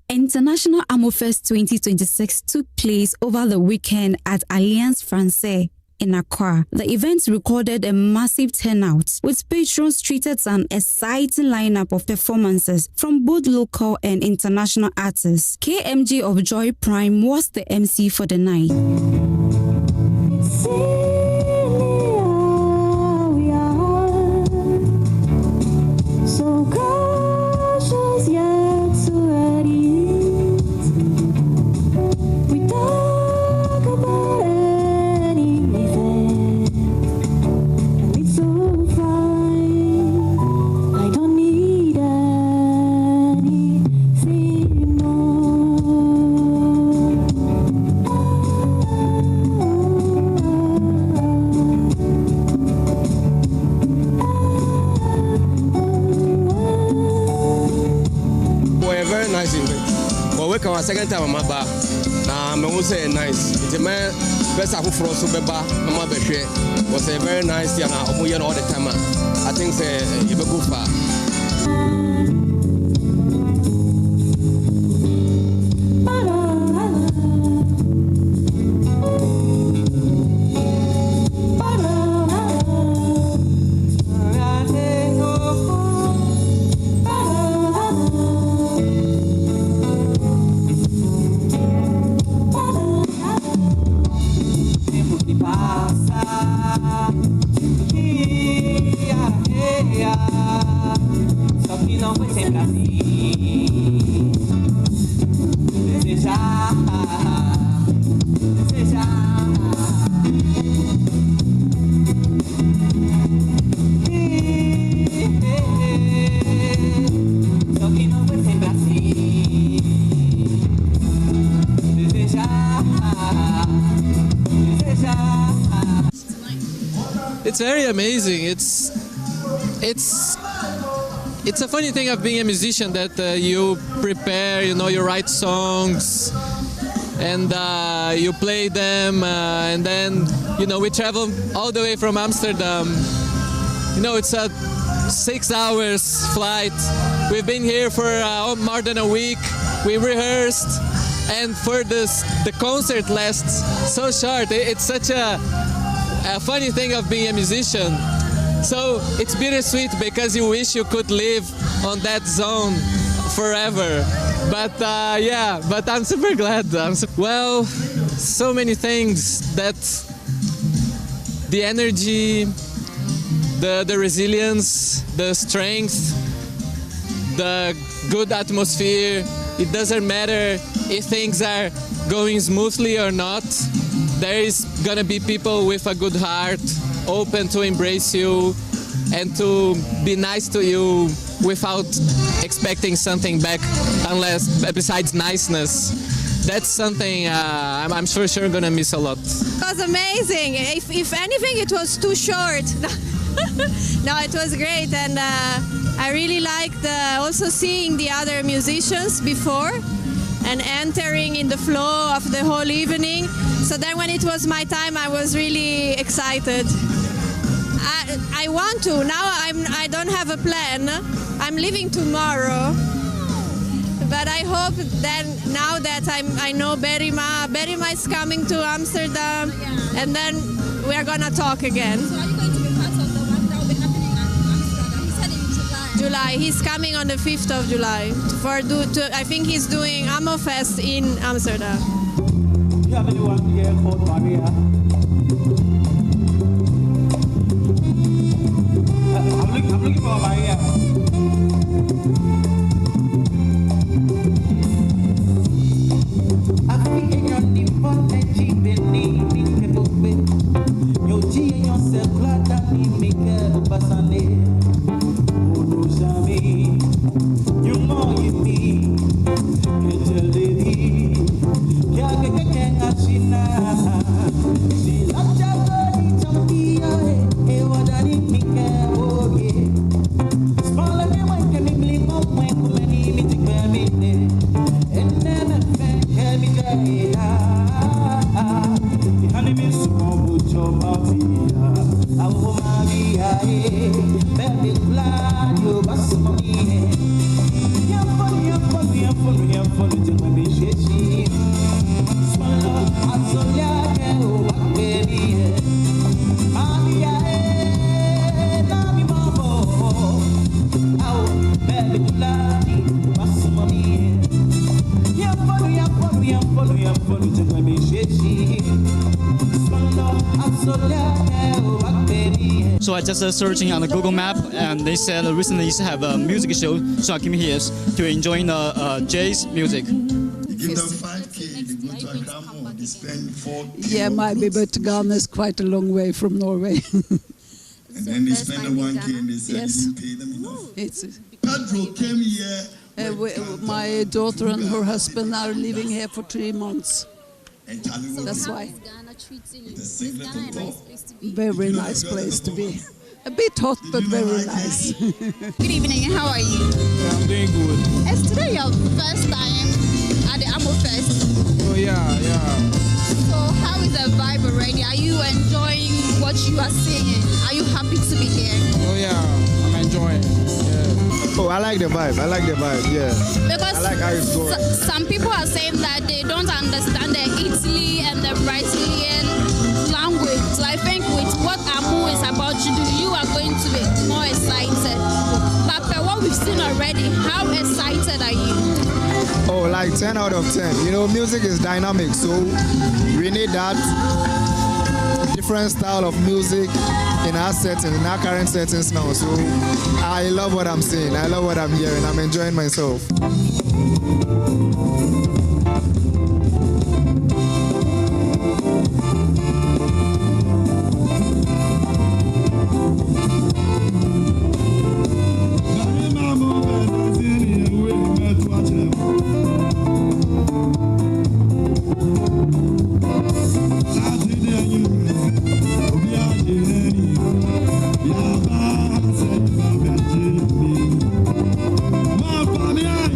International Amo Fest 2026 took place over the weekend at Alliance Francaise in Accra. The event recorded a massive turnout, with patrons treated to an exciting lineup of performances from both local and international artists. KMG of Joy Prime was the MC for the night. Second time I'm back. Now I will say nice. It's a man best I for us beba. I'm was a very nice thing. I'm all the time. I think say you go far. It's very amazing. It's a funny thing of being a musician that you prepare, you know, you write songs, and you play them, and then we travel all the way from Amsterdam. It's a 6 hours flight. We've been here for more than a week. We rehearsed, and for the concert lasts so short. It's such a funny thing of being a musician. So it's bittersweet because you wish you could live on that zone forever. But but I'm super glad. Well, so many things, that the energy, the resilience, the strength, the good atmosphere. It doesn't matter if things are going smoothly or not. There is gonna be people with a good heart, open to embrace you and to be nice to you without expecting something back, besides niceness. That's something I'm for sure gonna miss a lot. It was amazing. If anything, it was too short. No, it was great, and I really liked also seeing the other musicians before and entering in the flow of the whole evening. So then when it was my time, I was really excited. I want to. Now I don't have a plan. I'm leaving tomorrow. But I hope that now that I know Berima is coming to Amsterdam, and then we're gonna talk again. So are you going to be part of the one that will be happening in Amsterdam? He said in July. He's coming on the 5th of July. I think he's doing Amofest in Amsterdam. Do you have anyone here called Maria? I'm looking for Maria. So I just searching on the Google Map, and they said recently they have a music show. So I came here to enjoy jazz music. You give them 5K, they go to Accra, they spend 4K. Yeah, might be, but Ghana is quite a long way from Norway. And then they spend the 1K and they say they didn't pay them enough. Pedro came here. My daughter and her husband are living here for 3 months. That's why. Very nice place to be. A bit hot, but very nice. Good evening, how are you? I'm doing good. Is today your first time at the Amo Fest? Oh yeah. So how is the vibe already? Are you enjoying what you are seeing? Are you happy to be here? Oh yeah, I'm enjoying. Yeah. Oh, I like the vibe, yeah. Because I like how it's going. Some people are saying that they don't understand the Italy and the Brazilian language. So I think with what Amu is about to do, you are going to be more excited. But for what we've seen already, how excited are you? Oh, like 10 out of 10. You know, music is dynamic, so we need that different style of music in our settings, in our current settings now. So I love what I'm seeing. I love what I'm hearing. I'm enjoying myself.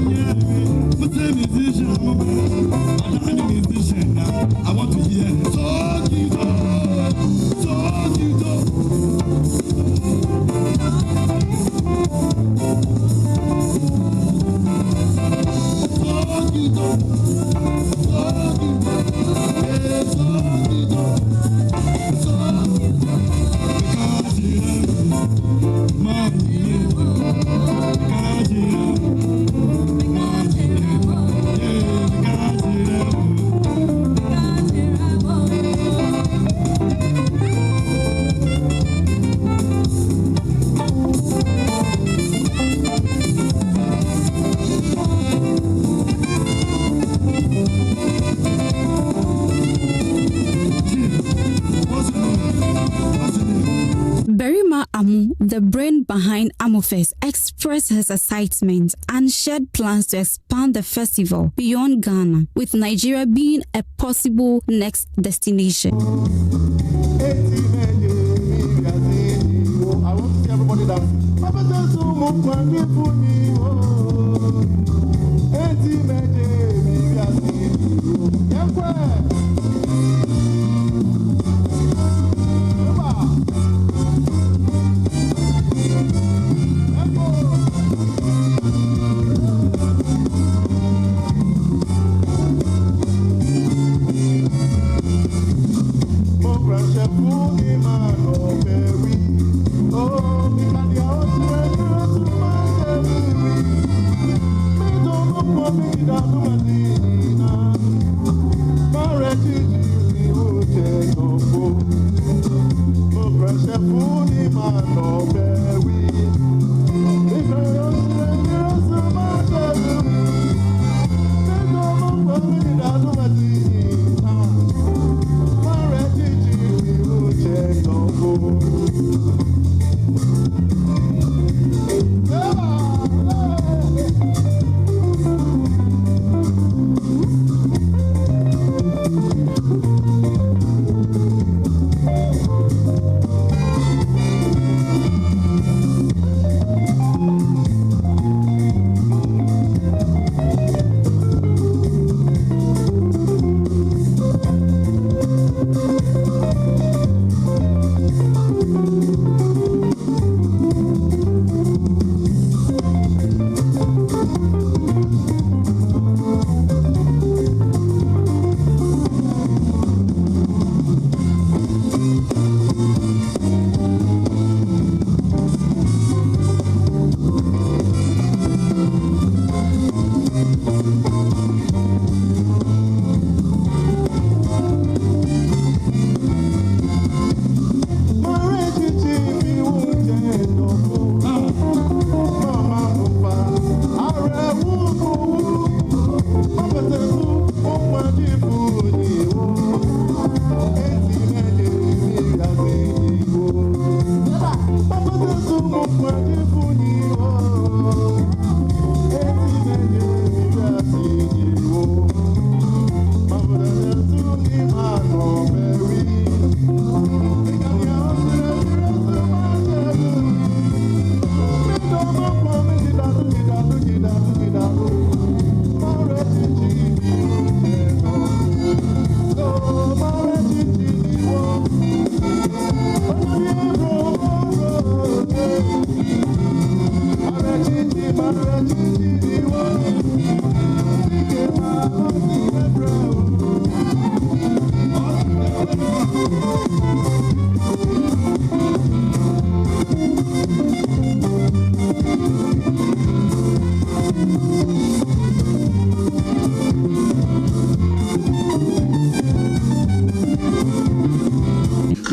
Yeah. Amin, the brain behind AMOFest, expressed his excitement and shared plans to expand the festival beyond Ghana, with Nigeria being a possible next destination. I want to see everybody that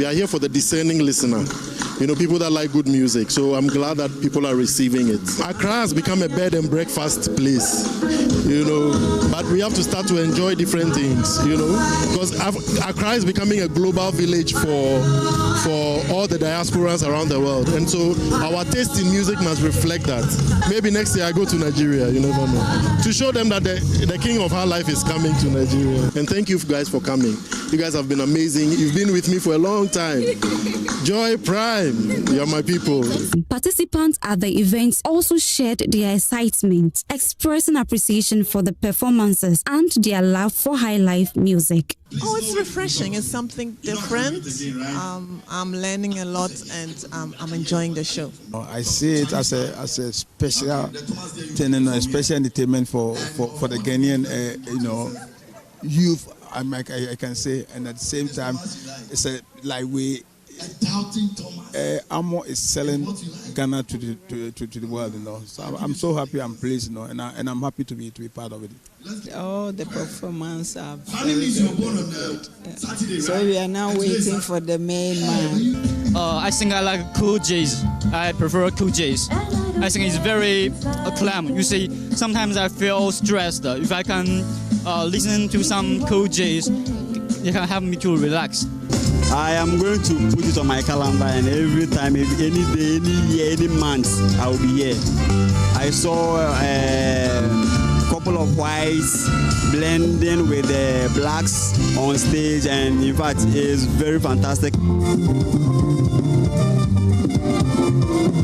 We are here for the discerning listener. You know, people that like good music. So I'm glad that people are receiving it. Accra has become a bed and breakfast place, you know, but we have to start to enjoy different things, you know, because Accra is becoming a global village for all the diasporans around the world. And so our taste in music must reflect that. Maybe next year I go to Nigeria, you never know, to show them that the king of our life is coming to Nigeria. And thank you guys for coming. You guys have been amazing. You've been with me for a long time. Joy Prime, you're my people. Participants at the event also shared their excitement, expressing appreciation for the performances and their love for high life music. Oh, it's refreshing. It's something different. I'm learning a lot and I'm enjoying the show. I see it as a special thing, a special entertainment for the Ghanaian, youth. I can say, and at the same time, it's Amo is selling Ghana to the world, you know. So I'm so happy, I'm pleased, you know, and I'm happy to be part of it. Oh, the performance are very good. Yeah. So we are now waiting for the main man. I think I like cool jazz. I prefer cool jazz. I think it's very calm. You see, sometimes I feel stressed. If I can listen to some cool jazz, it can help me to relax. I am going to put it on my calendar, and every time, if any day, any year, any month, I will be here. I saw a couple of whites blending with the blacks on stage, and in fact, it's very fantastic.